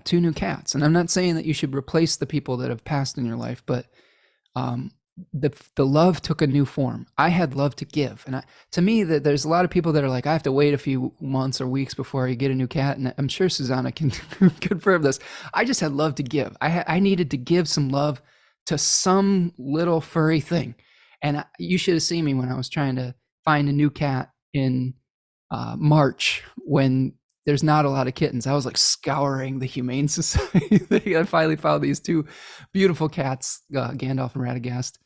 2 new cats. And I'm not saying that you should replace the people that have passed in your life, but the love took a new form. I had love to give, and to me, that there's a lot of people that are like, I have to wait a few months or weeks before I get a new cat, and I'm sure Susanna can confirm this. I just had love to give. I needed to give some love to some little furry thing, and you should have seen me when I was trying to find a new cat in March when there's not a lot of kittens. I was like scouring the Humane Society. I finally found these 2 beautiful cats, Gandalf and Radagast.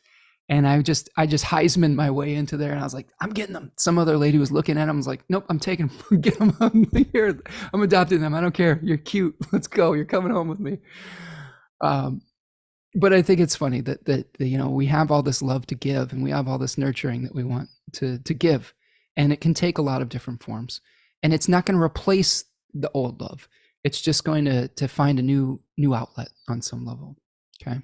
And I just Heisman my way into there, and I was like, I'm getting them. Some other lady was looking at them. I was like, nope, I'm taking them. Get them here. I'm adopting them. I don't care. You're cute. Let's go. You're coming home with me. But I think it's funny that we have all this love to give, and we have all this nurturing that we want to give, and it can take a lot of different forms. And it's not going to replace the old love. It's just going to find a new outlet on some level. Okay.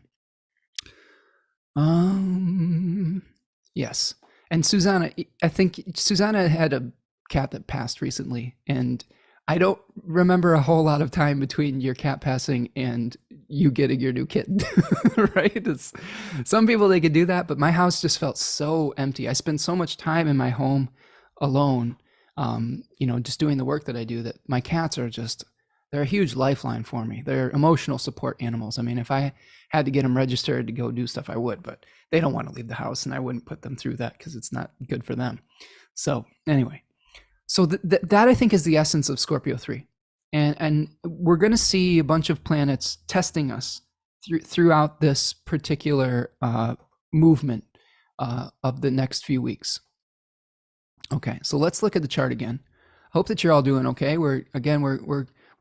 Yes. And Susanna, I think Susanna had a cat that passed recently, and I don't remember a whole lot of time between your cat passing and you getting your new kitten, right? It's, some people, they could do that, but my house just felt so empty. I spend so much time in my home alone, just doing the work that I do, that my cats are just, they're a huge lifeline for me. They're emotional support animals. I mean, if I had to get them registered to go do stuff, I would, but they don't want to leave the house, and I wouldn't put them through that because it's not good for them. So anyway, so that I think is the essence of Scorpio 3. And we're going to see a bunch of planets testing us throughout this particular movement of the next few weeks. Okay, so let's look at the chart again. Hope that you're all doing okay. We're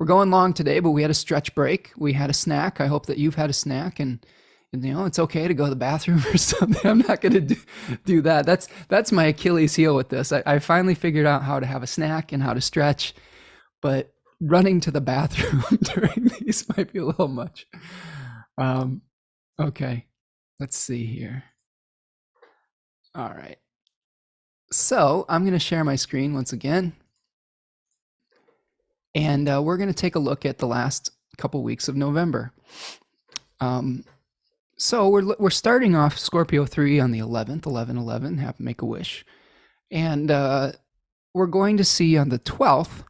going long today, but we had a stretch break. We had a snack. I hope that you've had a snack, and it's okay to go to the bathroom or something. I'm not going to do that. That's my Achilles heel with this. I finally figured out how to have a snack and how to stretch, but running to the bathroom during these might be a little much. Okay, let's see here. All right. So I'm going to share my screen once again. And we're going to take a look at the last couple weeks of November. So we're starting off Scorpio 3 on the 11th, 11/11, have make a wish. And we're going to see on the 12th,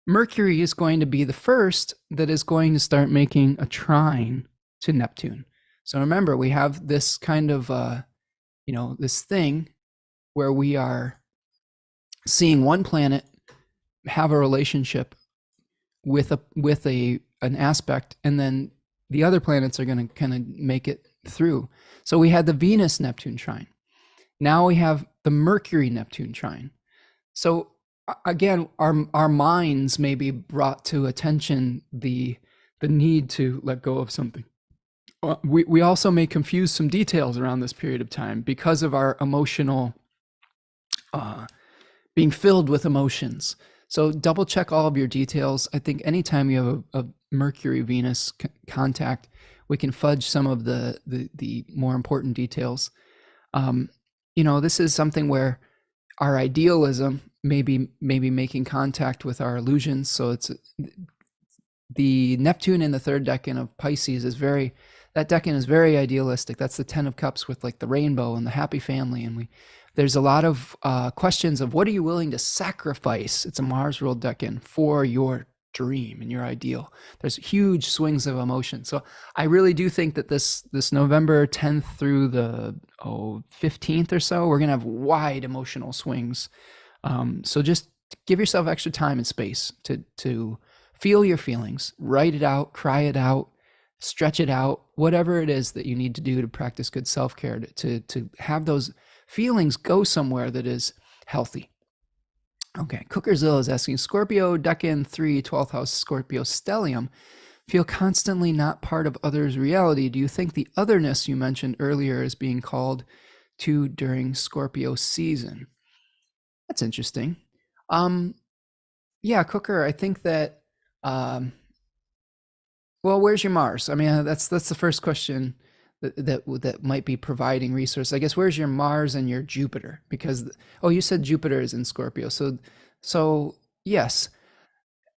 Mercury is going to be the first that is going to start making a trine to Neptune. So remember, we have this kind of, this thing where we are seeing one planet have a relationship with an aspect, and then the other planets are going to kind of make it through. So we had the Venus Neptune trine. Now we have the Mercury Neptune trine. So again, our minds may be brought to attention the need to let go of something. We also may confuse some details around this period of time because of our emotional being filled with emotions. So double check all of your details. I think anytime you have a Mercury Venus contact, we can fudge some of the more important details. This is something where our idealism may be making contact with our illusions. So it's the Neptune in the third decan of Pisces that decan is very idealistic. That's the 10 of Cups with like the rainbow and the happy family. And there's a lot of questions of what are you willing to sacrifice? It's a Mars ruled decan for your dream and your ideal. There's huge swings of emotion. So I really do think that this November 10th through the 15th or so, we're going to have wide emotional swings. So just give yourself extra time and space to feel your feelings, write it out, cry it out, stretch it out, whatever it is that you need to do to practice good self-care, to have those feelings go somewhere that is healthy. Okay, Cookerzilla is asking, Scorpio decan 3, 12th house, Scorpio stellium, feel constantly not part of others' reality. Do you think the otherness you mentioned earlier is being called to during Scorpio season? That's interesting. Yeah, Cooker, I think that, well, where's your Mars? I mean, that's the first question that might be providing resource. I guess where's your Mars and your Jupiter? Because you said Jupiter is in Scorpio. So yes,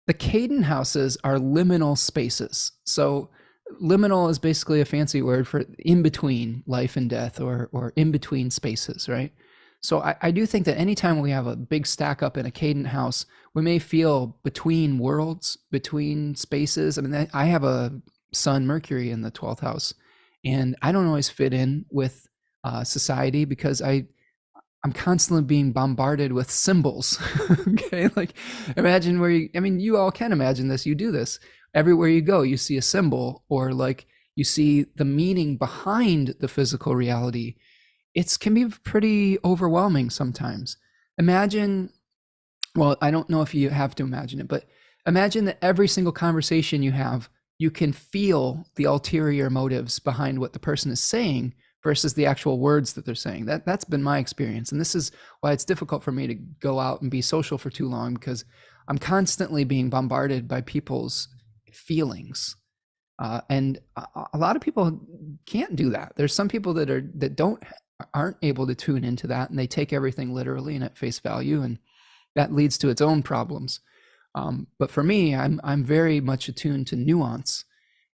the Caden houses are liminal spaces. So liminal is basically a fancy word for in between life and death, or in between spaces, right? So I do think that anytime we have a big stack up in a Caden house, we may feel between worlds, between spaces. I mean, I have a Sun Mercury in the 12th house, and I don't always fit in with society because I'm constantly being bombarded with symbols. Okay, like imagine you all can imagine this. You do this everywhere you go. You see a symbol, or like you see the meaning behind the physical reality. It can be pretty overwhelming sometimes. Imagine, well, I don't know if you have to imagine it, but imagine that every single conversation you have, you can feel the ulterior motives behind what the person is saying versus the actual words that they're saying. That's been my experience. And this is why it's difficult for me to go out and be social for too long, because I'm constantly being bombarded by people's feelings. And a lot of people can't do that. There's some people that aren't able to tune into that, and they take everything literally and at face value, and that leads to its own problems. But for me, I'm very much attuned to nuance,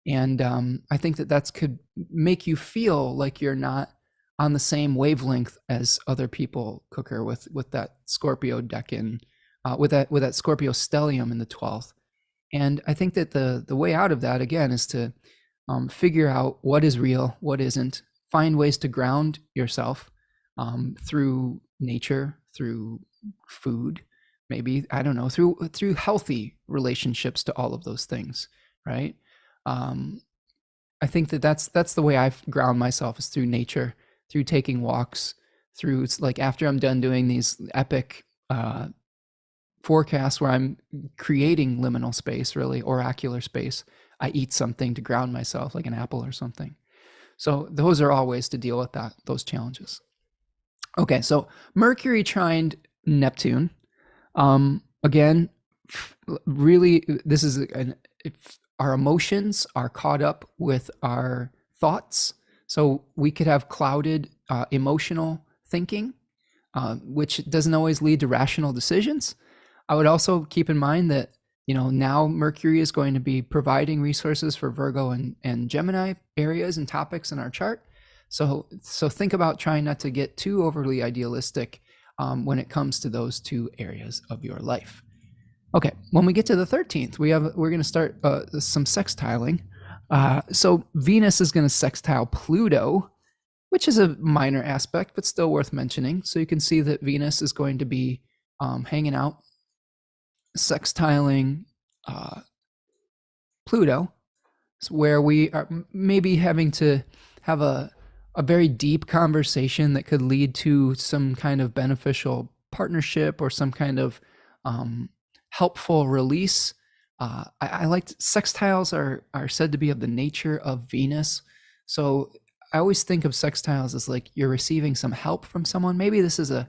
and I think that could make you feel like you're not on the same wavelength as other people, Cooker, with that Scorpio decan, with that Scorpio stellium in the 12th. And I think that the way out of that, again, is to figure out what is real, what isn't. Find ways to ground yourself through nature, through food, maybe, I don't know, through healthy relationships to all of those things, right? I think that's the way I ground myself, is through nature, through taking walks, through, it's like after I'm done doing these epic forecasts where I'm creating liminal space, really oracular space, I eat something to ground myself, like an apple or something. So those are all ways to deal with those challenges. Okay, so Mercury trined Neptune. Again, really, this is our emotions are caught up with our thoughts. So we could have clouded emotional thinking, which doesn't always lead to rational decisions. I would also keep in mind that Now Mercury is going to be providing resources for Virgo and Gemini areas and topics in our chart. So think about trying not to get too overly idealistic when it comes to those two areas of your life. Okay, when we get to the 13th, we're going to start some sextiling. So Venus is going to sextile Pluto, which is a minor aspect, but still worth mentioning. So you can see that Venus is going to be hanging out, sextiling Pluto, where we are maybe having to have a very deep conversation that could lead to some kind of beneficial partnership or some kind of helpful release. I like sextiles are said to be of the nature of Venus. So I always think of sextiles as like you're receiving some help from someone. Maybe this is a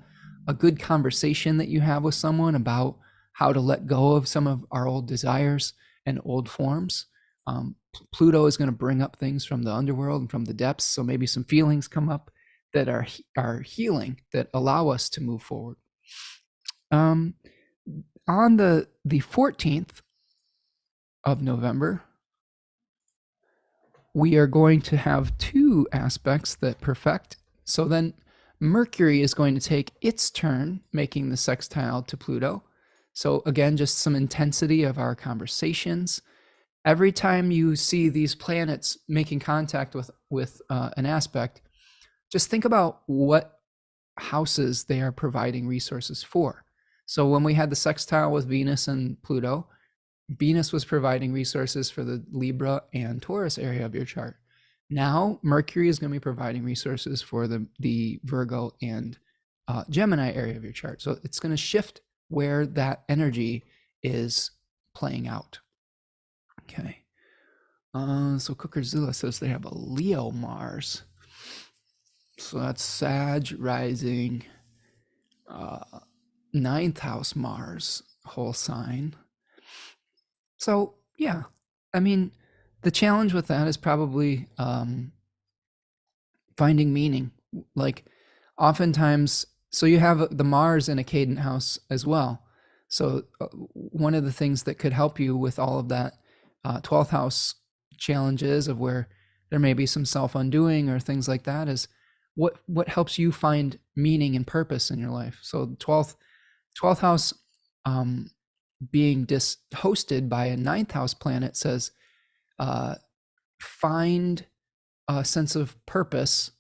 good conversation that you have with someone about how to let go of some of our old desires and old forms. Pluto is going to bring up things from the underworld and from the depths. So maybe some feelings come up that are healing, that allow us to move forward. On the 14th of November, we are going to have two aspects that perfect. So then Mercury is going to take its turn making the sextile to Pluto. So again, just some intensity of our conversations. Every time you see these planets making contact with an aspect, just think about what houses they are providing resources for. So when we had the sextile with Venus and Pluto, Venus was providing resources for the Libra and Taurus area of your chart. Now Mercury is going to be providing resources for the Virgo and Gemini area of your chart. So it's going to shift where that energy is playing out. Okay. So Cookerzilla says they have a Leo Mars. So that's Sag rising, 9th house Mars, whole sign. So yeah, I mean, the challenge with that is probably finding meaning. Like oftentimes, so you have the Mars in a cadent house as well. So one of the things that could help you with all of that 12th house challenges of where there may be some self-undoing or things like that is what helps you find meaning and purpose in your life. So 12th house being hosted by a 9th house planet says find a sense of purpose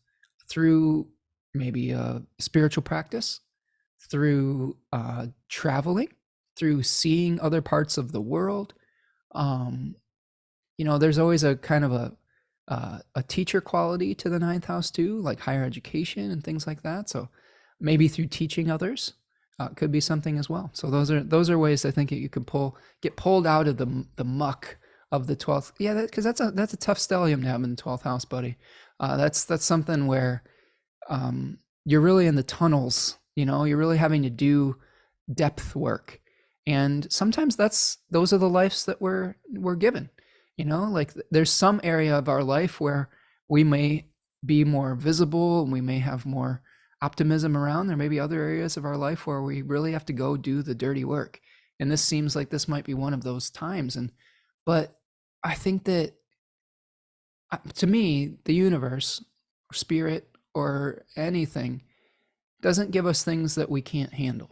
through maybe a spiritual practice, through traveling, through seeing other parts of the world. There's always a kind of a teacher quality to the 9th house too, like higher education and things like that. So maybe through teaching others could be something as well. So those are ways I think you can get pulled out of the muck of the 12th. Yeah, because that's a tough stellium to have in the 12th house, buddy. That's something where you're really in the tunnels. You're really having to do depth work, and sometimes those are the lives that we're given. Like there's some area of our life where we may be more visible and we may have more optimism around. There may be other areas of our life where we really have to go do the dirty work. And this seems like this might be one of those times. But I think that to me, the universe or spirit or anything doesn't give us things that we can't handle.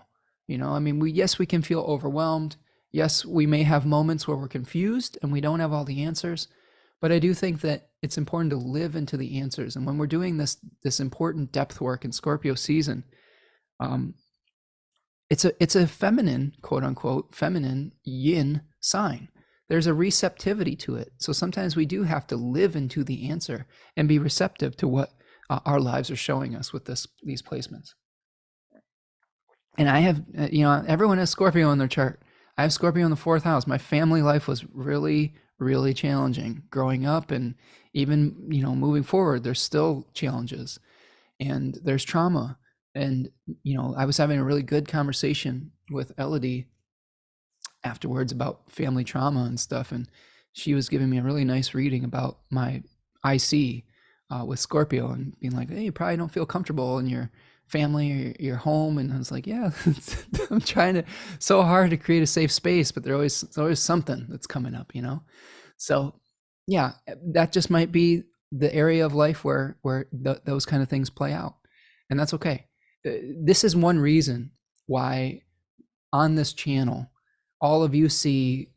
I mean, yes, we can feel overwhelmed. Yes, we may have moments where we're confused and we don't have all the answers, but I do think that it's important to live into the answers. And when we're doing this important depth work in Scorpio season, it's a feminine, quote unquote, feminine yin sign. There's a receptivity to it. So sometimes we do have to live into the answer and be receptive to what our lives are showing us with these placements. And I have, everyone has Scorpio in their chart. I have Scorpio in the 4th house. My family life was really, really challenging growing up, and even, moving forward, there's still challenges and there's trauma. And, I was having a really good conversation with Elodie afterwards about family trauma and stuff. And she was giving me a really nice reading about my IC with Scorpio and being like, hey, you probably don't feel comfortable in your family or your home? And I was like, yeah, I'm trying to so hard to create a safe space, but there's always something that's coming up, you know? So yeah, that just might be the area of life where those kind of things play out, and that's okay. This is one reason why on this channel, all of you see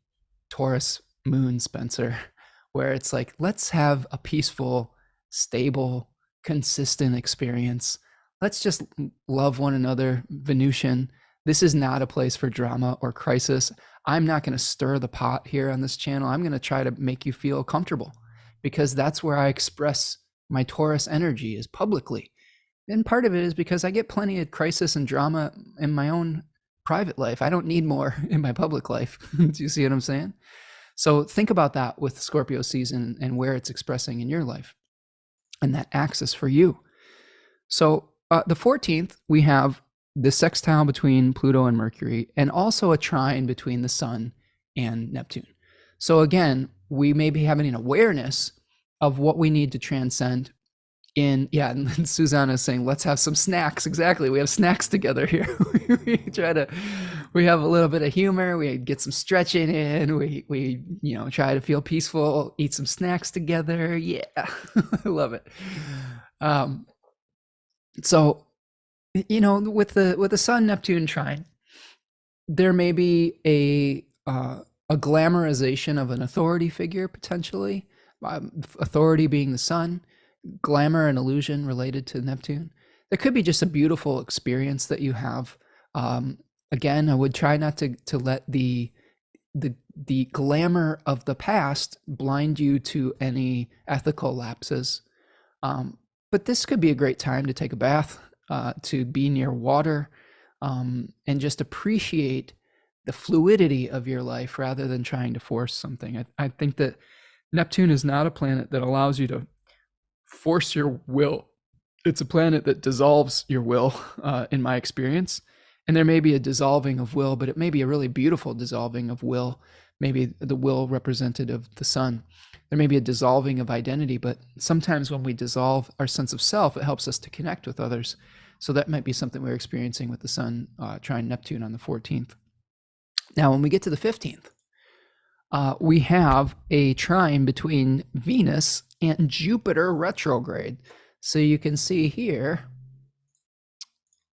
Taurus moon, Spencer, where it's like, let's have a peaceful, stable, consistent experience. Let's just love one another, Venusian. This is not a place for drama or crisis. I'm not going to stir the pot here on this channel. I'm going to try to make you feel comfortable, because that's where I express my Taurus energy, is publicly. And part of it is because I get plenty of crisis and drama in my own private life. I don't need more in my public life. Do you see what I'm saying? So think about that with Scorpio season and where it's expressing in your life and that axis for you. So the 14th, we have the sextile between Pluto and Mercury, and also a trine between the Sun and Neptune. So again, we may be having an awareness of what we need to transcend in, yeah, and Susanna is saying, let's have some snacks. Exactly. We have snacks together here. We have a little bit of humor. We get some stretching in. We try to feel peaceful, eat some snacks together. Yeah. I love it. So, with the Sun Neptune trine, there may be a glamorization of an authority figure, potentially, authority being the Sun, glamour and illusion related to Neptune. There could be just a beautiful experience that you have. Again, I would try not to let the glamour of the past blind you to any ethical lapses. But this could be a great time to take a bath, to be near water, and just appreciate the fluidity of your life rather than trying to force something. I think that Neptune is not a planet that allows you to force your will. It's a planet that dissolves your will, in my experience. And there may be a dissolving of will, but it may be a really beautiful dissolving of will. Maybe the will represented of the Sun. There may be a dissolving of identity, but sometimes when we dissolve our sense of self, it helps us to connect with others. So that might be something we're experiencing with the Sun trine Neptune on the 14th. Now, when we get to the 15th, we have a trine between Venus and Jupiter retrograde. So you can see here,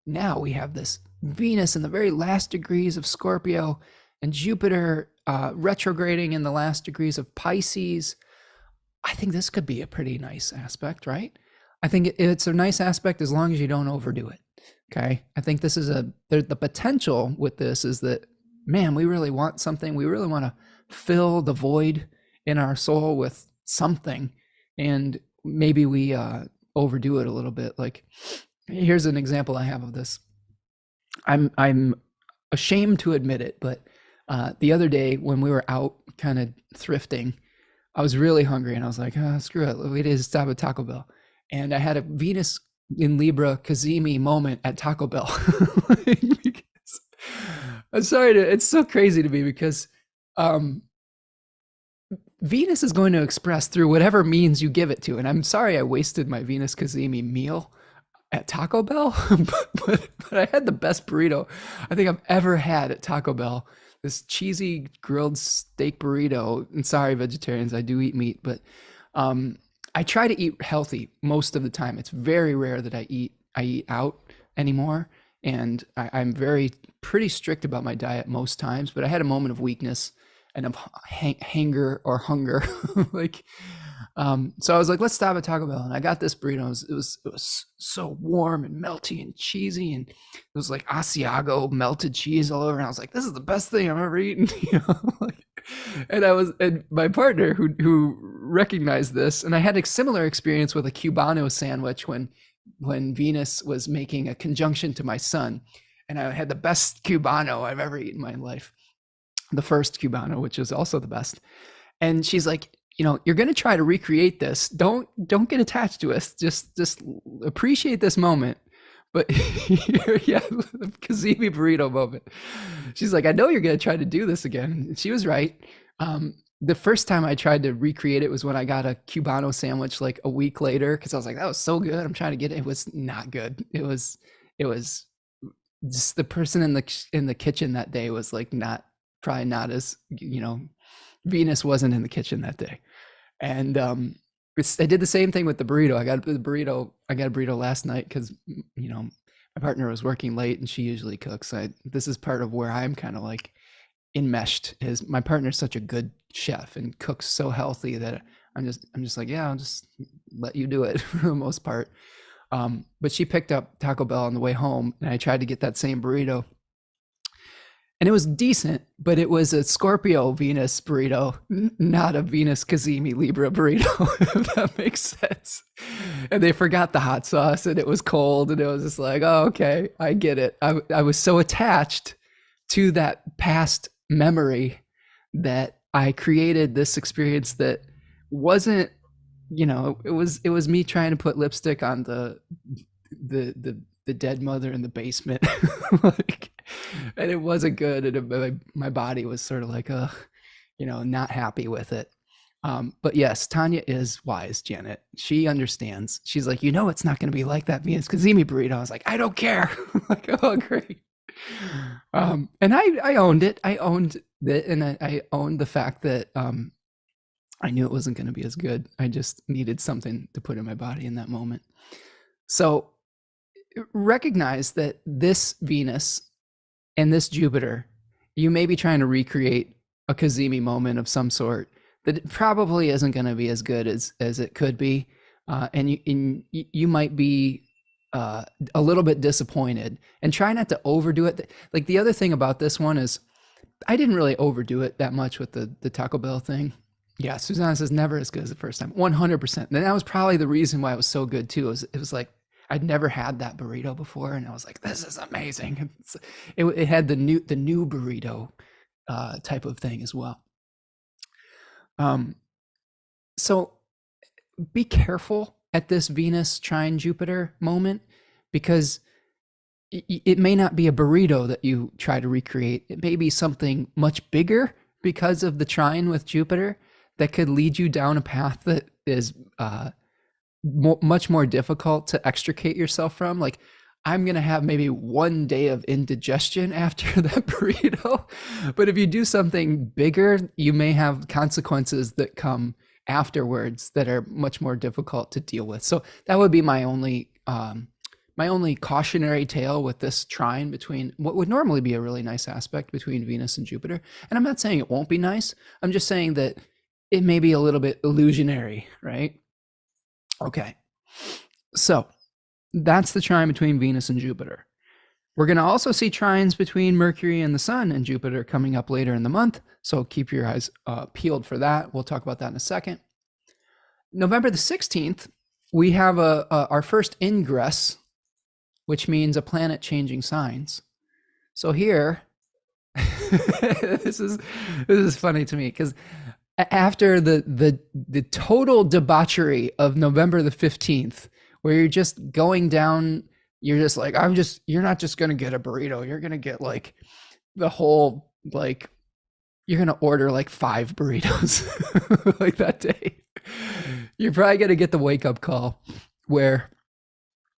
now we have this Venus in the very last degrees of Scorpio and Jupiter retrograding in the last degrees of Pisces. I think this could be a pretty nice aspect, right? I think it's a nice aspect as long as you don't overdo it. Okay. I think this is the potential with this is that, man, we really want something. We really want to fill the void in our soul with something. And maybe we overdo it a little bit. Like, here's an example I have of this. I'm ashamed to admit it, but the other day when we were out kind of thrifting, I was really hungry and I was like, screw it. We did stop at Taco Bell. And I had a Venus in Libra Kazemi moment at Taco Bell. I'm sorry, it's so crazy to me because Venus is going to express through whatever means you give it to. And I'm sorry I wasted my Venus Kazemi meal at Taco Bell, but I had the best burrito I think I've ever had at Taco Bell. This cheesy grilled steak burrito. And sorry, vegetarians, I do eat meat, but I try to eat healthy most of the time. It's very rare that I eat out anymore. And I'm pretty strict about my diet most times, but I had a moment of weakness and of hunger. So I was like, let's stop at Taco Bell. And I got this burrito. It was so warm and melty and cheesy. And it was like Asiago melted cheese all over. And I was like, this is the best thing I've ever eaten. And my partner who recognized this, and I had a similar experience with a Cubano sandwich when Venus was making a conjunction to my Sun. And I had the best Cubano I've ever eaten in my life. The first Cubano, which is also the best. And she's like, you're going to try to recreate this. Don't get attached to us. Just appreciate this moment. But yeah, the Kazemi burrito moment. She's like, I know you're going to try to do this again. And she was right. The first time I tried to recreate it was when I got a Cubano sandwich like a week later, because I was like, that was so good. I'm trying to get it. It was not good. It was it was just the person in the kitchen that day was like probably not as, Venus wasn't in the kitchen that day. And I did the same thing with the burrito. I got a burrito last night because my partner was working late and she usually cooks. This is part of where I'm kind of like enmeshed. Is my partner's such a good chef and cooks so healthy that I'm just like, yeah, I'll just let you do it for the most part. But she picked up Taco Bell on the way home, and I tried to get that same burrito, and it was decent, but it was a Scorpio Venus burrito, not a Venus Cazimi Libra burrito, if that makes sense. And they forgot the hot sauce, and it was cold, and it was just like, oh, okay, I get it. I was so attached to that past memory that I created this experience that wasn't, it was me trying to put lipstick on the dead mother in the basement. Like, and it wasn't good, and my body was sort of like, not happy with it. But yes, Tanya is wise, Janet. She understands. She's like, it's not going to be like that Venus Cazimi burrito. I was like, I don't care. I'm like, oh, great. And I owned it. I owned it, and I owned the fact that I knew it wasn't going to be as good. I just needed something to put in my body in that moment. So recognize that this Venus and this Jupiter, you may be trying to recreate a Cazimi moment of some sort that it probably isn't going to be as good as it could be. And you might be a little bit disappointed, and try not to overdo it. Like, the other thing about this one is I didn't really overdo it that much with the Taco Bell thing. Yeah, Susanna says never as good as the first time. 100%. And that was probably the reason why it was so good too. It was like I'd never had that burrito before, and I was like, this is amazing. It had the new burrito type of thing as well. So be careful at this Venus trine Jupiter moment, because it may not be a burrito that you try to recreate. It may be something much bigger because of the trine with Jupiter that could lead you down a path that is much more difficult to extricate yourself from. Like, I'm going to have maybe one day of indigestion after that burrito. But if you do something bigger, you may have consequences that come afterwards that are much more difficult to deal with. So that would be my only cautionary tale with this trine between what would normally be a really nice aspect between Venus and Jupiter. And I'm not saying it won't be nice. I'm just saying that it may be a little bit illusionary, right? Okay. So that's the trine between Venus and Jupiter. We're going to also see trines between Mercury and the Sun and Jupiter coming up later in the month. So keep your eyes peeled for that. We'll talk about that in a second. November the 16th, we have our first ingress, which means a planet changing signs. So here, this is funny to me, because after the total debauchery of November the 15th, where you're just going down, you're just like, you're not just going to get a burrito. You're going to get like the whole, like, you're going to order like 5 burritos like that day. You're probably going to get the wake up call where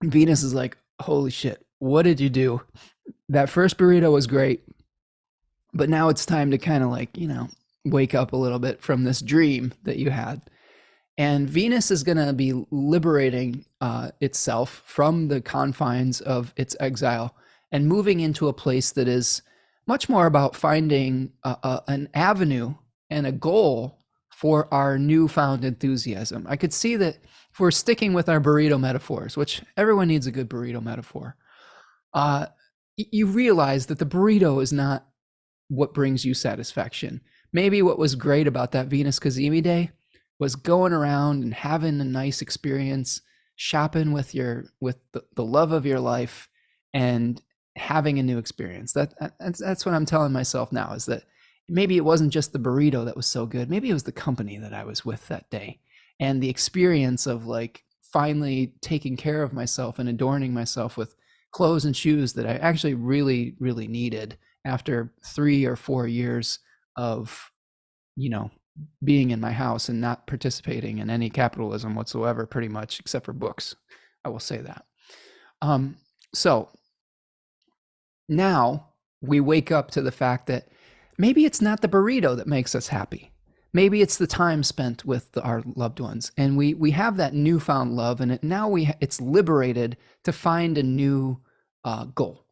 Venus is like, holy shit, what did you do? That first burrito was great, but now it's time to kind of like, wake up a little bit from this dream that you had. And Venus is going to be liberating itself from the confines of its exile and moving into a place that is much more about finding an avenue and a goal for our newfound enthusiasm. I could see that if we're sticking with our burrito metaphors, which everyone needs a good burrito metaphor, you realize that the burrito is not what brings you satisfaction. Maybe what was great about that Venus Cazimi day was going around and having a nice experience, shopping with the love of your life, and having a new experience. That's what I'm telling myself now, is that maybe it wasn't just the burrito that was so good. Maybe it was the company that I was with that day, and the experience of like finally taking care of myself and adorning myself with clothes and shoes that I actually really, really needed after 3 or 4 years of, being in my house and not participating in any capitalism whatsoever, pretty much, except for books. I will say that. So Now we wake up to the fact that maybe it's not the burrito that makes us happy. Maybe it's the time spent with our loved ones, and we have that newfound love, and now it's liberated to find a new goal.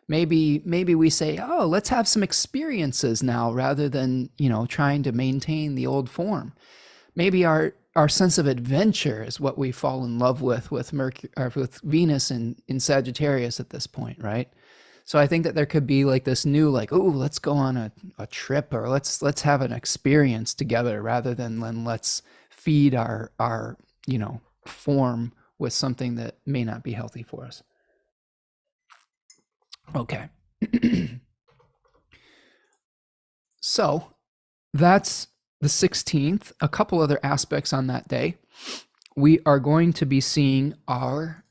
Maybe we say, oh, let's have some experiences now rather than trying to maintain the old form. Maybe our sense of adventure is what we fall in love with Mercury or with Venus in Sagittarius at this point, right? So I think that there could be like this new, like, oh, let's go on a trip, or let's have an experience together rather than let's feed our form with something that may not be healthy for us. Okay. So that's the 16th. A couple other aspects on that day. We are going to be seeing our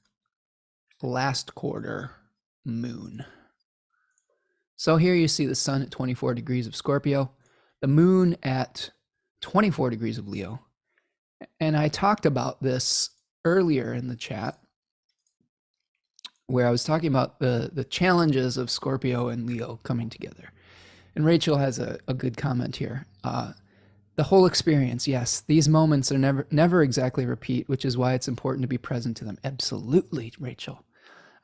last quarter moon. So here you see the sun at 24 degrees of Scorpio, the moon at 24 degrees of Leo. And I talked about this earlier in the chat, where I was talking about the challenges of Scorpio and Leo coming together. And Rachel has a good comment here. The whole experience, yes, these moments are never exactly repeat, which is why it's important to be present to them. Absolutely, Rachel.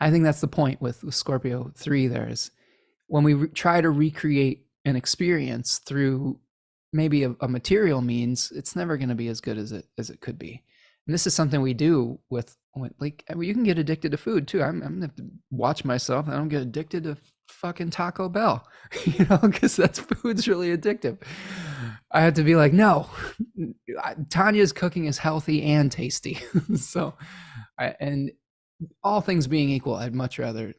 I think that's the point with Scorpio 3 there is when we try to recreate an experience through maybe a material means, it's never going to be as good as it could be. And this is something we do with like, you can get addicted to food too. I'm going to have to watch myself. I don't get addicted to fucking Taco Bell, because food's really addictive. I had to be like, no, Tanya's cooking is healthy and tasty. So, and all things being equal, I'd much rather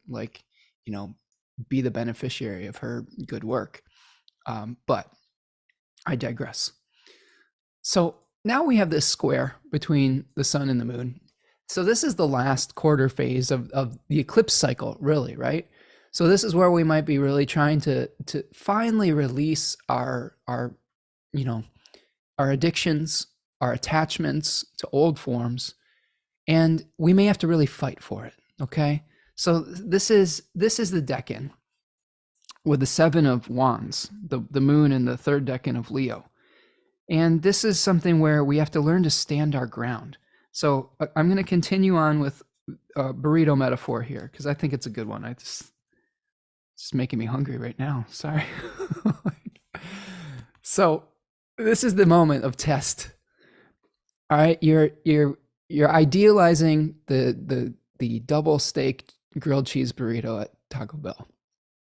be the beneficiary of her good work. But I digress. So now we have this square between the sun and the moon. So this is the last quarter phase of the eclipse cycle, really, right? So this is where we might be really trying to finally release our addictions, our attachments to old forms, and we may have to really fight for it. Okay, so this is the decan with the 7 of wands, the moon in the third decan of Leo, and this is something where we have to learn to stand our ground. So I'm going to continue on with a burrito metaphor here because I think it's a good one. It's making me hungry right now. Sorry. So this is the moment of test. All right, you're idealizing the double steak grilled cheese burrito at Taco Bell.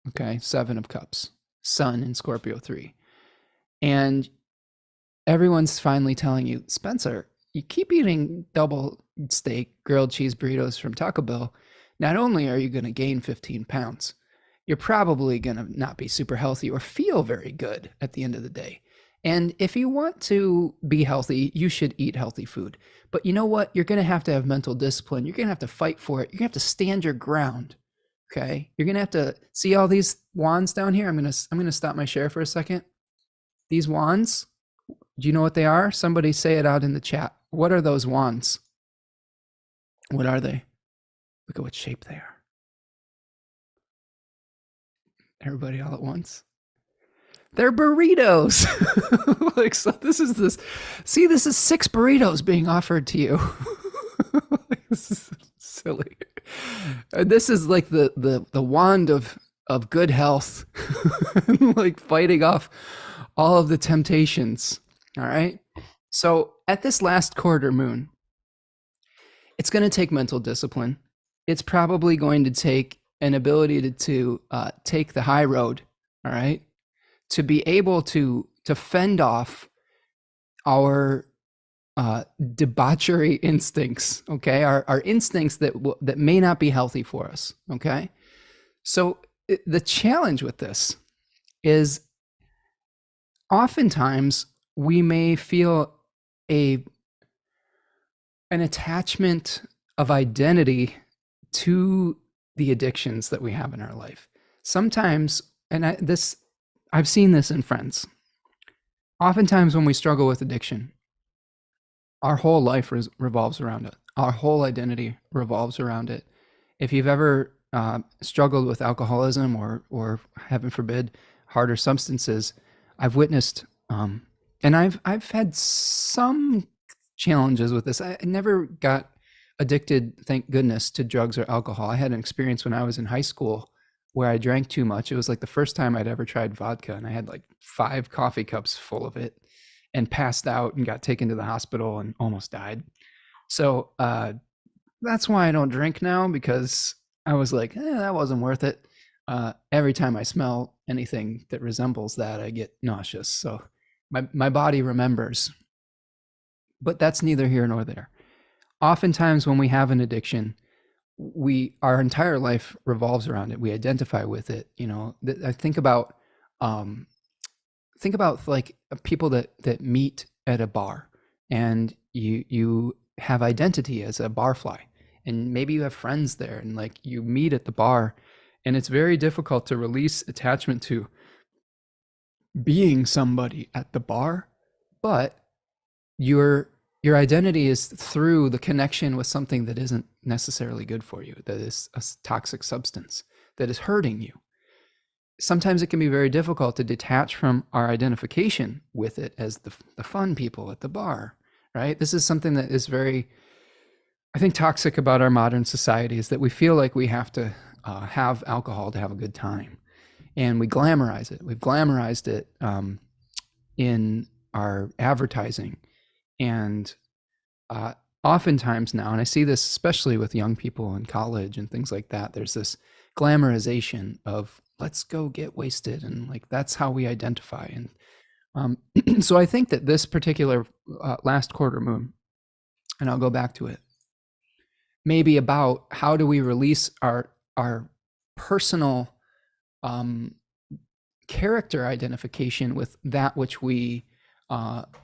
Okay, 7 of cups, sun in Scorpio 3, and everyone's finally telling you, Spencer, you keep eating double steak grilled cheese burritos from Taco Bell. Not only are you going to gain 15 pounds, you're probably going to not be super healthy or feel very good at the end of the day. And if you want to be healthy, you should eat healthy food. But you know what? You're going to have mental discipline. You're going to have to fight for it. You're going to have to stand your ground. Okay? You're going to have to see all these wands down here. I'm going to stop my share for a second. These wands, do you know what they are? Somebody say it out in the chat. What are those wands? What are they? Look at what shape they are. Everybody all at once. They're burritos. So this is 6 burritos being offered to you. This is silly. This is like the wand of good health, like fighting off all of the temptations. All right. So at this last quarter moon, it's going to take mental discipline. It's probably going to take an ability to take the high road. All right. To be able to fend off our debauchery instincts, okay, our instincts that may not be healthy for us, okay. So the challenge with this is oftentimes we may feel an attachment of identity to the addictions that we have in our life. Sometimes, and I've seen this in friends. Oftentimes when we struggle with addiction, our whole life revolves around it. Our whole identity revolves around it. If you've ever struggled with alcoholism or heaven forbid, harder substances, I've witnessed, and I've had some challenges with this. I never got addicted, thank goodness, to drugs or alcohol. I had an experience when I was in high school where I drank too much. It was like the first time I'd ever tried vodka, and I had like 5 coffee cups full of it and passed out and got taken to the hospital and almost died. So that's why I don't drink now, because I was like, that wasn't worth it. Every time I smell anything that resembles that, I get nauseous. So my body remembers. But that's neither here nor there. Oftentimes when we have an addiction, our entire life revolves around it. We identify with it. I think about like people that meet at a bar, and you have identity as a barfly, and maybe you have friends there, and like you meet at the bar, and it's very difficult to release attachment to being somebody at the bar, but your identity is through the connection with something that isn't necessarily good for you, that is a toxic substance that is hurting you. Sometimes it can be very difficult to detach from our identification with it as the fun people at the bar, right? This is something that is very, I think, toxic about our modern society, is that we feel like we have to have alcohol to have a good time. And we glamorize it. We've glamorized it in our advertising. And oftentimes now, and I see this especially with young people in college and things like that, there's this glamorization of let's go get wasted, and like that's how we identify. And so I think that this particular last quarter moon, and I'll go back to it, may be about how do we release our personal character identification with that which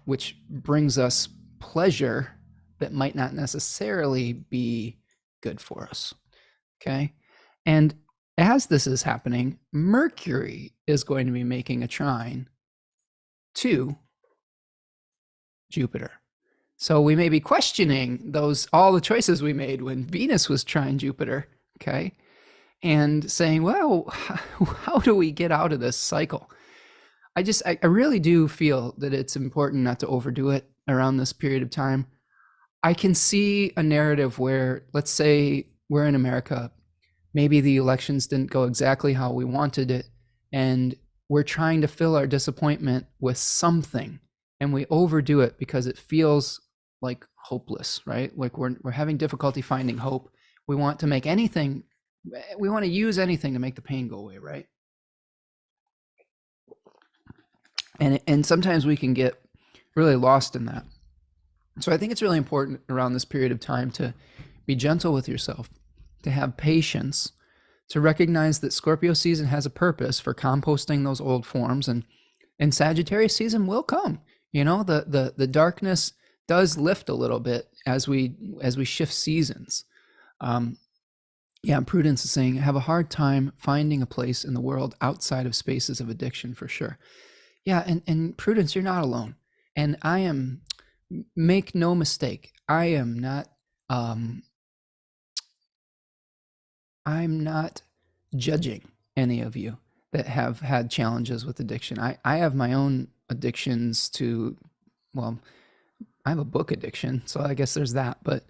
which brings us pleasure that might not necessarily be good for us. Okay. And as this is happening, Mercury is going to be making a trine to Jupiter. So we may be questioning all the choices we made when Venus was trine Jupiter. Okay. And saying, well, how do we get out of this cycle? I really do feel that it's important not to overdo it around this period of time. I can see a narrative where, let's say we're in America, maybe the elections didn't go exactly how we wanted it, and we're trying to fill our disappointment with something, and we overdo it because it feels like hopeless, right? Like we're having difficulty finding hope. We want to make anything, we want to use anything to make the pain go away, right? And sometimes we can get really lost in that. So I think it's really important around this period of time to be gentle with yourself, to have patience, to recognize that Scorpio season has a purpose for composting those old forms, and Sagittarius season will come. The darkness does lift a little bit as we shift seasons. Prudence is saying, have a hard time finding a place in the world outside of spaces of addiction, for sure. Yeah, and Prudence, you're not alone. And make no mistake, I'm not judging any of you that have had challenges with addiction. I have my own addictions to, well, I have a book addiction, so I guess there's that. But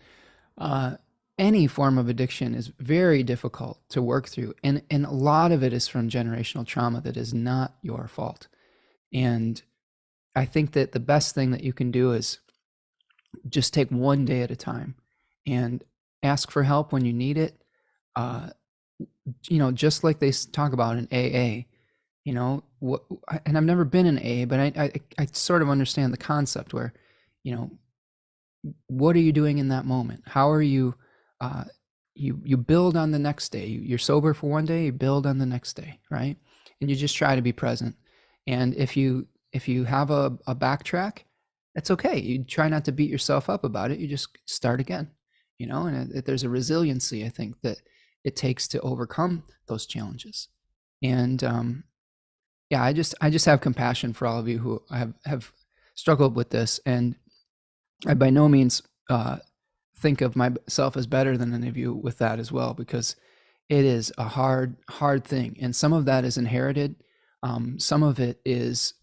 any form of addiction is very difficult to work through. And a lot of it is from generational trauma that is not your fault. And I think that the best thing that you can do is just take one day at a time and ask for help when you need it. Just like they talk about in AA, and I've never been in AA, but I sort of understand the concept where, what are you doing in that moment? How are you, you build on the next day. You're sober for one day, you build on the next day, right? And you just try to be present. And if you have a backtrack, that's okay. You try not to beat yourself up about it. You just start again, and there's a resiliency, I think, that it takes to overcome those challenges. And I just have compassion for all of you who have struggled with this. And I by no means think of myself as better than any of you with that as well, because it is a hard thing. And some of that is inherited. Some of it is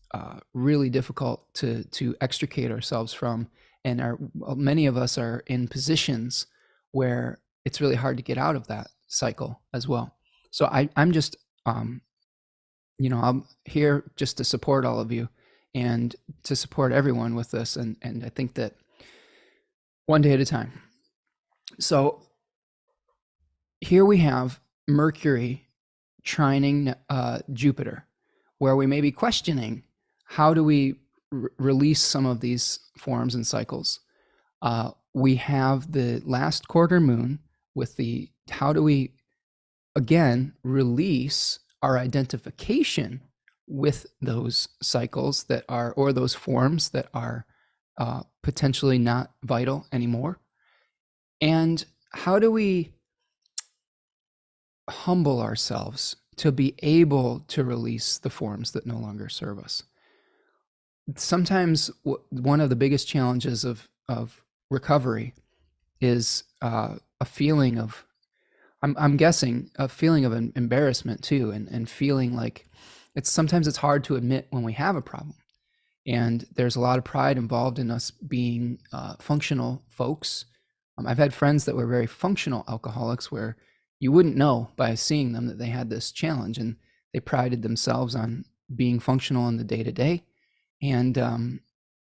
really difficult to extricate ourselves from. And many of us are in positions where it's really hard to get out of that cycle as well. So I'm just, I'm here just to support all of you and to support everyone with this. And I think that one day at a time. So here we have Mercury trining Jupiter, where we may be questioning, how do we release some of these forms and cycles? We have the last quarter moon with how do we, again, release our identification with those cycles that are, or those forms that are potentially not vital anymore? And how do we humble ourselves to be able to release the forms that no longer serve us? Sometimes one of the biggest challenges of recovery is a feeling of, I'm guessing, a feeling of embarrassment too, and feeling like sometimes it's hard to admit when we have a problem. And there's a lot of pride involved in us being functional folks. I've had friends that were very functional alcoholics where you wouldn't know by seeing them that they had this challenge, and they prided themselves on being functional in the day-to-day. And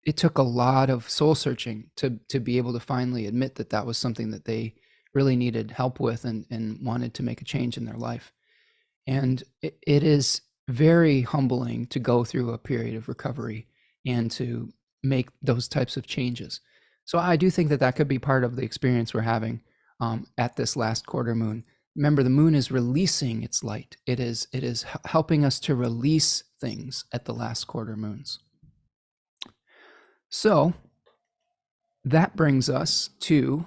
it took a lot of soul searching to be able to finally admit that that was something that they really needed help with and wanted to make a change in their life. And it is very humbling to go through a period of recovery and to make those types of changes. So I do think that that could be part of the experience we're having at this last quarter moon. Remember, the moon is releasing its light. It is helping us to release things at the last quarter moons. So that brings us to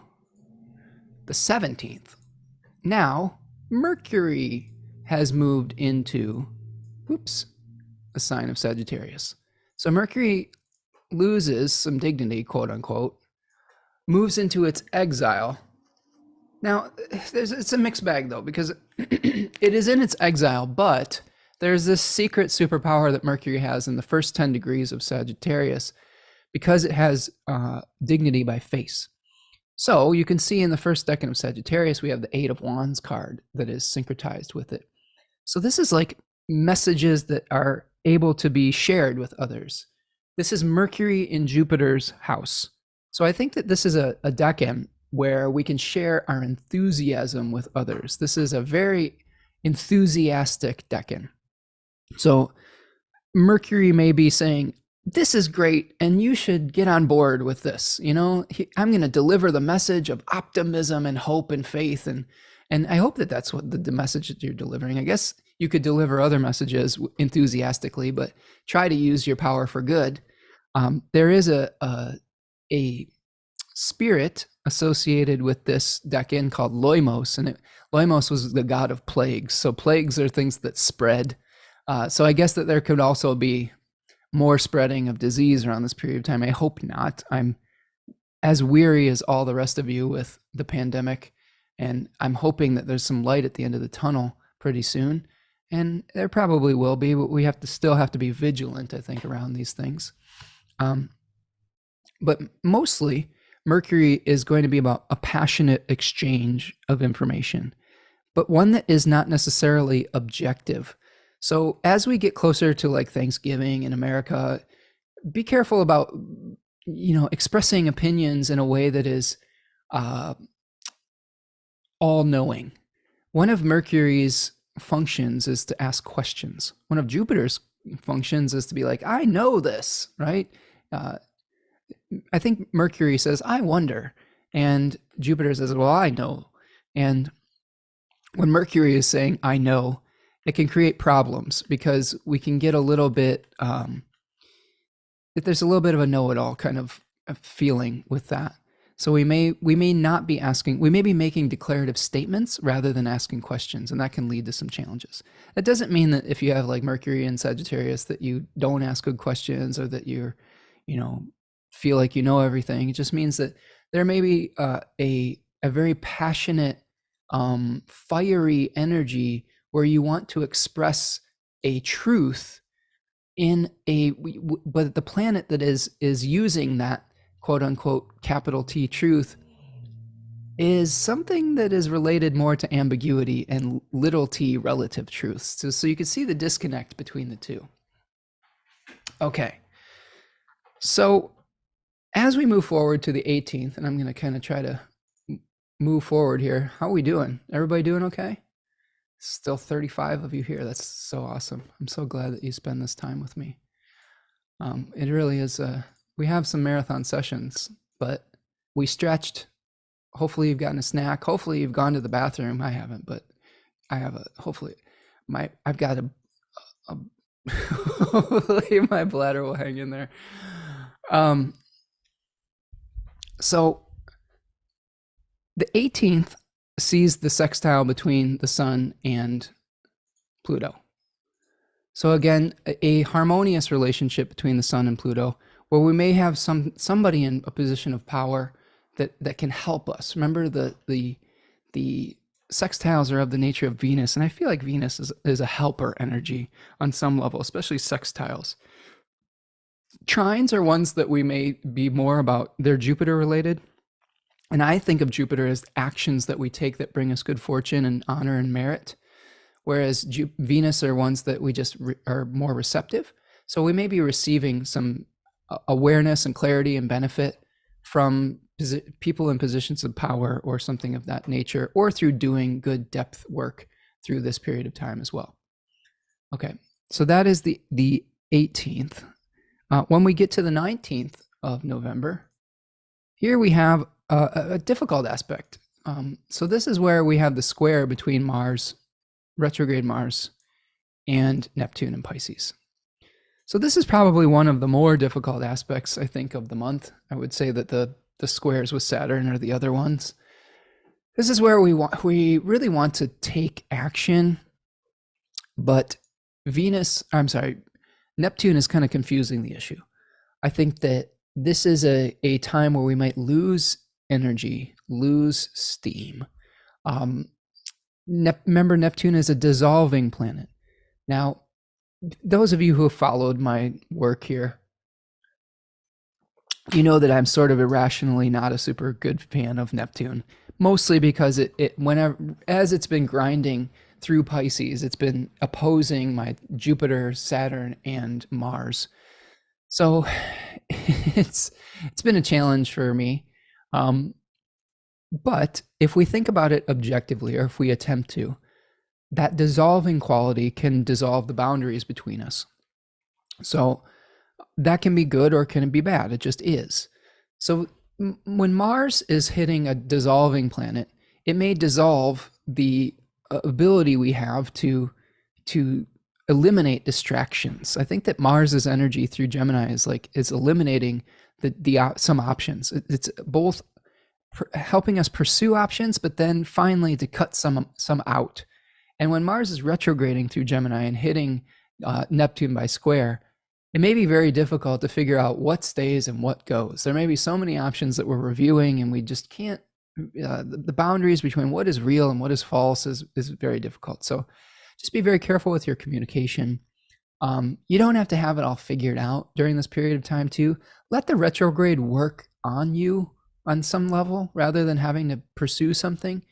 the 17th. Now, Mercury has moved into, the sign of Sagittarius. So Mercury loses some dignity, quote unquote, moves into its exile. Now, it's a mixed bag though, because it is in its exile, but there's this secret superpower that Mercury has in the first 10 degrees of Sagittarius, because it has dignity by face. So you can see in the first decan of Sagittarius, we have the 8 of Wands card that is syncretized with it. So this is like messages that are able to be shared with others. This is Mercury in Jupiter's house. So I think that this is a decan where we can share our enthusiasm with others. This is a very enthusiastic decan. So Mercury may be saying, this is great, and you should get on board with this. I'm going to deliver the message of optimism and hope and faith, and I hope that that's what the message that you're delivering. I guess you could deliver other messages enthusiastically, but try to use your power for good. There is a spirit associated with this decan called Loimos, and Loimos was the god of plagues. So plagues are things that spread. So I guess that there could also be more spreading of disease around this period of time. I hope not. I'm as weary as all the rest of you with the pandemic, and I'm hoping that there's some light at the end of the tunnel pretty soon. And there probably will be, but we still have to be vigilant, I think, around these things. But mostly, Mercury is going to be about a passionate exchange of information, but one that is not necessarily objective. So as we get closer to like Thanksgiving in America, be careful about, expressing opinions in a way that is all-knowing. One of Mercury's functions is to ask questions. One of Jupiter's functions is to be like, I know this, right? I think Mercury says, I wonder. And Jupiter says, well, I know. And when Mercury is saying, I know, it can create problems because we can get a little bit, there's a little bit of a know-it-all kind of feeling with that. So we may not be asking, we may be making declarative statements rather than asking questions, and that can lead to some challenges. That doesn't mean that if you have like Mercury in Sagittarius that you don't ask good questions or that you're, feel like you know everything. It just means that there may be a very passionate fiery energy where you want to express a truth in but the planet that is using that quote unquote capital T truth is something that is related more to ambiguity and little t relative truths. So you can see the disconnect between the two. Okay. So as we move forward to the 18th, and I'm going to kind of try to move forward here. How are we doing? Everybody doing okay? Still 35 of you here. That's so awesome. I'm so glad that you spend this time with me. It really is. We have some marathon sessions, but we stretched. Hopefully you've gotten a snack. Hopefully you've gone to the bathroom. I haven't, but I have hopefully I've got hopefully my bladder will hang in there. So the 18th sees the sextile between the sun and Pluto. So again, a harmonious relationship between the sun and Pluto, where we may have somebody in a position of power that can help us. Remember, the sextiles are of the nature of Venus, and I feel like Venus is a helper energy on some level, especially sextiles. Trines are ones that we may be more about. They're Jupiter related. And I think of Jupiter as actions that we take that bring us good fortune and honor and merit, whereas Venus are ones that we just are more receptive. So we may be receiving some awareness and clarity and benefit from people in positions of power or something of that nature, or through doing good depth work through this period of time as well. Okay, so that is the 18th. When we get to the 19th of November, here we have a difficult aspect. So this is where we have the square between Mars, retrograde Mars, and Neptune in Pisces. So this is probably one of the more difficult aspects, I think, of the month. I would say that the squares with Saturn are the other ones. This is where we really want to take action, but Neptune is kind of confusing the issue. I think that this is a time where we might lose energy, lose steam. Remember, Neptune is a dissolving planet. Now, those of you who have followed my work here, you know that I'm sort of irrationally not a super good fan of Neptune, mostly because as it's been grinding through Pisces, it's been opposing my Jupiter, Saturn, and Mars. So it's been a challenge for me. But if we think about it objectively, or if we attempt to, that dissolving quality can dissolve the boundaries between us. So that can be good or can it be bad? It just is. So when Mars is hitting a dissolving planet, it may dissolve the ability we have to eliminate distractions. I think that Mars's energy through Gemini is eliminating some options. It's both helping us pursue options, but then finally to cut some out. And when Mars is retrograding through Gemini and hitting Neptune by square, it may be very difficult to figure out what stays and what goes. There may be so many options that we're reviewing, and we just can't. The boundaries between what is real and what is false is very difficult. So just be very careful with your communication. You don't have to have it all figured out during this period of time too. Let the retrograde work on you on some level rather than having to pursue something.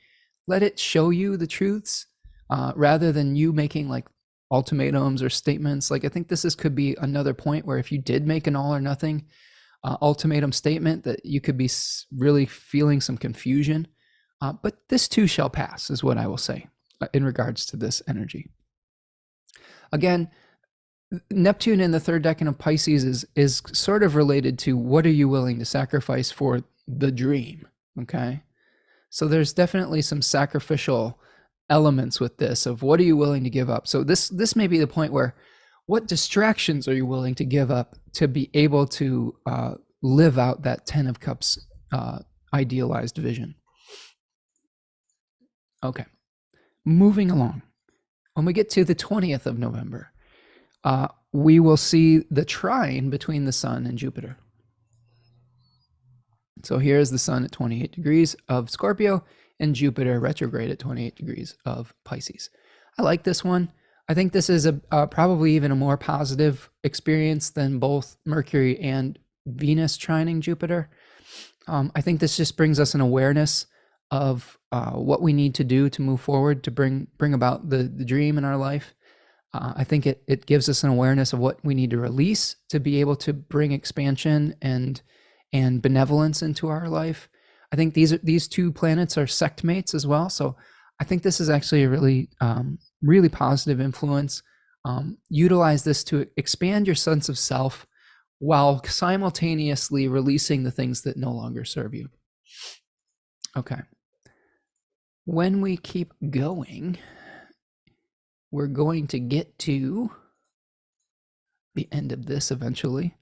Let it show you the truths rather than you making like ultimatums or statements. Like I think this could be another point where if you did make an all or nothing ultimatum statement, that you could be really feeling some confusion. But this too shall pass is what I will say in regards to this energy. Again, Neptune in the third decan of Pisces is sort of related to what are you willing to sacrifice for the dream, okay? So there's definitely some sacrificial elements with this of what are you willing to give up. So this may be the point where what distractions are you willing to give up to be able to live out that 10 of Cups idealized vision. Okay, moving along. When we get to the 20th of November, we will see the trine between the sun and Jupiter. So here's the sun at 28 degrees of Scorpio, and Jupiter retrograde at 28 degrees of Pisces. I like this one. I think this is probably even a more positive experience than both Mercury and Venus trining Jupiter. I think this just brings us an awareness of what we need to do to move forward to bring about the dream in our life. I think it gives us an awareness of what we need to release to be able to bring expansion and benevolence into our life. I think these two planets are sect mates as well. So I think this is actually a really, really positive influence. Utilize this to expand your sense of self while simultaneously releasing the things that no longer serve you. Okay. When we keep going, we're going to get to the end of this eventually.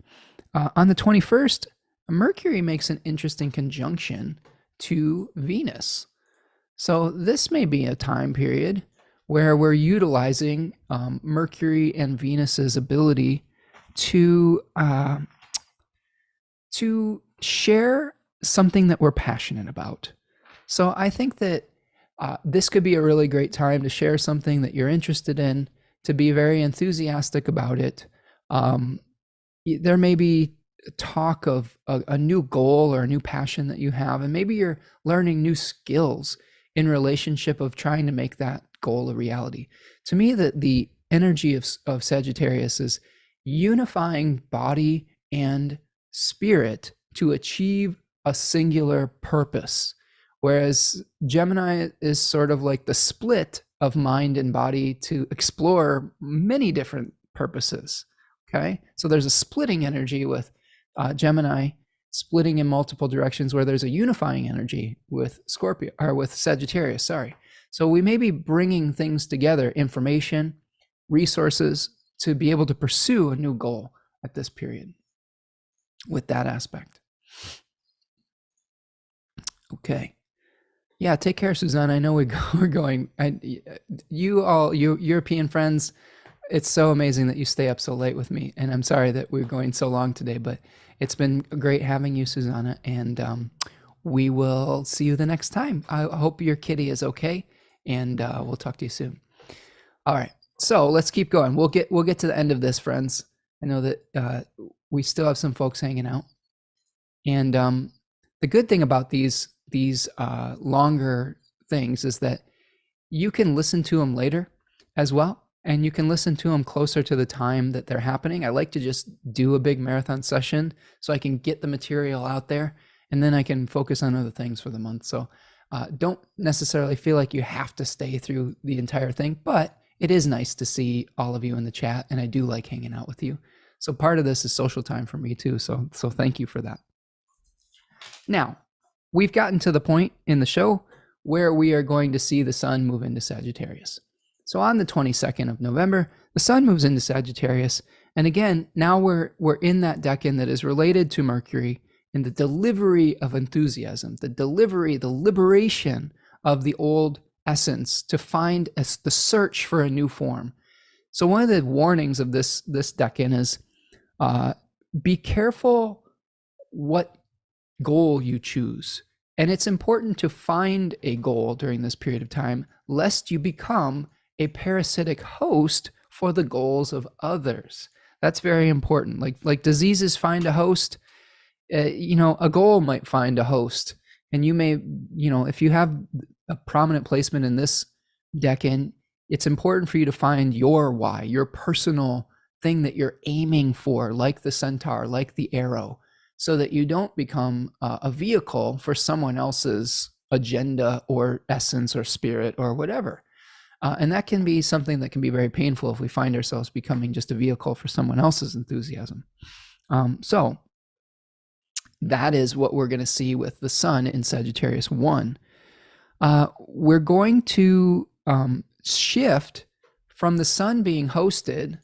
On the 21st, Mercury makes an interesting conjunction to Venus. So this may be a time period where we're utilizing Mercury and Venus's ability to share something that we're passionate about. So I think that this could be a really great time to share something that you're interested in, to be very enthusiastic about it. There may be talk of a new goal or a new passion that you have, and maybe you're learning new skills in relationship of trying to make that goal a reality. To me, the energy of Sagittarius is unifying body and spirit to achieve a singular purpose, whereas Gemini is sort of like the split of mind and body to explore many different purposes. Okay, so there's a splitting energy with Gemini, splitting in multiple directions, where there's a unifying energy with Scorpio, or with Sagittarius, sorry. So we may be bringing things together, information, resources, to be able to pursue a new goal at this period with that aspect. Okay. Yeah, take care, Suzanne. I know we're going. You European friends, it's so amazing that you stay up so late with me. And I'm sorry that we're going so long today, but it's been great having you, Susanna. And we will see you the next time. I hope your kitty is okay. And we'll talk to you soon. All right. So let's keep going. We'll get to the end of this, friends. I know that we still have some folks hanging out. And the good thing about these longer things is that you can listen to them later as well, and you can listen to them closer to the time that they're happening. I like to just do a big marathon session so I can get the material out there, and then I can focus on other things for the month. So don't necessarily feel like you have to stay through the entire thing, but it is nice to see all of you in the chat, and I do like hanging out with you. So part of this is social time for me too, so thank you for that. Now, we've gotten to the point in the show where we are going to see the sun move into Sagittarius. So on the 22nd of November, the sun moves into Sagittarius. And again, now we're in that decan that is related to Mercury in the delivery of enthusiasm, the liberation of the old essence to find the search for a new form. So one of the warnings of this decan is be careful what goal you choose. And it's important to find a goal during this period of time, lest you become a parasitic host for the goals of others. That's very important. Like diseases find a host, a goal might find a host. And you may, if you have a prominent placement in this decan, it's important for you to find your why, your personal thing that you're aiming for, like the centaur, like the arrow, so that you don't become a vehicle for someone else's agenda or essence or spirit or whatever. And that can be something that can be very painful if we find ourselves becoming just a vehicle for someone else's enthusiasm. So that is what we're going to see with the sun in Sagittarius 1. We're going to shift from the sun being hosted,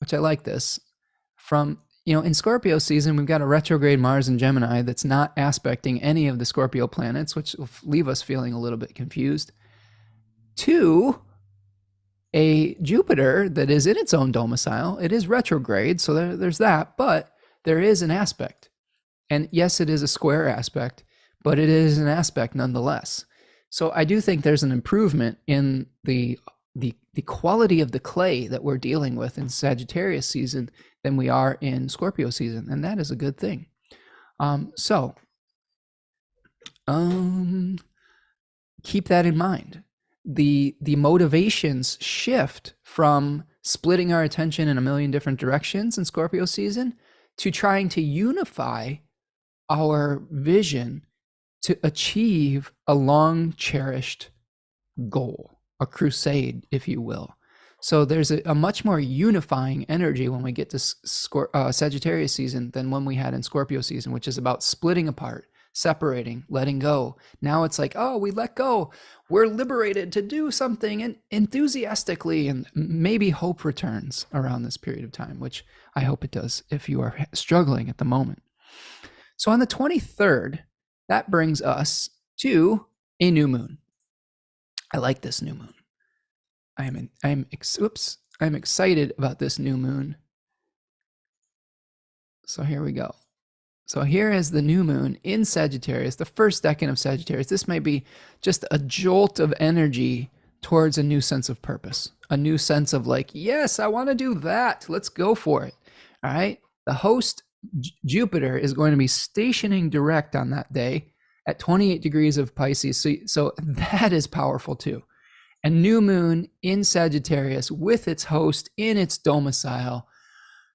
which I like this, from, in Scorpio season, we've got a retrograde Mars in Gemini that's not aspecting any of the Scorpio planets, which will leave us feeling a little bit confused, to a Jupiter that is in its own domicile. It is retrograde, so there's that, but there is an aspect. And yes, it is a square aspect, but it is an aspect nonetheless. So I do think there's an improvement in the quality of the clay that we're dealing with in Sagittarius season than we are in Scorpio season, and that is a good thing. So keep that in mind. The motivations shift from splitting our attention in a million different directions in Scorpio season to trying to unify our vision to achieve a long cherished goal, a crusade, if you will. So there's a much more unifying energy when we get to Sagittarius season than when we had in Scorpio season, which is about splitting apart, separating, letting go. Now it's like, oh, we let go. We're liberated to do something enthusiastically, and maybe hope returns around this period of time, which I hope it does if you are struggling at the moment. So on the 23rd, that brings us to a new moon. I like this new moon. I'm excited about this new moon. So here we go. So here is the new moon in Sagittarius, the first decan of Sagittarius. This might be just a jolt of energy towards a new sense of purpose, a new sense of like, yes, I want to do that. Let's go for it. All right. The host, Jupiter, is going to be stationing direct on that day at 28 degrees of Pisces. So that is powerful too. A new moon in Sagittarius with its host in its domicile,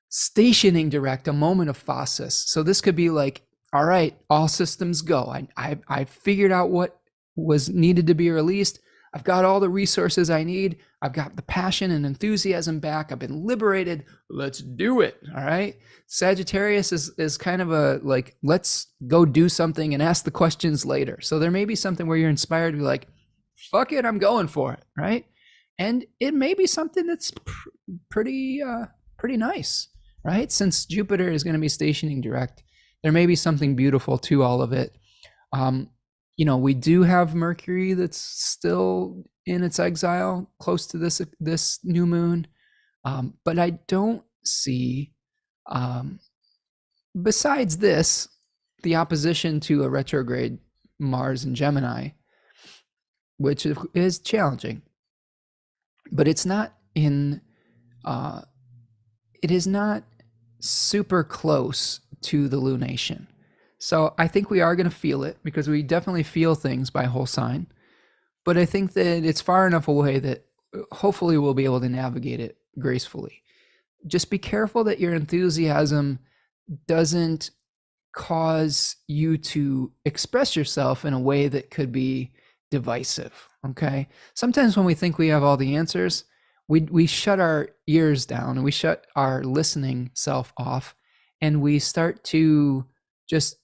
stationing direct, a moment of phasis. So this could be like, all right, all systems go. I figured out what was needed to be released. I've got all the resources I need. I've got the passion and enthusiasm back. I've been liberated. Let's do it. All right. Sagittarius is kind of a like, let's go do something and ask the questions later. So there may be something where you're inspired to be like, fuck it, I'm going for it. Right. And it may be something that's pretty nice. Right. Since Jupiter is going to be stationing direct, there may be something beautiful to all of it. We do have Mercury that's still in its exile close to this new moon. But I don't see, besides this, the opposition to a retrograde Mars in Gemini, which is challenging. But it's not it is not super close to the lunation. So I think we are going to feel it because we definitely feel things by whole sign. But I think that it's far enough away that hopefully we'll be able to navigate it gracefully. Just be careful that your enthusiasm doesn't cause you to express yourself in a way that could be divisive. Okay. Sometimes when we think we have all the answers, we shut our ears down and we shut our listening self off, and we start to just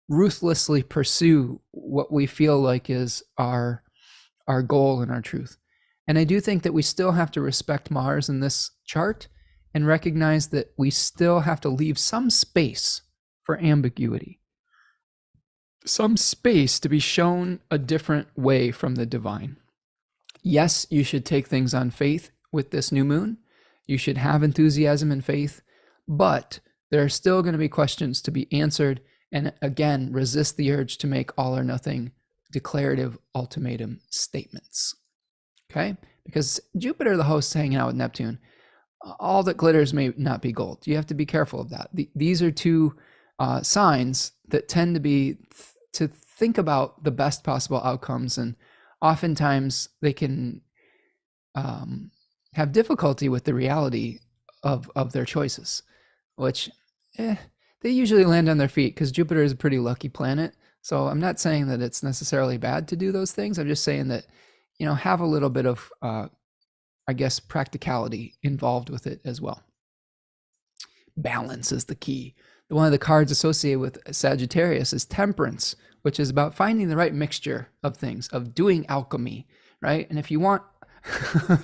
ruthlessly pursue what we feel like is our goal and our truth. And I do think that we still have to respect Mars in this chart and recognize that we still have to leave some space for ambiguity, some space to be shown a different way from the divine. Yes, you should take things on faith with this new moon. You should have enthusiasm and faith, but there are still going to be questions to be answered. And again, resist the urge to make all or nothing declarative ultimatum statements. Okay? Because Jupiter, the host, hanging out with Neptune, all that glitters may not be gold. You have to be careful of that. These are two signs that tend to think about the best possible outcomes, and oftentimes they can have difficulty with the reality of their choices, which they usually land on their feet because Jupiter is a pretty lucky planet. So I'm not saying that it's necessarily bad to do those things. I'm just saying that, have a little bit of, practicality involved with it as well. Balance is the key. One of the cards associated with Sagittarius is Temperance, which is about finding the right mixture of things, of doing alchemy, right? And if you want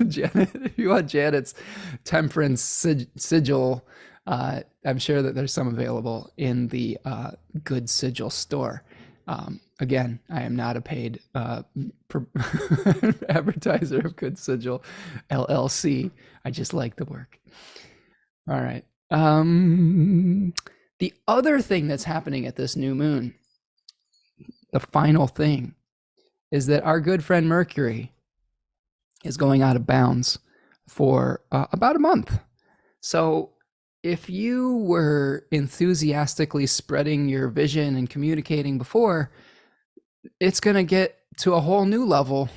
Janet's Temperance sigil, I'm sure that there's some available in the Good Sigil store. Again, I am not a paid advertiser of Good Sigil LLC. I just like the work. All right. The other thing that's happening at this new moon, the final thing, is that our good friend Mercury is going out of bounds for about a month. So if you were enthusiastically spreading your vision and communicating before, it's going to get to a whole new level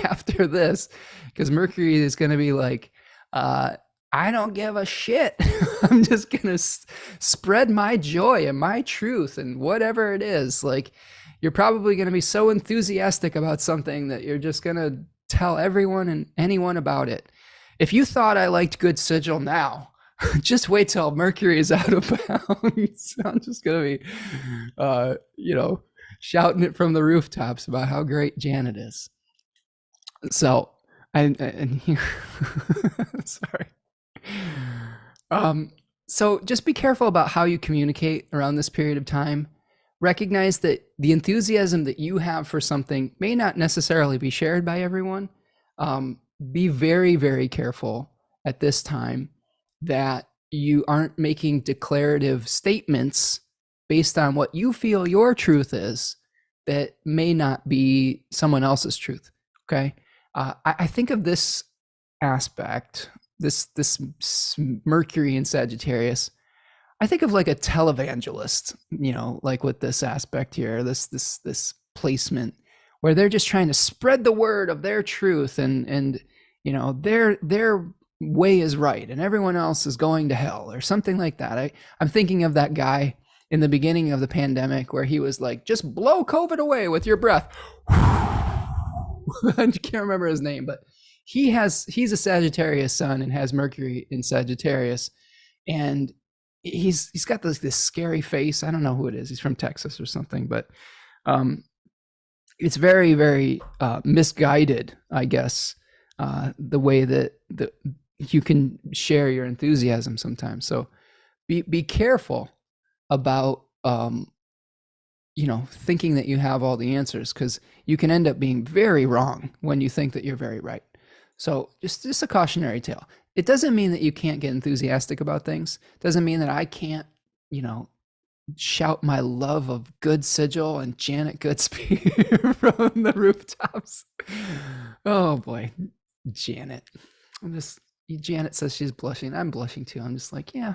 after this, because Mercury is going to be like, I don't give a shit. I'm just going to spread my joy and my truth and whatever it is. Like, you're probably going to be so enthusiastic about something that you're just going to tell everyone and anyone about it. If you thought I liked good sigil now, just wait till Mercury is out of bounds. I'm just going to be, shouting it from the rooftops about how great Janet is. So, and sorry. So just be careful about how you communicate around this period of time. Recognize that the enthusiasm that you have for something may not necessarily be shared by everyone. Be very, very careful at this time that you aren't making declarative statements based on what you feel your truth is that may not be someone else's truth. Okay. I think of this aspect, this Mercury in Sagittarius. I think of like a televangelist, like with this aspect here, this placement where they're just trying to spread the word of their truth and their way is right and everyone else is going to hell or something like that. I'm thinking of that guy in the beginning of the pandemic where he was like, just blow COVID away with your breath. I can't remember his name, but he's a Sagittarius sun and has Mercury in Sagittarius, and he's got this scary face. I don't know who it is. He's from Texas or something, but it's very, very misguided, I guess, the way that you can share your enthusiasm sometimes. So be careful about thinking that you have all the answers, because you can end up being very wrong when you think that you're very right. So just a cautionary tale. It doesn't mean that you can't get enthusiastic about things. It doesn't mean that I can't, shout my love of good sigil and Janet Goodspeed from the rooftops. Oh boy, Janet. Janet says she's blushing. I'm blushing too. I'm just like, yeah,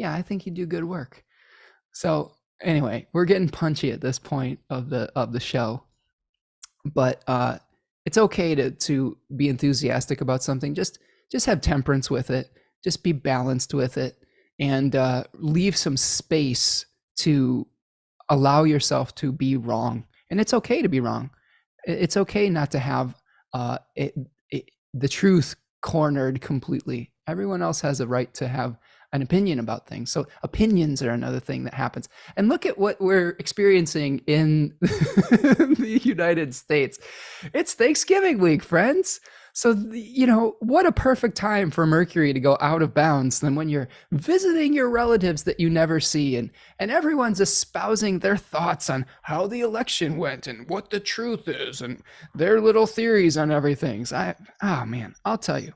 I think you do good work. So anyway, we're getting punchy at this point of the show, but it's okay to be enthusiastic about something. Just have temperance with it. Just be balanced with it, and leave some space to allow yourself to be wrong. And it's okay to be wrong. It's okay not to have the truth cornered completely. Everyone else has a right to have an opinion about things. So opinions are another thing that happens. And look at what we're experiencing in the United States. It's Thanksgiving week, friends. So, what a perfect time for Mercury to go out of bounds than when you're visiting your relatives that you never see, and everyone's espousing their thoughts on how the election went and what the truth is and their little theories on everything. I'll tell you,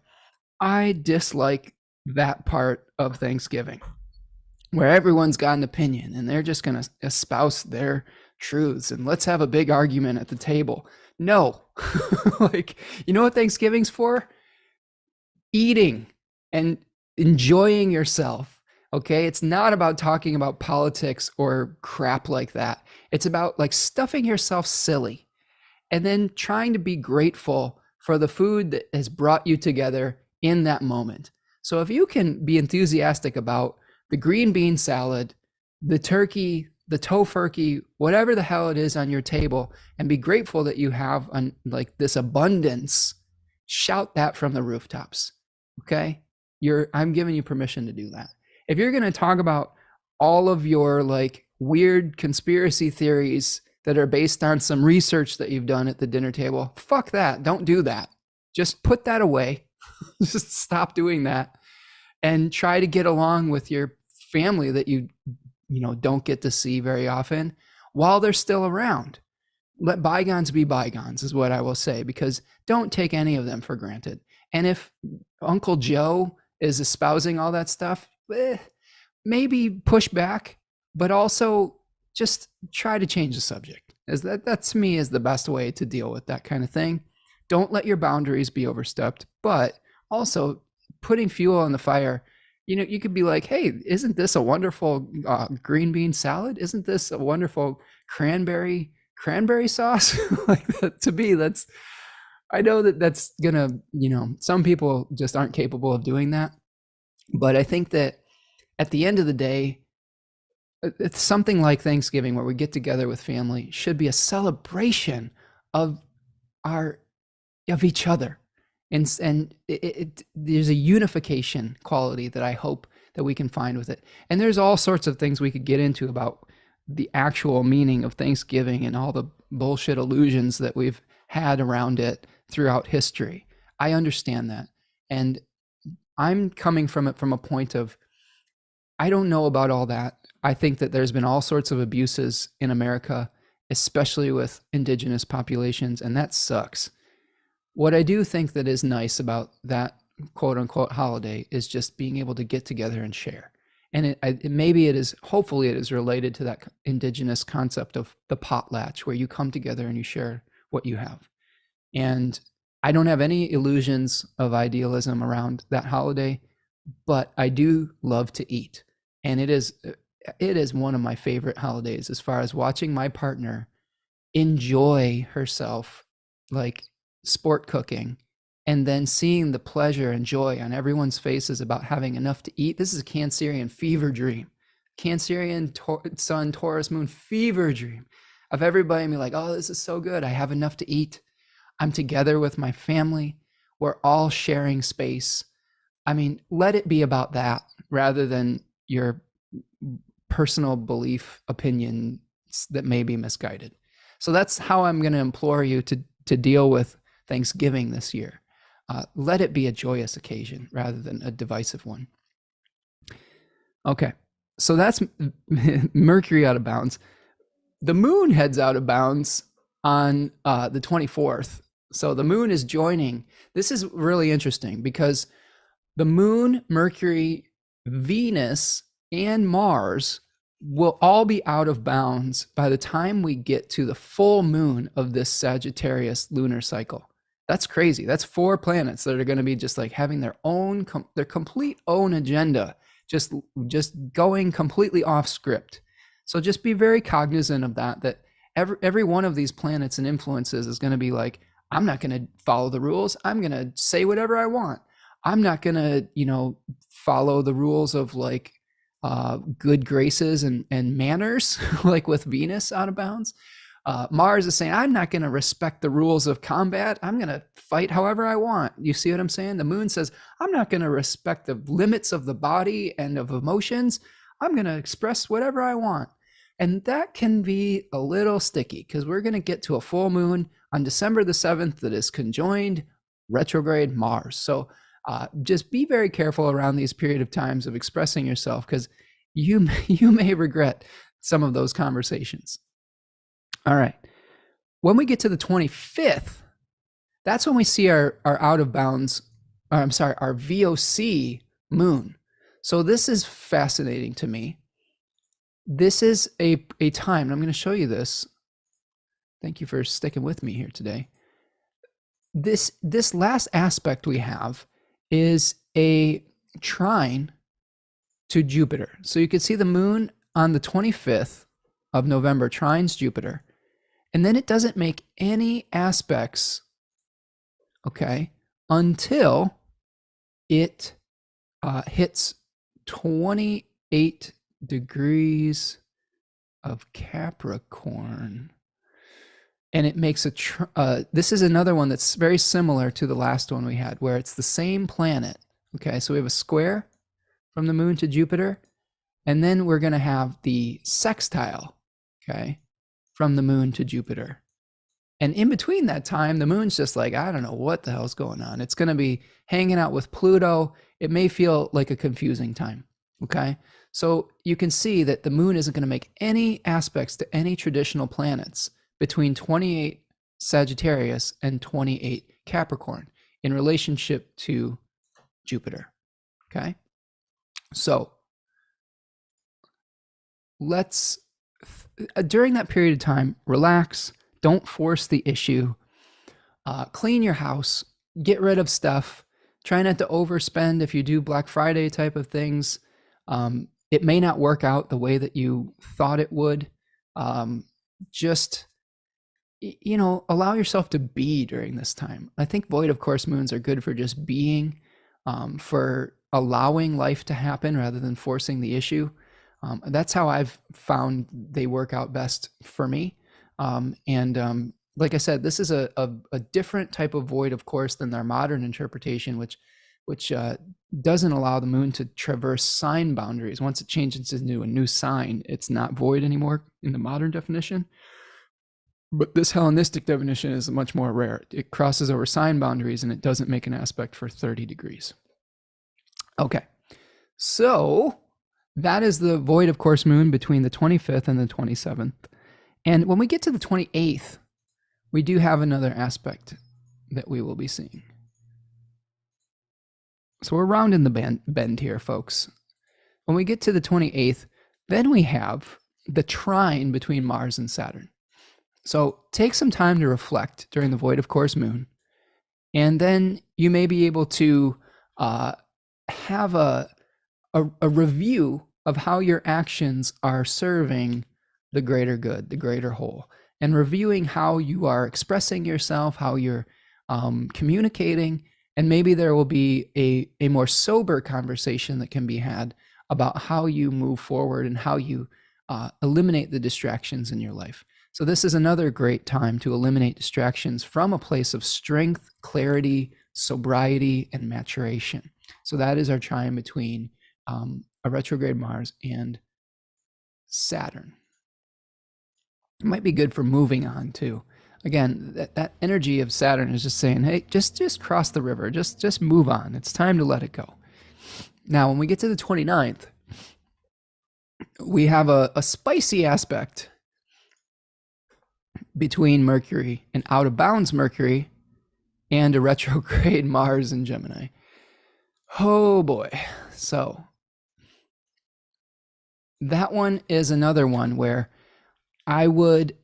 I dislike that part of Thanksgiving where everyone's got an opinion and they're just going to espouse their truths and let's have a big argument at the table. No. Like, what Thanksgiving's for? Eating and enjoying yourself. Okay. It's not about talking about politics or crap like that. It's about like stuffing yourself silly and then trying to be grateful for the food that has brought you together in that moment. So if you can be enthusiastic about the green bean salad, the turkey, the tofurkey, whatever the hell it is on your table, and be grateful that you have like this abundance, shout that from the rooftops. Okay? I'm giving you permission to do that. If you're going to talk about all of your like weird conspiracy theories that are based on some research that you've done at the dinner table, fuck that. Don't do that. Just put that away. Just stop doing that and try to get along with your family that you don't get to see very often while they're still around. Let bygones be bygones is what I will say, because don't take any of them for granted. And if Uncle Joe is espousing all that stuff, maybe push back, but also just try to change the subject. As that to me is the best way to deal with that kind of thing. Don't let your boundaries be overstepped, but also putting fuel on the fire. You could be like, hey, isn't this a wonderful green bean salad? Isn't this a wonderful cranberry sauce? Like that, to me, I know that's gonna, some people just aren't capable of doing that. But I think that at the end of the day, it's something like Thanksgiving where we get together with family should be a celebration of our of each other, and there's a unification quality that I hope that we can find with it. And there's all sorts of things we could get into about the actual meaning of Thanksgiving and all the bullshit illusions that we've had around it throughout history. I understand that, and I'm coming from it from a point of, I don't know about all that. I think that there's been all sorts of abuses in America, especially with indigenous populations, and that sucks. What I do think that is nice about that quote unquote holiday is just being able to get together and share. And hopefully it is related to that indigenous concept of the potlatch, where you come together and you share what you have. And I don't have any illusions of idealism around that holiday, but I do love to eat. And it is one of my favorite holidays, as far as watching my partner enjoy herself, like sport cooking, and then seeing the pleasure and joy on everyone's faces about having enough to eat. This is a Cancerian fever dream. Cancerian sun, Taurus moon fever dream of everybody being like, oh, this is so good. I have enough to eat. I'm together with my family. We're all sharing space. I mean, let it be about that rather than your personal belief opinions that may be misguided. So that's how I'm going to implore you to deal with Thanksgiving this year. Let it be a joyous occasion rather than a divisive one. Okay, so that's Mercury out of bounds. The moon heads out of bounds on the 24th. So the moon is joining. This is really interesting because the moon, Mercury, Venus, and Mars will all be out of bounds by the time we get to the full moon of this Sagittarius lunar cycle. That's crazy. That's 4 planets that are going to be just like having their complete own agenda, just going completely off script. So just be very cognizant of that every one of these planets and influences is going to be like, I'm not going to follow the rules. I'm going to say whatever I want. I'm not going to, follow the rules of like good graces and manners, like with Venus out of bounds. Mars is saying, I'm not going to respect the rules of combat. I'm going to fight however I want. You see what I'm saying? The moon says, I'm not going to respect the limits of the body and of emotions. I'm going to express whatever I want. And that can be a little sticky because we're going to get to a full moon on December the 7th that is conjoined retrograde Mars. So just be very careful around these period of times of expressing yourself, because you may regret some of those conversations. All right. When we get to the 25th, that's when we see our out of bounds, our VOC moon. So this is fascinating to me. This is a time, and I'm going to show you this. Thank you for sticking with me here today. This last aspect we have is a trine to Jupiter. So you can see the moon on the 25th of November trines Jupiter, and then it doesn't make any aspects, okay, until it hits 28 degrees of Capricorn. And it makes this is another one that's very similar to the last one we had, where it's the same planet. Okay, so we have a square from the moon to Jupiter, and then we're going to have the sextile, okay, from the moon to Jupiter. And in between that time, the moon's just like, I don't know what the hell's going on. It's going to be hanging out with Pluto. It may feel like a confusing time, okay? So you can see that the moon isn't going to make any aspects to any traditional planets between 28 Sagittarius and 28 Capricorn in relationship to Jupiter, okay? So let's during that period of time, relax, don't force the issue, clean your house, get rid of stuff, try not to overspend if you do Black Friday type of things. It may not work out the way that you thought it would. Just, allow yourself to be during this time. I think void of course moons are good for just being, for allowing life to happen rather than forcing the issue. That's how I've found they work out best for me. Like I said, this is a different type of void, of course, than our modern interpretation, which doesn't allow the moon to traverse sign boundaries. Once it changes into a new sign, it's not void anymore in the modern definition. But this Hellenistic definition is much more rare. It crosses over sign boundaries and it doesn't make an aspect for 30 degrees. Okay, so that is the void of course moon between the 25th and the 27th. And when we get to the 28th, we do have another aspect that we will be seeing. So we're rounding the bend here, folks. When we get to the 28th, then we have the trine between Mars and Saturn. So take some time to reflect during the void of course moon, and then you may be able to have a review of how your actions are serving the greater good, the greater whole, and reviewing how you are expressing yourself, how you're communicating, and maybe there will be a more sober conversation that can be had about how you move forward and how you eliminate the distractions in your life. So this is another great time to eliminate distractions from a place of strength, clarity, sobriety, and maturation. So that is our trine between a retrograde Mars and Saturn. It might be good for moving on too. Again, that energy of Saturn is just saying, hey, just cross the river, just move on. It's time to let it go. Now, when we get to the 29th, we have a spicy aspect between Mercury and out of bounds Mercury and a retrograde Mars in Gemini. Oh boy. So that one is another one where I would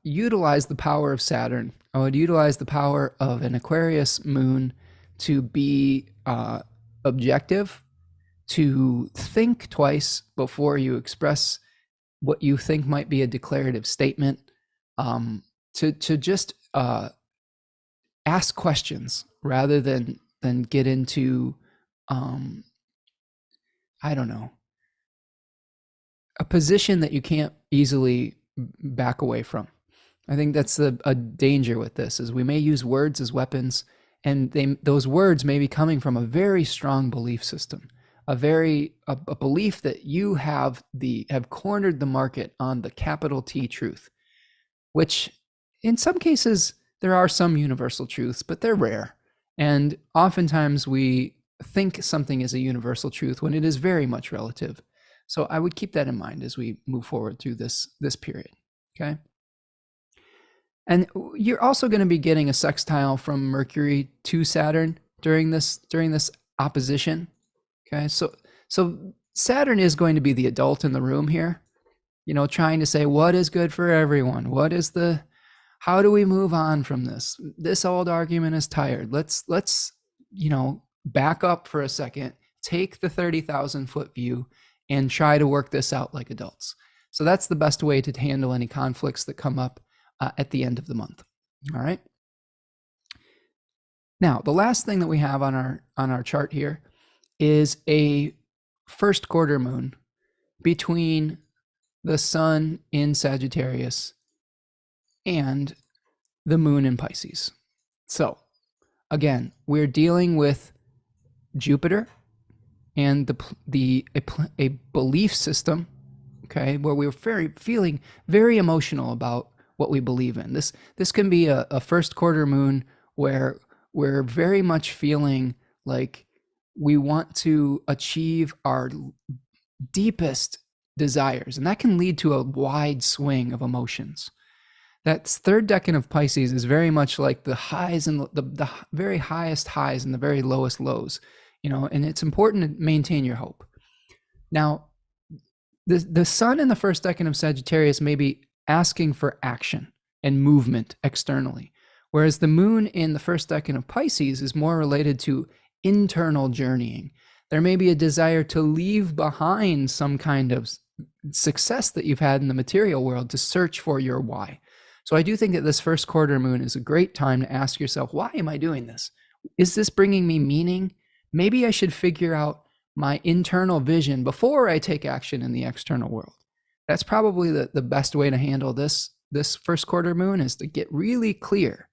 utilize the power of Saturn. I would utilize the power of an Aquarius moon to be objective, to think twice before you express what you think might be a declarative statement, to just ask questions rather than get into, I don't know, a position that you can't easily back away from. I think that's a danger with this, is we may use words as weapons, and those words may be coming from a very strong belief system, a belief that you have cornered the market on the capital T truth, which in some cases there are some universal truths, but they're rare. And oftentimes we think something is a universal truth when it is very much relative. So I would keep that in mind as we move forward through this period, okay? And you're also going to be getting a sextile from Mercury to Saturn during this opposition, okay? So Saturn is going to be the adult in the room here, trying to say what is good for everyone. How do we move on from this? This old argument is tired. Let's back up for a second, take the 30,000 foot view and try to work this out like adults. So that's the best way to handle any conflicts that come up at the end of the month. All right. Now, the last thing that we have on our chart here is a first quarter moon between the sun in Sagittarius and the moon in Pisces. So again, we're dealing with Jupiter and a belief system, okay, where we're feeling very emotional about what we believe in. This can be a first quarter moon where we're very much feeling like we want to achieve our deepest desires, and that can lead to a wide swing of emotions. That third decan of Pisces is very much like the highs and the very highest highs and the very lowest lows, and it's important to maintain your hope. Now, the sun in the first decan of Sagittarius may be asking for action and movement externally, whereas the moon in the first decan of Pisces is more related to internal journeying. There may be a desire to leave behind some kind of success that you've had in the material world to search for your why. So I do think that this first quarter moon is a great time to ask yourself, why am I doing this? Is this bringing me meaning? Maybe I should figure out my internal vision before I take action in the external world. That's probably the best way to handle this first quarter moon, is to get really clear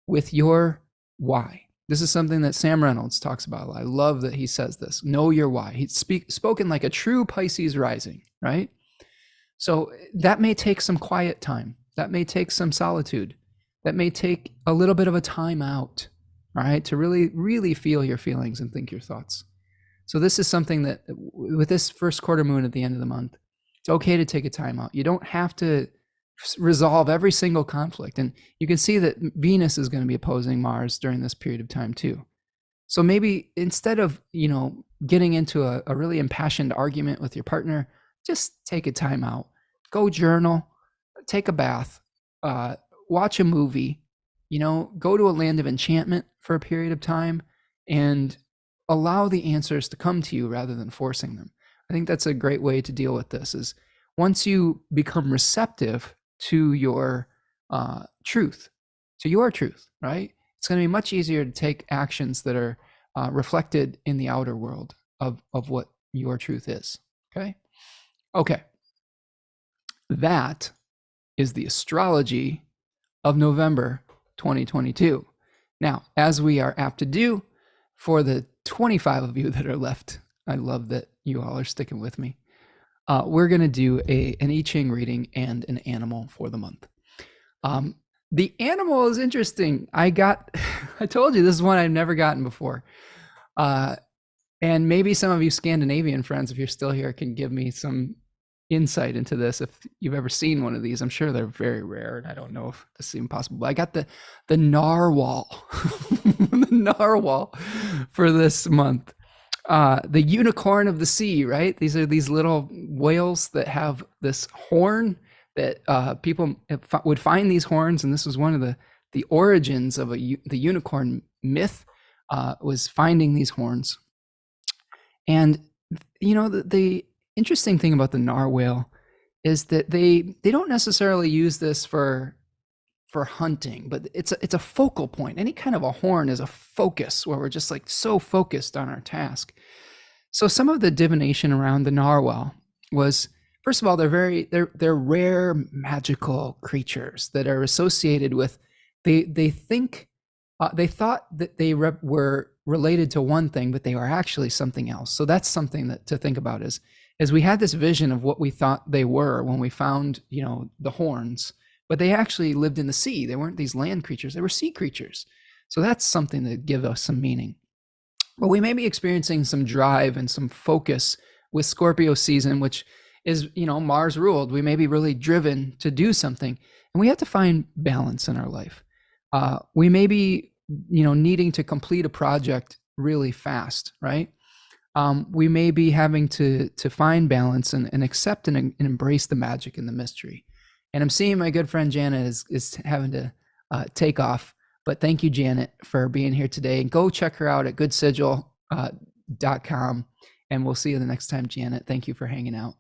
with your why. This is something that Sam Reynolds talks about. I love that he says this. Know your why. He's spoken like a true Pisces rising, right? So that may take some quiet time. That may take some solitude. That may take a little bit of a time out, right? To really, really feel your feelings and think your thoughts. So this is something that with this first quarter moon at the end of the month, it's okay to take a time out. You don't have to resolve every single conflict. And you can see that Venus is going to be opposing Mars during this period of time too. So maybe instead of, getting into a really impassioned argument with your partner, just take a time out, go journal, take a bath, watch a movie, go to a land of enchantment for a period of time and allow the answers to come to you rather than forcing them. I think that's a great way to deal with this, is once you become receptive to your truth, right? It's going to be much easier to take actions that are reflected in the outer world of what your truth is. Okay. That is the astrology of November 2022. Now, as we are apt to do, for the 25 of you that are left, I love that you all are sticking with me. We're going to do an I-Ching reading and an animal for the month. The animal is interesting. I told you this is one I've never gotten before. And maybe some of you Scandinavian friends, if you're still here, can give me some insight into this. If you've ever seen one of these, I'm sure they're very rare, and I don't know if this is even possible. But I got the narwhal, the narwhal for this month. The unicorn of the sea, right? These are these little whales that have this horn that people would find these horns, and this was one of the origins of the unicorn myth, was finding these horns. And the interesting thing about the narwhal is that they don't necessarily use this for hunting, but it's a focal point. Any kind of a horn is a focus where we're just like so focused on our task. So some of the divination around the narwhal was, first of all, they're rare magical creatures that are associated with, they thought that they were related to one thing, but they are actually something else. So that's something that to think about, is we had this vision of what we thought they were when we found, the horns, but they actually lived in the sea. They weren't these land creatures, they were sea creatures. So that's something that gives us some meaning. But we may be experiencing some drive and some focus with Scorpio season, which is, Mars ruled. We may be really driven to do something, and we have to find balance in our life. We may be, needing to complete a project really fast, right? We may be having to find balance and accept and embrace the magic and the mystery. And I'm seeing my good friend Janet is having to take off. But thank you, Janet, for being here today. And go check her out at goodsigil.com. And we'll see you the next time, Janet. Thank you for hanging out.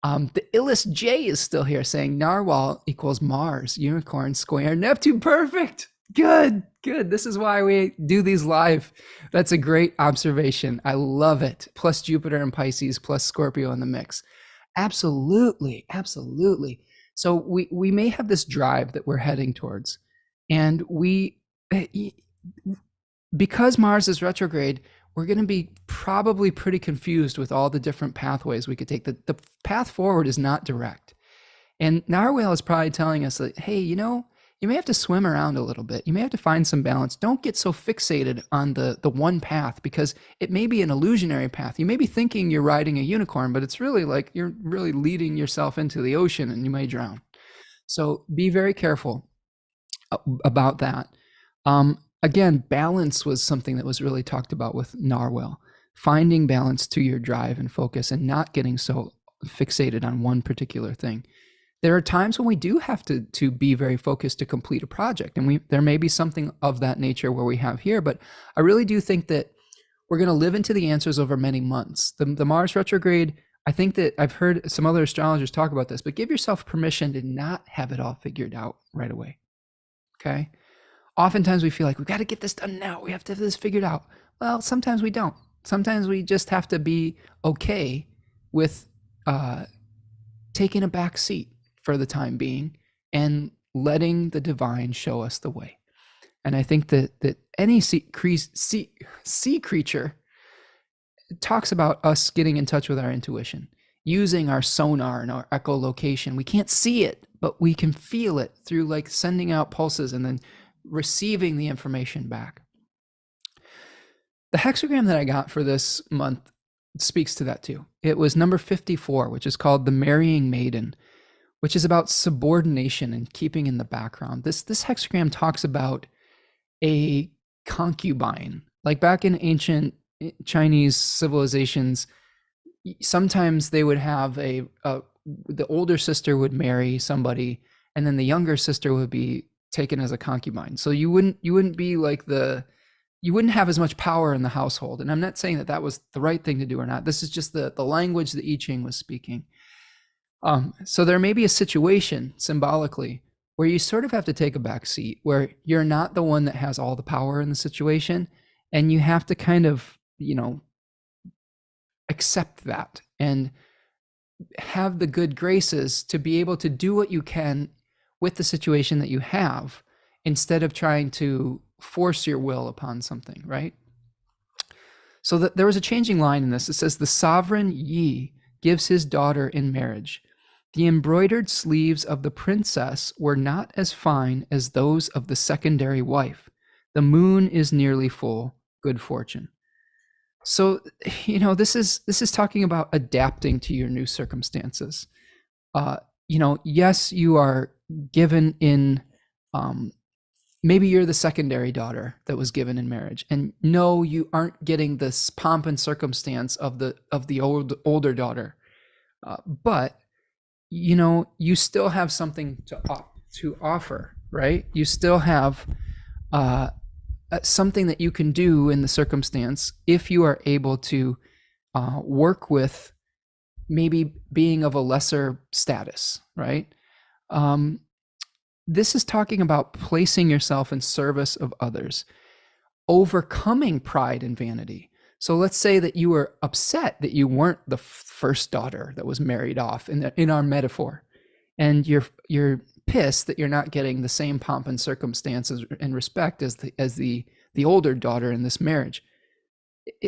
The illest J is still here saying narwhal equals Mars, unicorn, square, Neptune. Perfect. Good. This is why we do these live. That's a great observation. I love it. Plus Jupiter and Pisces, plus Scorpio in the mix. Absolutely. So we may have this drive that we're heading towards. And because Mars is retrograde, we're going to be probably pretty confused with all the different pathways we could take. The path forward is not direct. And narwhal is probably telling us that, hey, you may have to swim around a little bit. You may have to find some balance. Don't get so fixated on the one path, because it may be an illusionary path. You may be thinking you're riding a unicorn, but it's really like you're really leading yourself into the ocean and you may drown. So be very careful about that. Again, balance was something that was really talked about with narwhal. Finding balance to your drive and focus, and not getting so fixated on one particular thing. There are times when we do have to be very focused to complete a project, and there may be something of that nature where we have here, but I really do think that we're going to live into the answers over many months. The Mars retrograde, I think that I've heard some other astrologers talk about this, but give yourself permission to not have it all figured out right away. Okay? Oftentimes we feel like we've got to get this done now. We have to have this figured out. Well, sometimes we don't. Sometimes we just have to be okay with taking a back seat for the time being and letting the divine show us the way. And I think that any sea creature talks about us getting in touch with our intuition, using our sonar and our echolocation. We can't see it, but we can feel it through like sending out pulses and then receiving the information back. The hexagram that I got for this month speaks to that too. It was number 54, which is called the Marrying Maiden, which is about subordination and keeping in the background. This hexagram talks about a concubine. Like back in ancient Chinese civilizations, sometimes they would have the older sister would marry somebody, and then the younger sister would be taken as a concubine. So you wouldn't be like you wouldn't have as much power in the household. And I'm not saying that was the right thing to do or not. This is just the language that I-Ching was speaking. So there may be a situation symbolically where you sort of have to take a back seat, where you're not the one that has all the power in the situation, and you have to kind of, accept that and have the good graces to be able to do what you can with the situation that you have, instead of trying to force your will upon something, right? So there was a changing line in this. It says, the sovereign Yi gives his daughter in marriage. The embroidered sleeves of the princess were not as fine as those of the secondary wife. The moon is nearly full. Good fortune. So, this is talking about adapting to your new circumstances. Yes, you are given in, maybe you're the secondary daughter that was given in marriage, and no, you aren't getting this pomp and circumstance of the older daughter, but you still have something to offer, right? You still have something that you can do in the circumstance if you are able to work with maybe being of a lesser status, right? This is talking about placing yourself in service of others, overcoming pride and vanity. So let's say that you were upset that you weren't the first daughter that was married off in our metaphor, and you're pissed that you're not getting the same pomp and circumstances and respect as the older daughter in this marriage.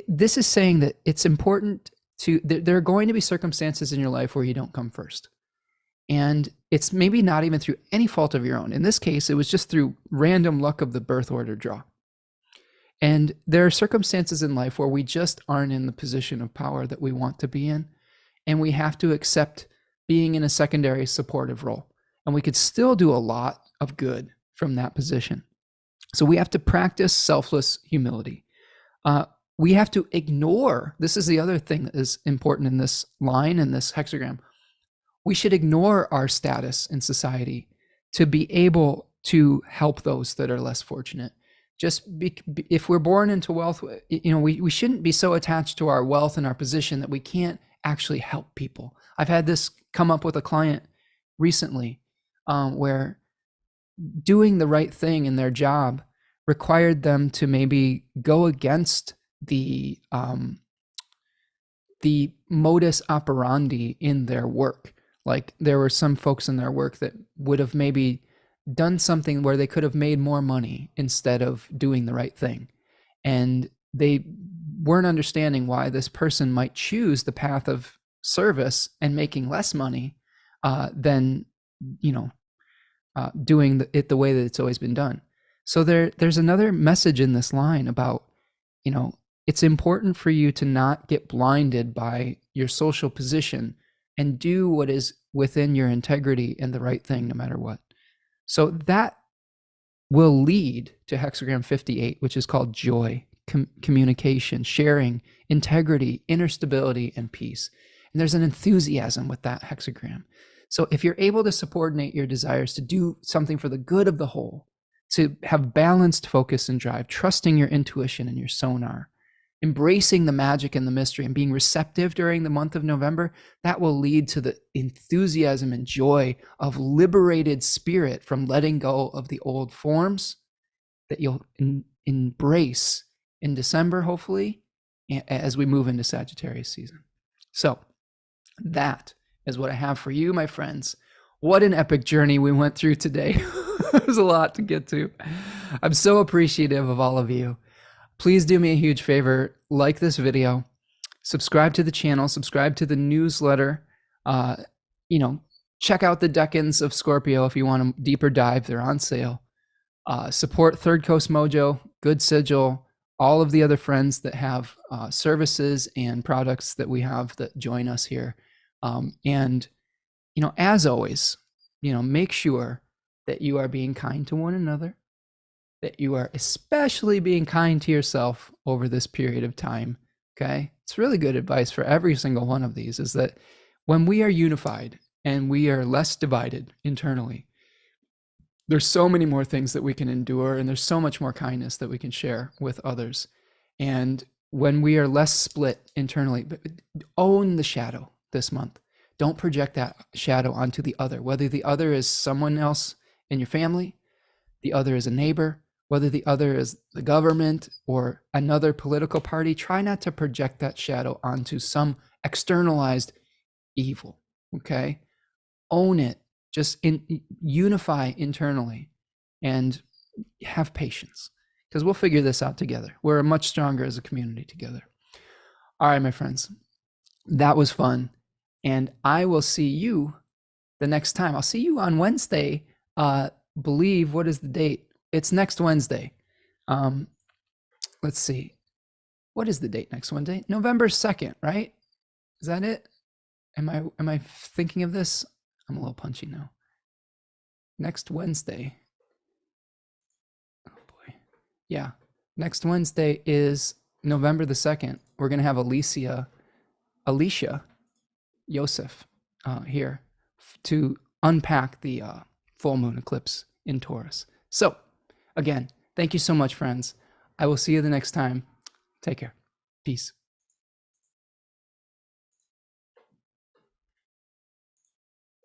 This is saying that it's important there are going to be circumstances in your life where you don't come first. And it's maybe not even through any fault of your own. In this case, it was just through random luck of the birth order draw. And there are circumstances in life where we just aren't in the position of power that we want to be in. And we have to accept being in a secondary supportive role. And we could still do a lot of good from that position. So we have to practice selfless humility. We have to ignore, this is the other thing that is important in this line, in this hexagram. We should ignore our status in society to be able to help those that are less fortunate. If we're born into wealth, we shouldn't be so attached to our wealth and our position that we can't actually help people. I've had this come up with a client recently, where doing the right thing in their job required them to maybe go against the modus operandi in their work. Like there were some folks in their work that would have maybe done something where they could have made more money instead of doing the right thing. And they weren't understanding why this person might choose the path of service and making less money than, doing it the way that it's always been done. So there's another message in this line about, it's important for you to not get blinded by your social position and do what is within your integrity and the right thing no matter what. So that will lead to hexagram 58, which is called joy, communication, sharing, integrity, inner stability, and peace. And there's an enthusiasm with that hexagram. So if you're able to subordinate your desires to do something for the good of the whole, to have balanced focus and drive, trusting your intuition and your sonar, embracing the magic and the mystery, and being receptive during the month of November, that will lead to the enthusiasm and joy of liberated spirit from letting go of the old forms that you'll embrace in December, hopefully, as we move into Sagittarius season. So that is what I have for you, my friends. What an epic journey we went through today. There's a lot to get to. I'm so appreciative of all of you. Please do me a huge favor, like this video, subscribe to the channel, subscribe to the newsletter, check out the Decans of Scorpio if you want a deeper dive, they're on sale. Support Third Coast Mojo, Good Sigil, all of the other friends that have services and products that we have that join us here. And as always, make sure that you are being kind to one another, that you are especially being kind to yourself over this period of time, okay? It's really good advice for every single one of these, is that when we are unified and we are less divided internally, there's so many more things that we can endure, and there's so much more kindness that we can share with others. And when we are less split internally, own the shadow this month. Don't project that shadow onto the other, whether the other is someone else in your family, the other is a neighbor, whether the other is the government or another political party. Try not to project that shadow onto some externalized evil, okay? Own it. Just unify internally and have patience, because we'll figure this out together. We're much stronger as a community together. All right, my friends, that was fun. And I will see you the next time. I'll see you on Wednesday. Believe, what is the date? It's next Wednesday. Let's see. What is the date next Wednesday? November 2nd, right? Is that it? Am I thinking of this? I'm a little punchy now. Next Wednesday. Oh boy. Yeah. Next Wednesday is November the 2nd. We're going to have Alicia Yosef here to unpack the full moon eclipse in Taurus. So again, thank you so much, friends. I will see you the next time. Take care. Peace.